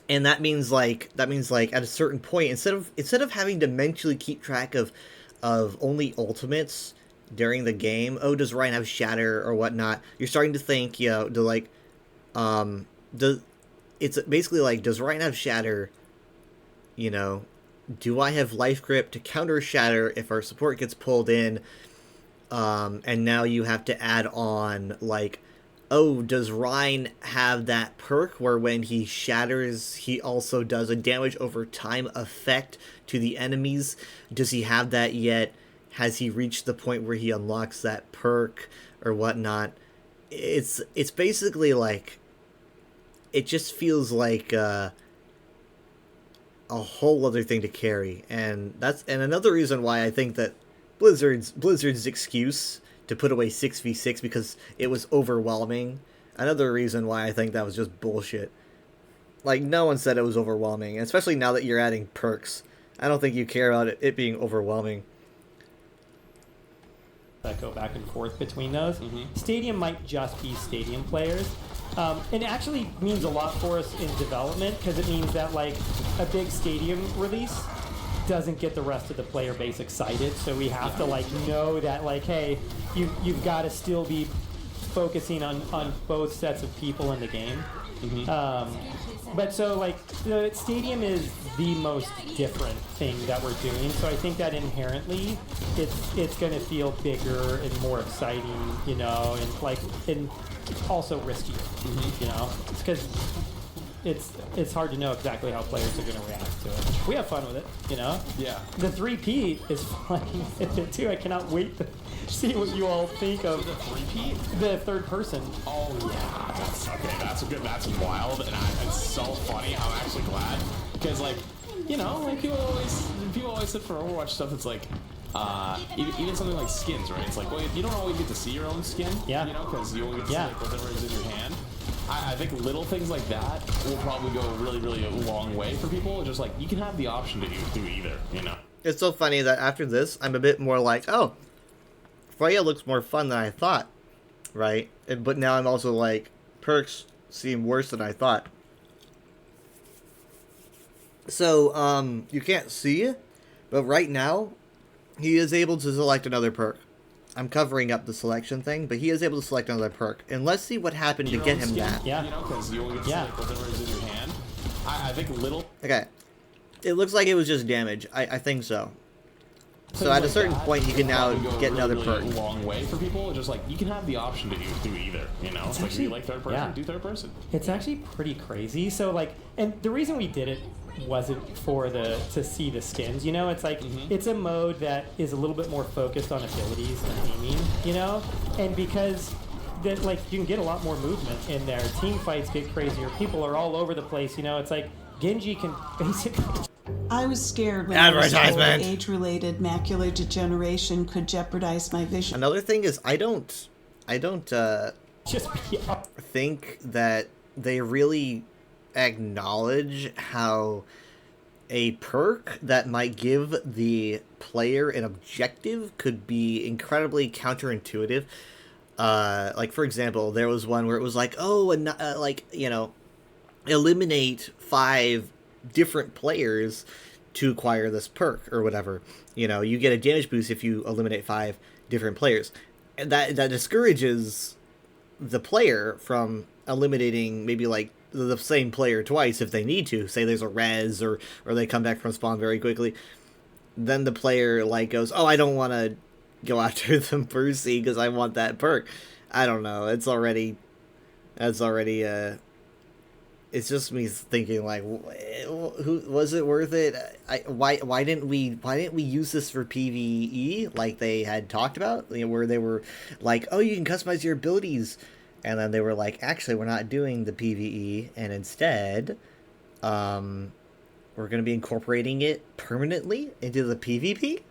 And that means like at a certain point, instead of having to mentally keep track of only ultimates during the game, oh, does Ryan have shatter or whatnot, you're starting to think, you know, it's basically like, does Ryan have shatter? You know, do I have life grip to counter shatter if our support gets pulled in? And now you have to add on, like, oh, does Ryan have that perk where when he shatters, he also does a damage over time effect to the enemies? Does he have that yet? has he reached the point where he unlocks that perk or whatnot. It's basically like, it just feels like a whole other thing to carry, and another reason why I think that Blizzard's excuse to put away 6v6 because it was overwhelming. Another reason why I think that was just bullshit. Like, no one said it was overwhelming, especially now that you're adding perks. I don't think you care about it being overwhelming. That go back and forth between those. Stadium might just be Stadium players. And it actually means a lot for us in development, because it means that, like, a big Stadium release doesn't get the rest of the player base excited, so we have to, like, know that, like, hey, you've got to still be focusing on both sets of people in the game. But so, like, the Stadium is the most different thing that we're doing, so I think that inherently it's going to feel bigger and more exciting, you know, and, like, and also riskier, you know, it's because it's hard to know exactly how players are going to react to it. We have fun with it, you know? Yeah. The 3P is fun with it, too. I cannot wait to see what you all think of the 3P? The third person. Oh, yeah. That's wild, and it's so funny. I'm actually glad. Because, like, you know, like, people always sit for Overwatch stuff. It's like, even something like skins, right? It's like, well, you don't always get to see your own skin, you know, because you only get to see, like, whatever is in your hand. I think little things like that will probably go really, really a long way for people. Just like, you can have the option to do either, you know? It's so funny that after this, I'm a bit more like, oh, Freya looks more fun than I thought, right? But now I'm also like, perks seem worse than I thought. So, you can't see it, but right now, he is able to select another perk. I'm covering up the selection thing, but he is able to select another perk. And let's see what happened to get him that. You know, because you only get to see, like, whatever is in your hand. I think little... Okay. It looks like it was just damage. I think so. So at a certain point, you can now get another perk. A long way for people. Just like, you can have the option to do either, you know? It's like, if you like third person, do third person. It's actually pretty crazy. So, like, and the reason we did it wasn't for to see the skins, you know? It's like, it's a mode that is a little bit more focused on abilities than aiming, you know? And because that, like, you can get a lot more movement in there. Team fights get crazier. People are all over the place, you know? It's like, Genji can basically... I was scared when I was told age-related macular degeneration could jeopardize my vision. Another thing is, I don't just think that they really acknowledge how a perk that might give the player an objective could be incredibly counterintuitive. Like, for example, there was one where it was like, oh, like, you know, eliminate 5 different players to acquire this perk or whatever. You know, you get a damage boost if you eliminate 5 different players. And that discourages the player from eliminating maybe like the same player twice if they need to. Say there's a res or they come back from spawn very quickly. Then the player like goes, oh, I don't want to go after them Brucey because I want that perk. I don't know. It's already it's just me thinking like, who was it worth it? Why didn't we use this for PvE like they had talked about? You know, where they were like, oh, you can customize your abilities, and then they were like, actually, we're not doing the PvE, and instead, we're going to be incorporating it permanently into the PvP.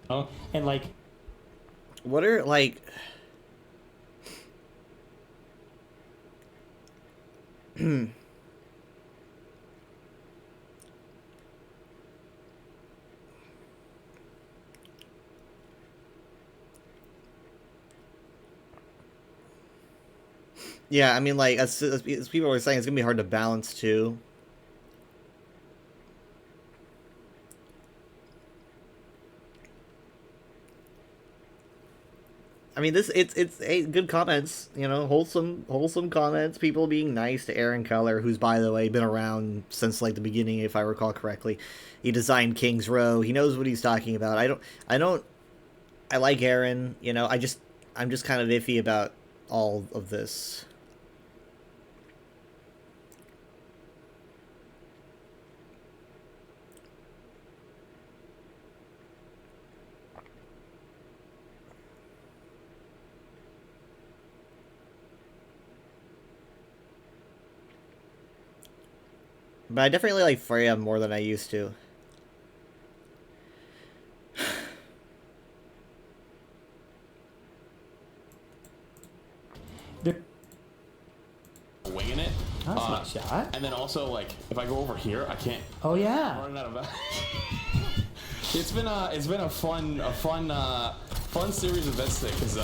Oh, and like, what are like? Yeah, I mean, like, as people were saying, it's going to be hard to balance, too. I mean, it's good comments, you know, wholesome comments, people being nice to Aaron Keller, who's, by the way, been around since, like, the beginning, if I recall correctly. He designed King's Row. He knows what he's talking about. I like Aaron, you know, I'm just kind of iffy about all of this. But I definitely like Freya more than I used to. Winging it. That's not shot. And then also, like, if I go over here, I can't. Oh yeah. I'm running out of. It's been a fun series of Vet Stick because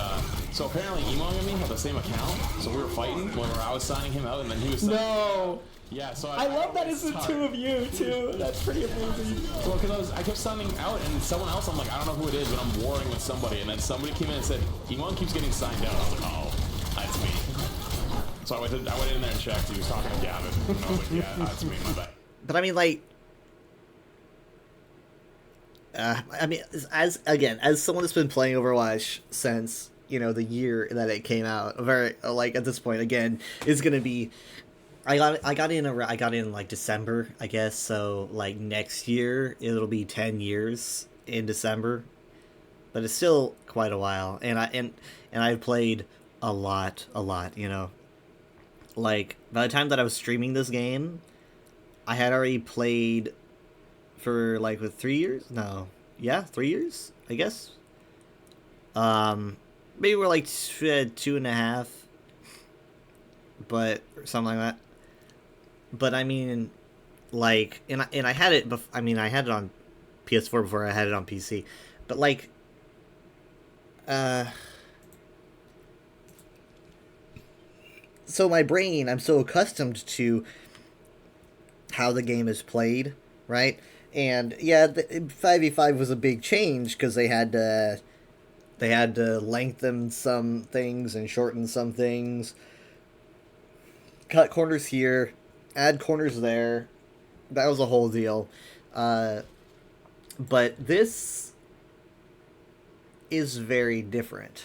so apparently Emong and me have the same account, so we were fighting when I was signing him out and then he was signing No. Yeah, so I love that it's the two of you too. That's pretty amazing. Well, because I kept signing out and someone else, I'm like, I don't know who it is, but I'm warring with somebody, and then somebody came in and said, Emong keeps getting signed out. I was like, oh, that's me. So I went in there and checked. He was talking to Gavin. No, but yeah, that's me. My bad. But I mean, like, I mean, as someone that's been playing Overwatch since, you know, the year that it came out, very like at this point, again, it's gonna be. I got in like December, I guess. So like next year, it'll be 10 years in December, but it's still quite a while. And I've played a lot, you know. Like, by the time that I was streaming this game, I had already played for, like, with 3 years? No. Yeah, 3 years, I guess. Maybe we're, like, 2.5. But, something like that. But, I mean, like, and I had it, I mean, I had it on PS4 before I had it on PC. But, like, so my brain, I'm so accustomed to how the game is played, right? And yeah, 5v5 was a big change because they had to lengthen some things and shorten some things, cut corners here, add corners there. That was a whole deal. But this is very different.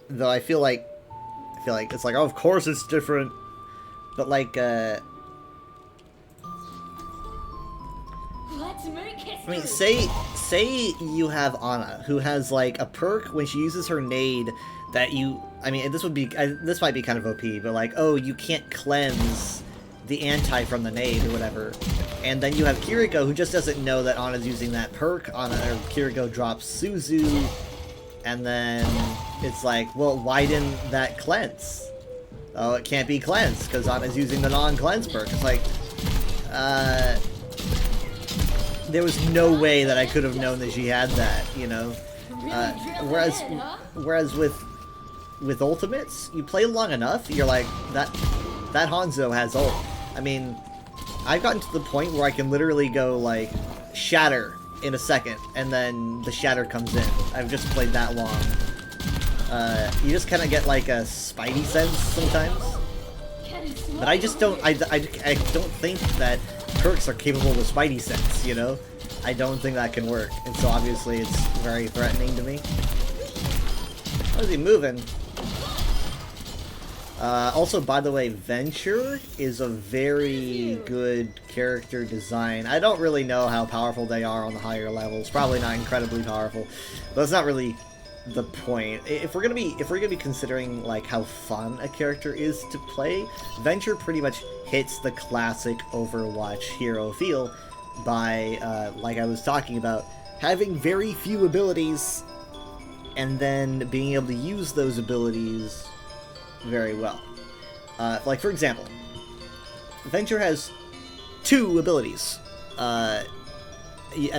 Though I feel like it's like, oh, of course it's different, but like Let's make history. I mean, say you have Ana, who has like a perk when she uses her nade that you, I mean, this might be kind of OP, but like, oh, you can't cleanse the anti from the nade or whatever, and then you have Kiriko who just doesn't know that Ana's using that perk. Kiriko drops Suzu. And then it's like, well, why didn't that cleanse? Oh, it can't be cleansed because Ana's using the non-cleanse perk. It's like, there was no way that I could have known that she had that, you know. Whereas with ultimates, you play long enough, you're like, that Hanzo has ult. I mean, I've gotten to the point where I can literally go like shatter in a second, and then the shatter comes in. I've just played that long. You just kind of get like a spidey sense sometimes. But I just don't, I don't think that perks are capable of spidey sense, you know? I don't think that can work, and so obviously it's very threatening to me. How is he moving? Also, by the way, Venture is a very good character design. I don't really know how powerful they are on the higher levels. Probably not incredibly powerful, but that's not really the point. If we're gonna be considering like how fun a character is to play, Venture pretty much hits the classic Overwatch hero feel by, like I was talking about, having very few abilities and then being able to use those abilities very well. Like, for example, Venture has 2 abilities. At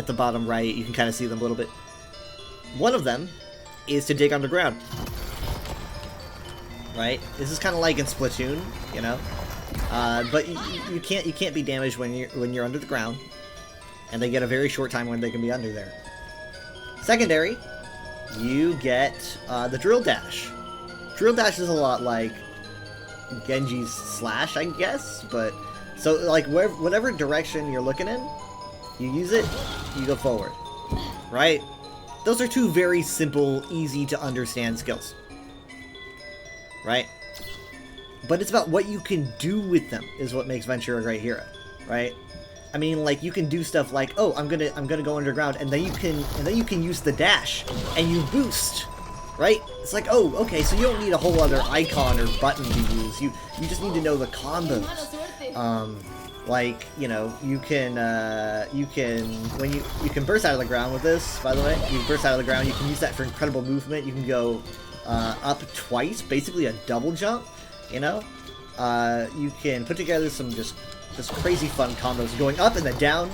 the bottom right, you can kind of see them a little bit. One of them is to dig underground. Right? This is kind of like in Splatoon, you know? But you can't be damaged when you're under the ground, and they get a very short time when they can be under there. Secondary, you get the Drill Dash. Drill Dash is a lot like Genji's Slash, I guess, but so like whatever direction you're looking in, you use it, you go forward, right? Those are 2 very simple, easy to understand skills, right? But it's about what you can do with them is what makes Venture a great hero, right? I mean, like, you can do stuff like, oh, I'm gonna go underground, and then you can use the dash, and you boost, right? It's like, oh, okay, so you don't need a whole other icon or button to use. You just need to know the combos. Like, you know, you can burst out of the ground with this, by the way. You burst out of the ground, you can use that for incredible movement. You can go up twice, basically a double jump, you know? You can put together some just crazy fun combos, going up and then down,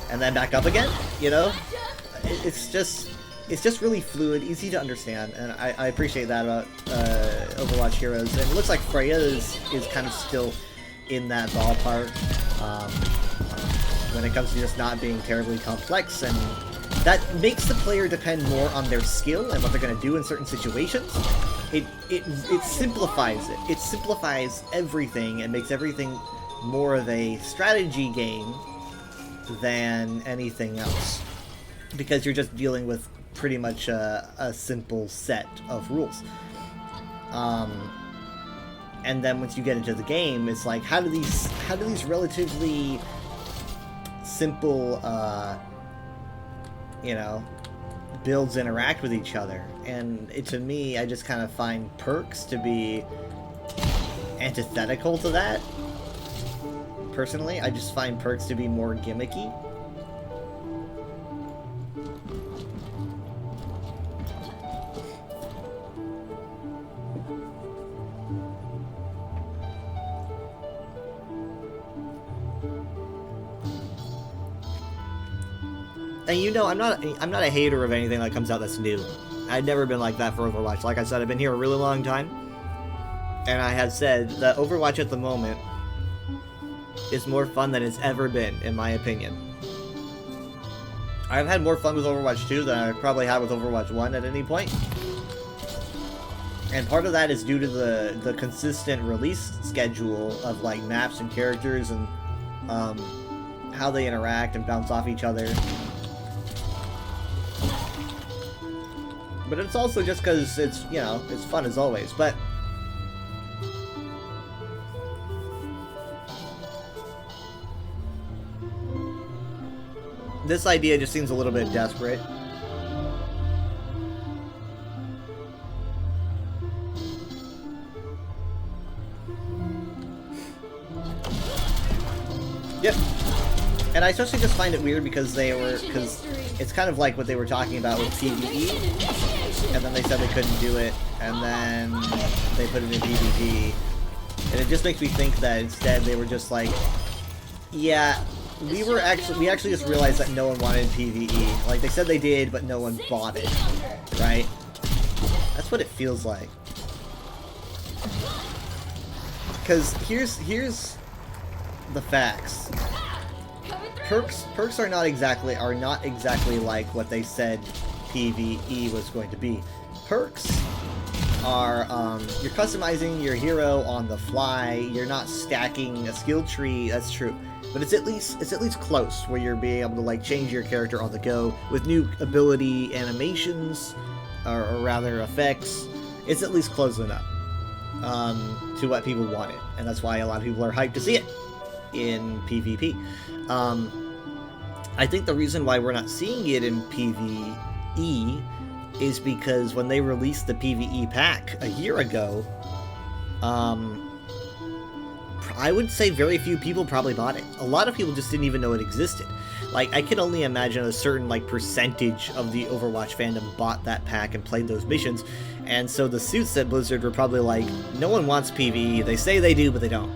and then back up again, you know? It's just really fluid, easy to understand, and I appreciate that about Overwatch Heroes. And it looks like Freya is kind of still in that ballpark when it comes to just not being terribly complex, and that makes the player depend more on their skill and what they're going to do in certain situations. It simplifies it. It simplifies everything and makes everything more of a strategy game than anything else, because you're just dealing with pretty much a simple set of rules. And then once you get into the game, it's like, how do these relatively simple, you know, builds interact with each other? And to me, I just kind of find perks to be antithetical to that. Personally, I just find perks to be more gimmicky. And you know, I'm not a hater of anything that comes out that's new. I've never been like that for Overwatch. Like I said, I've been here a really long time, and I have said that Overwatch at the moment is more fun than it's ever been, in my opinion. I've had more fun with Overwatch 2 than I probably had with Overwatch 1 at any point. And part of that is due to the consistent release schedule of like maps and characters and how they interact and bounce off each other. But it's also just because it's, you know, it's fun as always. But this idea just seems a little bit desperate. Yep. And I especially just find it weird because it's kind of like what they were talking about with PvE, and then they said they couldn't do it, and then they put it in PvP, and it just makes me think that instead they were just like, yeah, we actually just realized that no one wanted PvE. Like, they said they did, but no one bought it, right? That's what it feels like. Because here's the facts. Perks are not exactly like what they said PvE was going to be. Perks are you're customizing your hero on the fly. You're not stacking a skill tree. That's true, but it's at least close, where you're being able to like change your character on the go with new ability animations, or rather effects. It's at least close enough to what people wanted, and that's why a lot of people are hyped to see it in PvP. I think the reason why we're not seeing it in PvE is because when they released the PvE pack a year ago, I would say very few people probably bought it. A lot of people just didn't even know it existed. Like, I can only imagine a certain, like, percentage of the Overwatch fandom bought that pack and played those missions, and so the suits at Blizzard were probably like, no one wants PvE, they say they do, but they don't.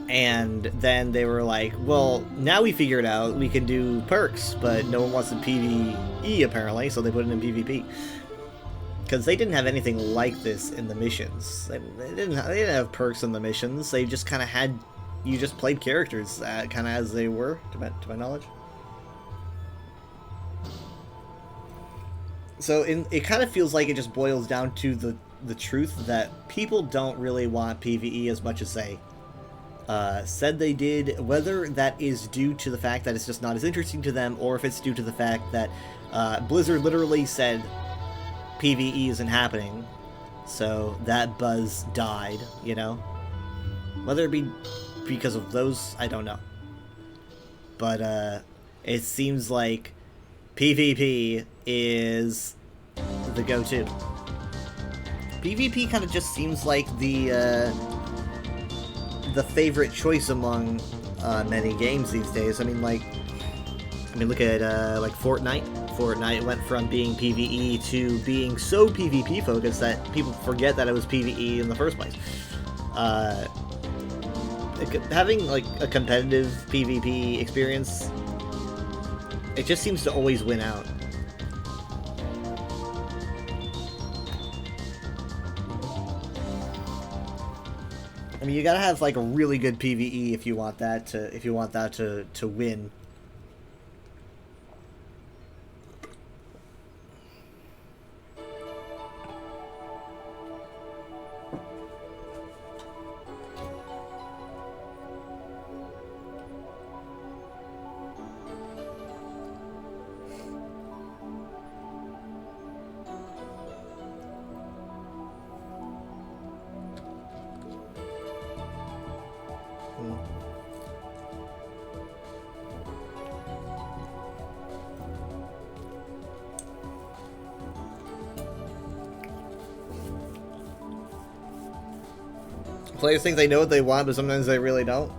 And then they were like, well, now we figured out we can do perks, but no one wants the PvE apparently, so they put it in PvP. Because they didn't have anything like this in the missions. They didn't have perks in the missions. They just kind of had, you just played characters kind of as they were, to my knowledge. So it kind of feels like it just boils down to the truth that people don't really want PvE as much as they said they did, whether that is due to the fact that it's just not as interesting to them, or if it's due to the fact that Blizzard literally said PvE isn't happening, so that buzz died, you know? Whether it be because of those, I don't know. But it seems like PvP is the go-to. PvP kind of just seems like the favorite choice among many games these days. I mean, look at like Fortnite. Fortnite went from being PvE to being so PvP focused that people forget that it was PvE in the first place. Having like a competitive PvP experience, it just seems to always win out. I mean, you gotta have like a really good PvE if you want that to win. Players think they know what they want, but sometimes they really don't.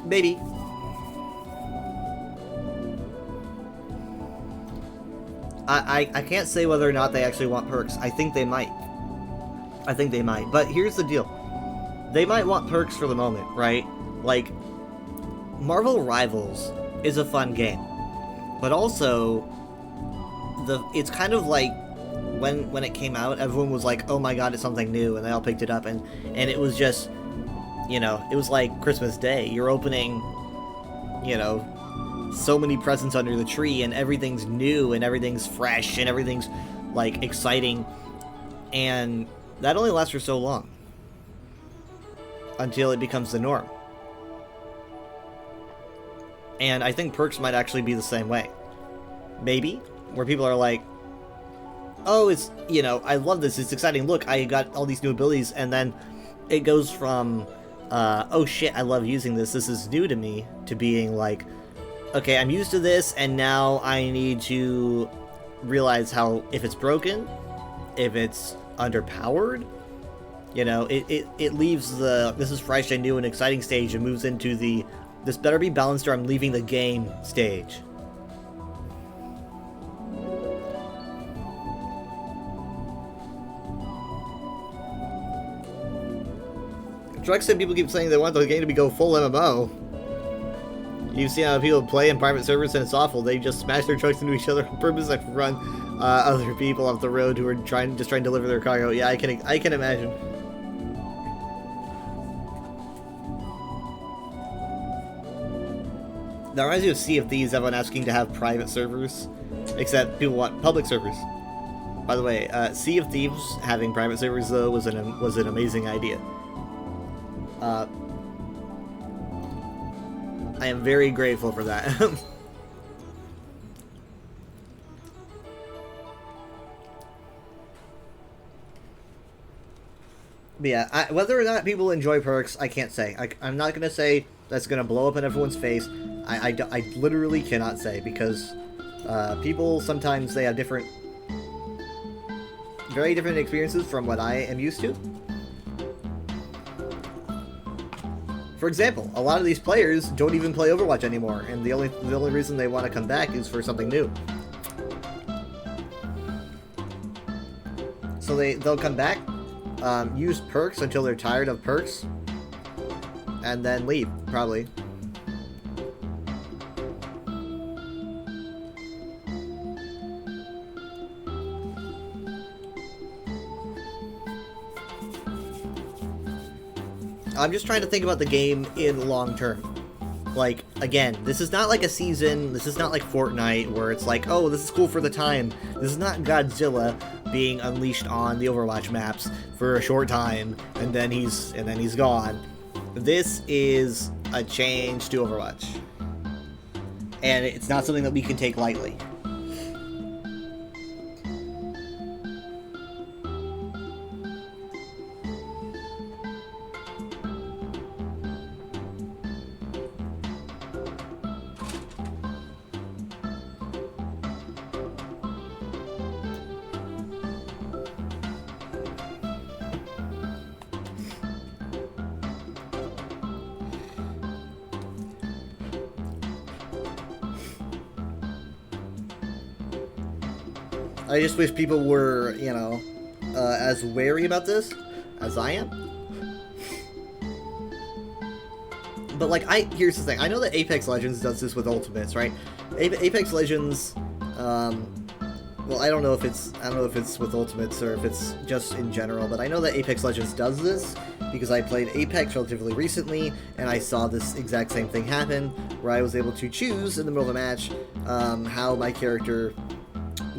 Maybe. I can't say whether or not they actually want perks. I think they might. But here's the deal. They might want perks for the moment, right? Like, Marvel Rivals is a fun game. But also, it's kind of like when it came out, everyone was like, oh my god, it's something new, and they all picked it up, and it was just, you know, it was like Christmas Day. You're opening, you know, so many presents under the tree, and everything's new, and everything's fresh, and everything's, like, exciting, and that only lasts for so long. Until it becomes the norm. And I think perks might actually be the same way. Maybe, where people are like, oh, it's, you know, I love this, it's exciting, look, I got all these new abilities, and then it goes from, oh shit, I love using this is new to me, to being like, okay, I'm used to this, and now I need to realize how, if it's broken, if it's underpowered, you know, it leaves the, this is fresh and new and exciting stage, and moves into the, this better be balanced or I'm leaving the game stage. Truck said people keep saying they want the game to go full MMO. You've seen how people play in private servers and it's awful. They just smash their trucks into each other on purpose and run other people off the road who are trying to deliver their cargo. Yeah, I can imagine. That reminds me of Sea of Thieves, everyone asking to have private servers, except people want public servers. By the way, Sea of Thieves having private servers though was an amazing idea. I am very grateful for that. But yeah, whether or not people enjoy perks, I can't say. I'm not gonna say that's gonna blow up in everyone's face. I literally cannot say, because people sometimes, they have very different experiences from what I am used to. For example, a lot of these players don't even play Overwatch anymore, and the only reason they want to come back is for something new. So they'll come back, use perks until they're tired of perks, and then leave, probably. I'm just trying to think about the game in long term. Like, again, this is not like a season, this is not like Fortnite, where it's like, oh, this is cool for the time. This is not Godzilla being unleashed on the Overwatch maps for a short time, and then he's gone. This is a change to Overwatch. And it's not something that we can take lightly. I just wish people were, you know, as wary about this as I am. But like, here's the thing. I know that Apex Legends does this with Ultimates, right? Apex Legends, well, I don't know if it's with Ultimates or if it's just in general, but I know that Apex Legends does this because I played Apex relatively recently, and I saw this exact same thing happen, where I was able to choose in the middle of a match how my character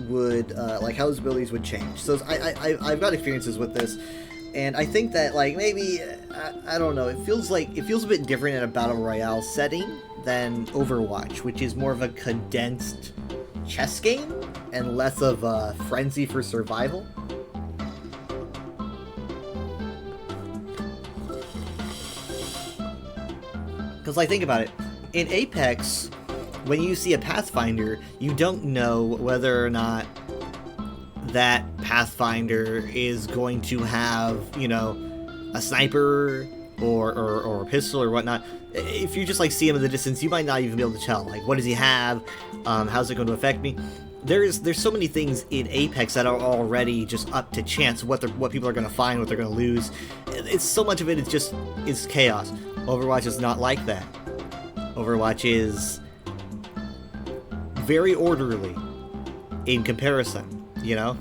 would, like, how his abilities would change. So I've got experiences with this, and I think that, like, maybe, I don't know, it feels a bit different in a Battle Royale setting than Overwatch, which is more of a condensed chess game and less of a frenzy for survival. Because, like, think about it. In Apex, when you see a Pathfinder, you don't know whether or not that Pathfinder is going to have, you know, a sniper or a pistol or whatnot. If you just, like, see him in the distance, you might not even be able to tell. Like, what does he have? How's it going to affect me? There's so many things in Apex that are already just up to chance. What people are going to find, what they're going to lose. It's so much of it is chaos. Overwatch is not like that. Overwatch is very orderly in comparison, you know?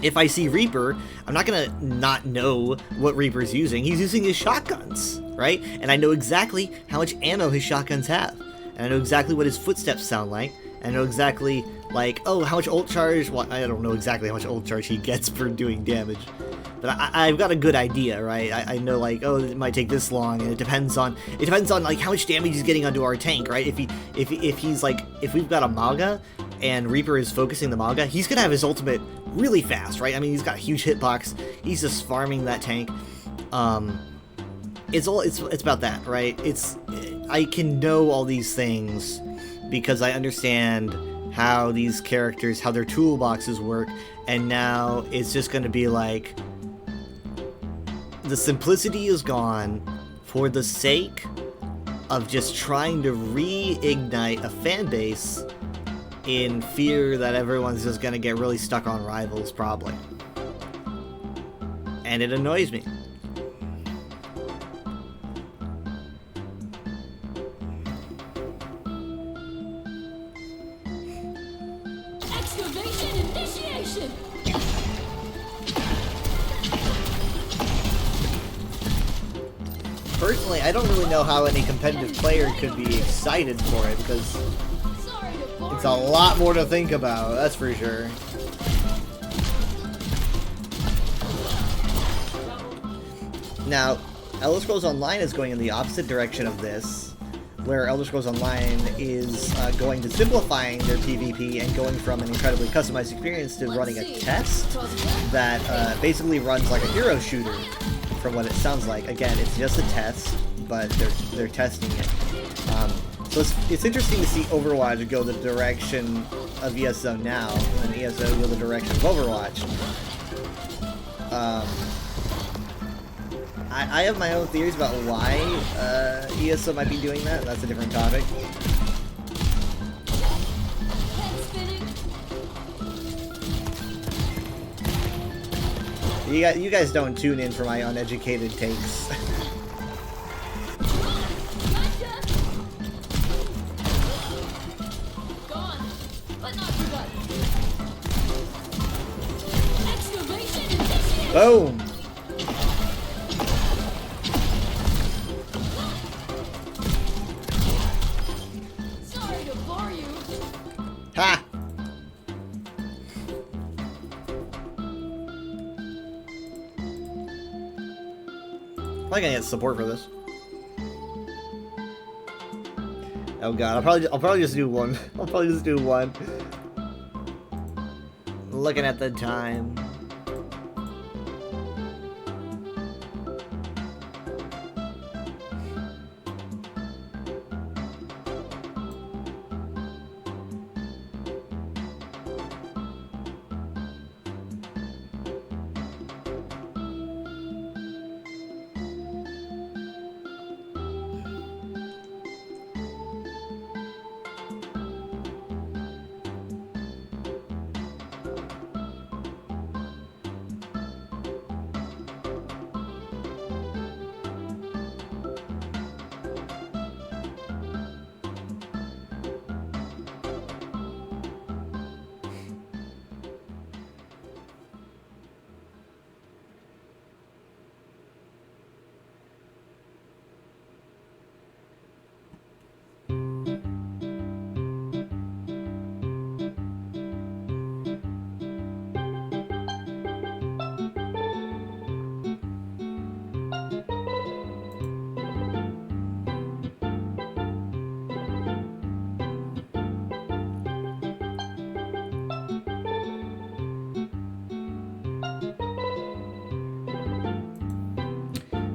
If I see Reaper, I'm not gonna not know what Reaper's using. He's using his shotguns, right? And I know exactly how much ammo his shotguns have. And I know exactly what his footsteps sound like. And I know exactly, like, oh, how much ult charge? Well, I don't know exactly how much ult charge he gets for doing damage. But I've got a good idea, right? I know, like, oh, it might take this long, and it depends on like how much damage he's getting onto our tank, right? If he's like, if we've got a Maga and Reaper is focusing the Maga, he's gonna have his ultimate really fast, right? I mean, he's got a huge hitbox. He's just farming that tank. It's about that, right? I can know all these things because I understand how these characters, how their toolboxes work, and now it's just gonna be like, the simplicity is gone for the sake of just trying to reignite a fan base in fear that everyone's just gonna get really stuck on Rivals, probably. And it annoys me. Excavation initiation! Personally, I don't really know how any competitive player could be excited for it, because it's a lot more to think about, that's for sure. Now, Elder Scrolls Online is going in the opposite direction of this, where Elder Scrolls Online is going to simplifying their PvP and going from an incredibly customized experience to running a test that basically runs like a hero shooter, from what it sounds like. Again, it's just a test, but they're testing it. So it's interesting to see Overwatch go the direction of ESO now, and ESO go the direction of Overwatch. I have my own theories about why ESO might be doing that. That's a different topic. You guys don't tune in for my uneducated takes. Boom! Sorry to bore you. Ha! I'm gonna get support for this. Oh god, I'll probably just do one. I'll probably just do one. Looking at the time.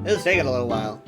It's taking a little while.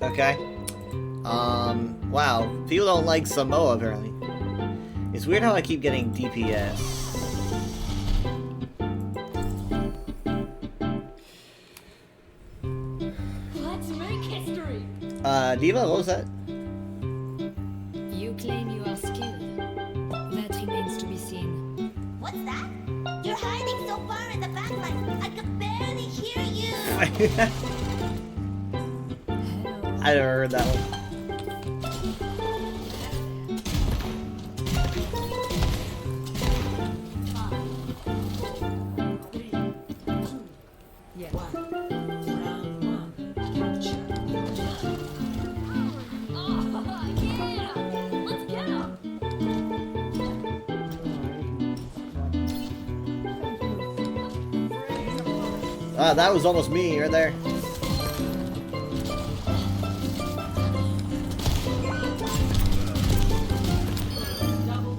Okay. Wow. People don't like Samoa, apparently. It's weird how I keep getting DPS. Let's make history. Diva, what was that? You claim you are skilled. That remains to be seen. What's that? You're hiding so far in the backlight, I could barely hear you. I never heard that one. Ah, that was almost me right there.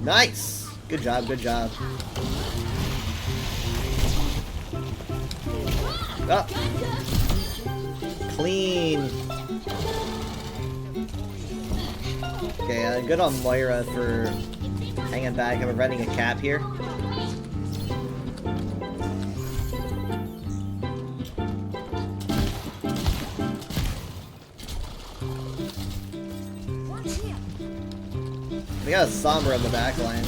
Nice! Good job, good job. Oh. Clean. Okay, good on Moira for hanging back and preventing a cap here. We got a Sombra in the back line.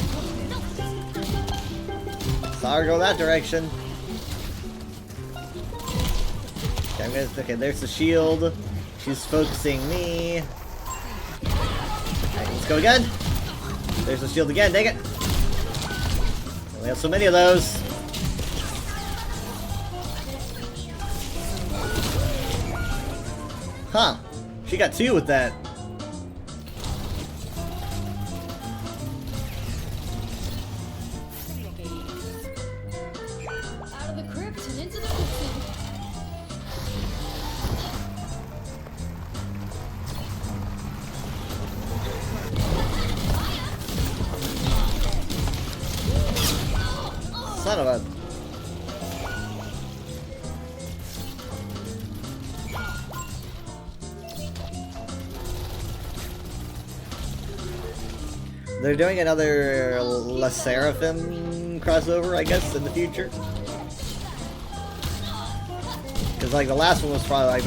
Saw her go that direction. Okay, okay, there's the shield. She's focusing me. Alright, let's go again. There's the shield again, dang it. We have so many of those. Huh. She got two with that. Son of a... They're doing another La Seraphim crossover, I guess, in the future. Because, like, the last one was probably, like,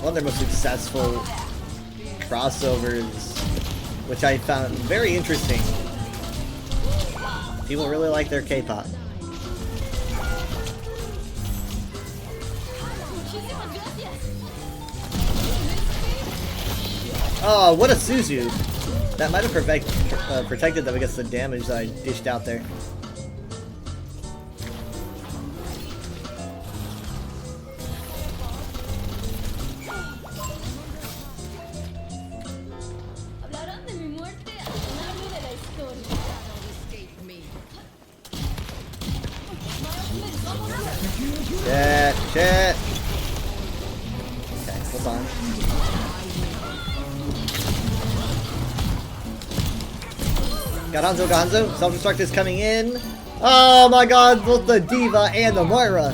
one of their most successful crossovers, which I found very interesting. People really like their K-pop. Oh, what a Suzu! That might have protected them against the damage that I dished out there. Shit, shit! Okay, hold on. Got Hanzo, got Hanzo. Self-destruct is coming in. Oh my god, both the Diva and the Moira.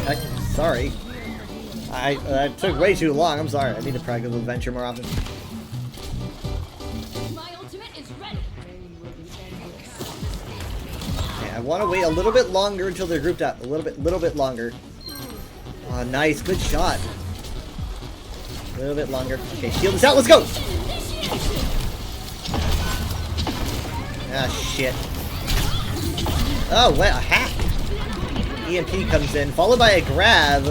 Heck, sorry. That took way too long. I'm sorry. I need to practice with Venture more often. I want to wait a little bit longer until they're grouped up. A little bit longer. Oh, nice. Good shot. A little bit longer. Okay, shield is out. Let's go! Ah, shit. Oh, what? A hack. EMP comes in, followed by a grab.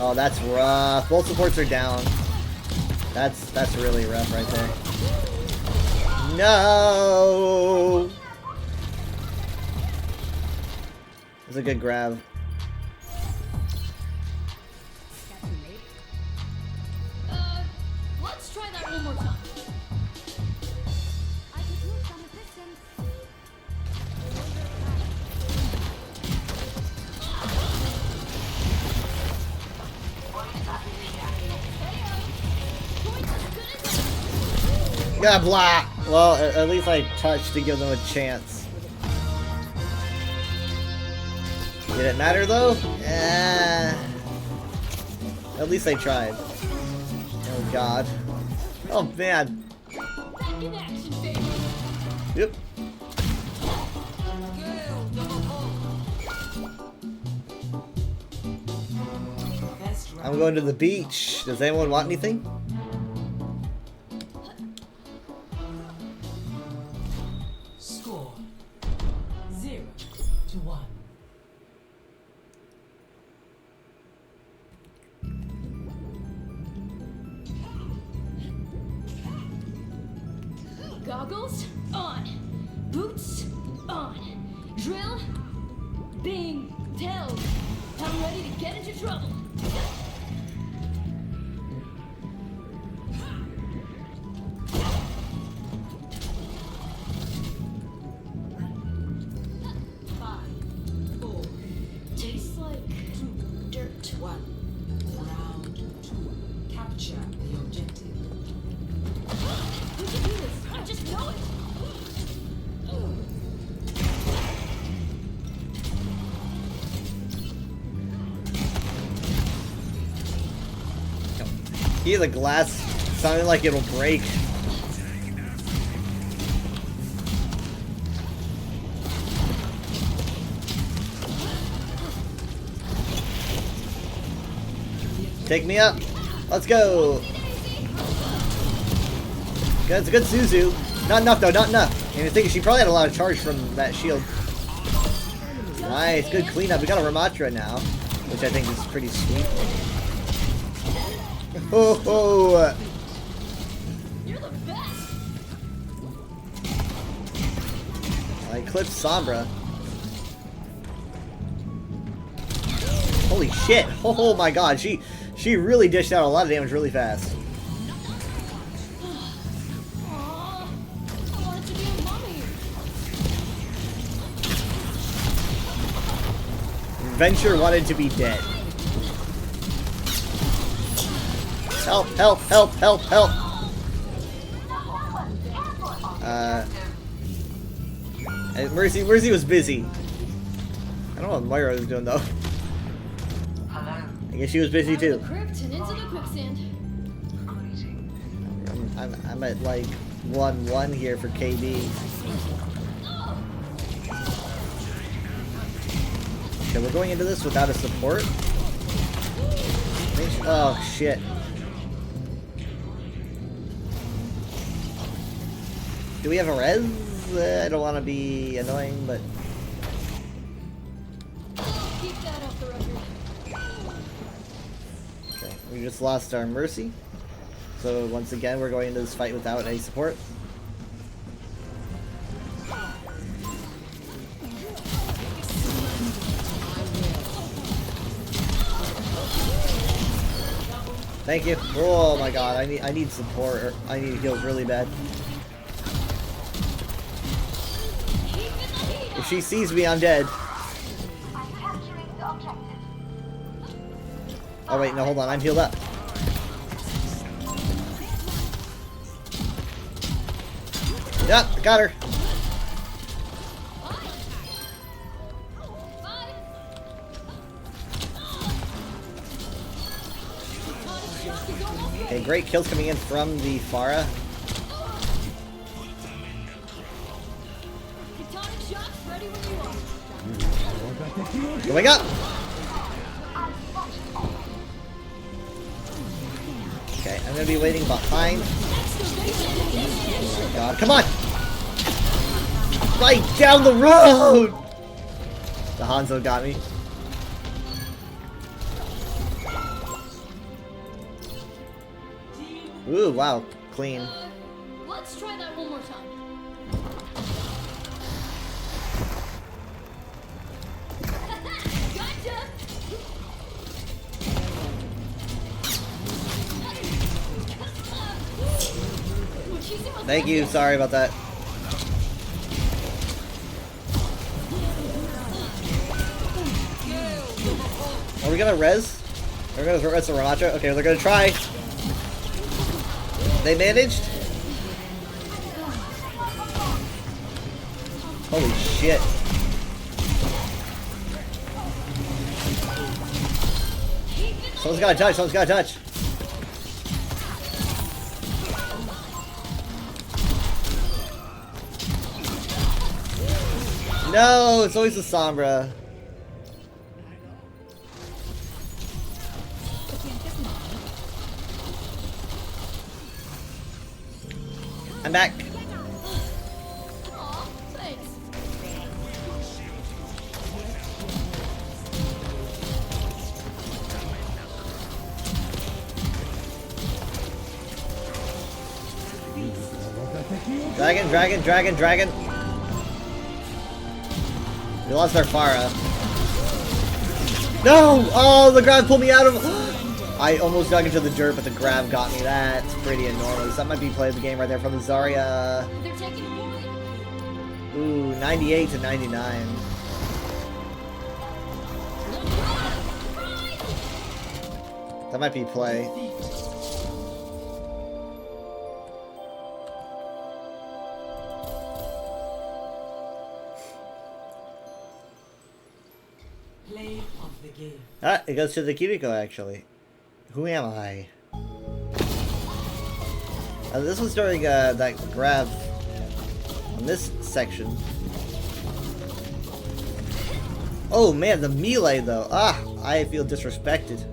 Oh, that's rough. Both supports are down. That's really rough right there. No! It was a good grab. Let's try that one more time. I could use some assistance. Yeah, blah! Well, at least I touched to give them a chance. Did it matter though? At least I tried. Oh god. Oh man. Back in action, baby. Yep. I'm going to the beach. Does anyone want anything? Score 0-1. Goggles on. Boots on. Drill being held. I'm ready to get into trouble. Tastes like dirt. 1. Round 2. Capture the objective. We can do this. I just know it. Hear the glass sounding like it'll break. Take me up. Let's go. That's a good Suzu. Not enough though, not enough. And I think she probably had a lot of charge from that shield. Nice, good cleanup. We got a Ramatra now, which I think is pretty sweet. Oh, oh. You're the best. I clipped Sombra. Holy shit! Oh my god, she really dished out a lot of damage really fast. Aw, I wanted to be a mommy. Venture wanted to be dead. Help, help, help, help, help! Mercy was busy. I don't know what Moira was doing though. I guess she was busy Out of too. the crypt and into the quicksand. I'm at like 1-1 here for KD. Okay, we're going into this without a support. Oh shit. Do we have a res? I don't want to be annoying, but... Keep that off the record. Okay, we just lost our Mercy. So once again, we're going into this fight without any support. Thank you. Oh my god, I need support. Or I need heals really bad. If she sees me, I'm dead. Oh wait, no, hold on. I'm healed up. Yep, got her. Okay, great kills coming in from the Pharah. Going up! Okay, I'm gonna be waiting behind. Oh god, come on! Right down the road! The Hanzo got me. Ooh, wow, clean. Let's try that one more time. Gotcha! Thank you, sorry about that. Are we gonna res? Are we gonna res the Ramacha? Okay, they're gonna try. They managed? Holy shit. Someone's got a touch, someone's got a touch. No, it's always the Sombra. I'm back. Aw, thanks. Dragon, dragon, dragon, dragon. We lost our Pharah. No! Oh, the grab pulled me out of... I almost dug into the dirt, but the grab got me. That's pretty enormous. That might be play of the game right there from the Zarya. They're taking a point. Ooh, 98 to 99. That might be play. Play of the game. Ah, it goes to the Kiriko, actually. Who am I? This was during that grab on this section. Oh man, the melee though. Ah, I feel disrespected.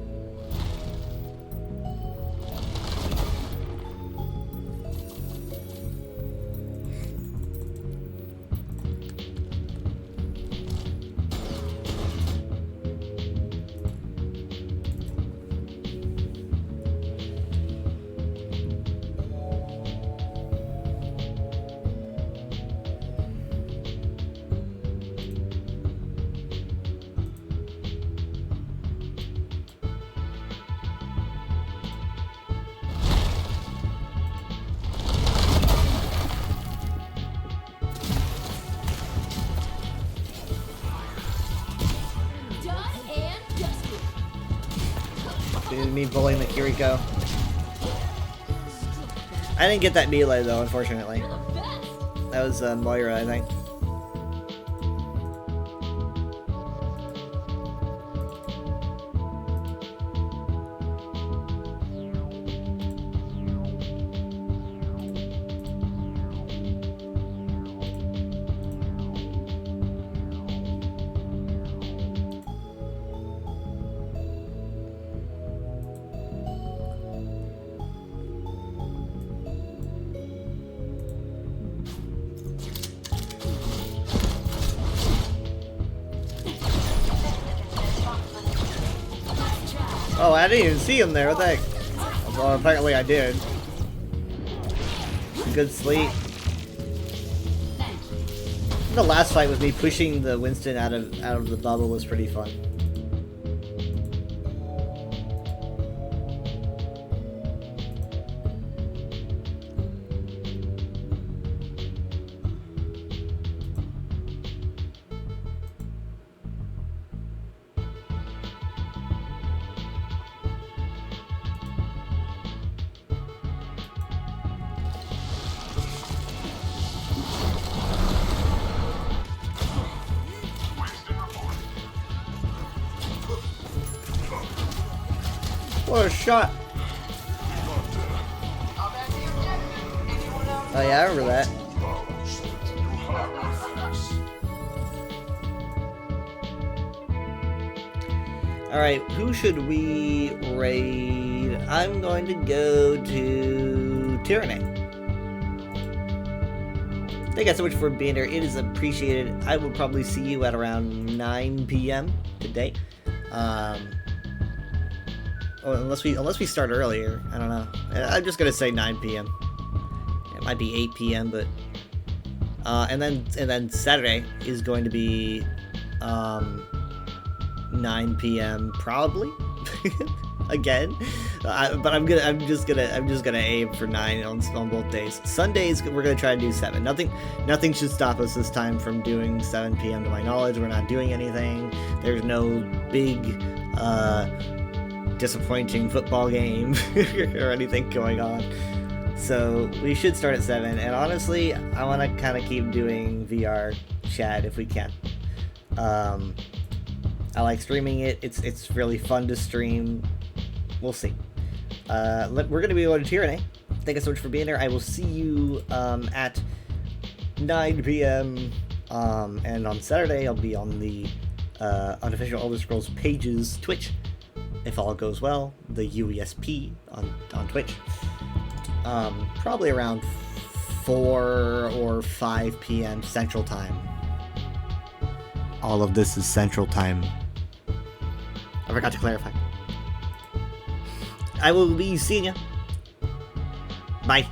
Me bullying the Kiriko. I didn't get that melee though, unfortunately. That was Moira, I think. Oh, I didn't even see him there. What the heck? Well, apparently I did. Good sleep. The last fight with me pushing the Winston out of the bubble was pretty fun. What a shot! Oh yeah, I remember that. Alright, who should we raid? I'm going to go to Tyranny. Thank you guys so much for being here. It is appreciated. I will probably see you at around 9 p.m. today. unless we start earlier. I don't know. I'm just gonna say 9 p.m. It might be 8 p.m. but and then Saturday is going to be 9 p.m. probably again. But I'm just gonna aim for 9 on both days. Sundays we're gonna try to do 7. Nothing should stop us this time from doing 7 p.m. to my knowledge. We're not doing anything. There's no big disappointing football game or anything going on. So we should start at 7. And honestly, I want to kind of keep doing VR chat if we can. I like streaming it. It's really fun to stream. We'll see. We're going to be going to Tyranny. Thank you so much for being there. I will see you at 9 p.m. And on Saturday, I'll be on the unofficial Elder Scrolls Pages Twitch, if all goes well. The UESP on Twitch. Probably around 4 or 5 p.m. Central Time. All of this is Central Time. I forgot to clarify. I will be seeing you. Bye.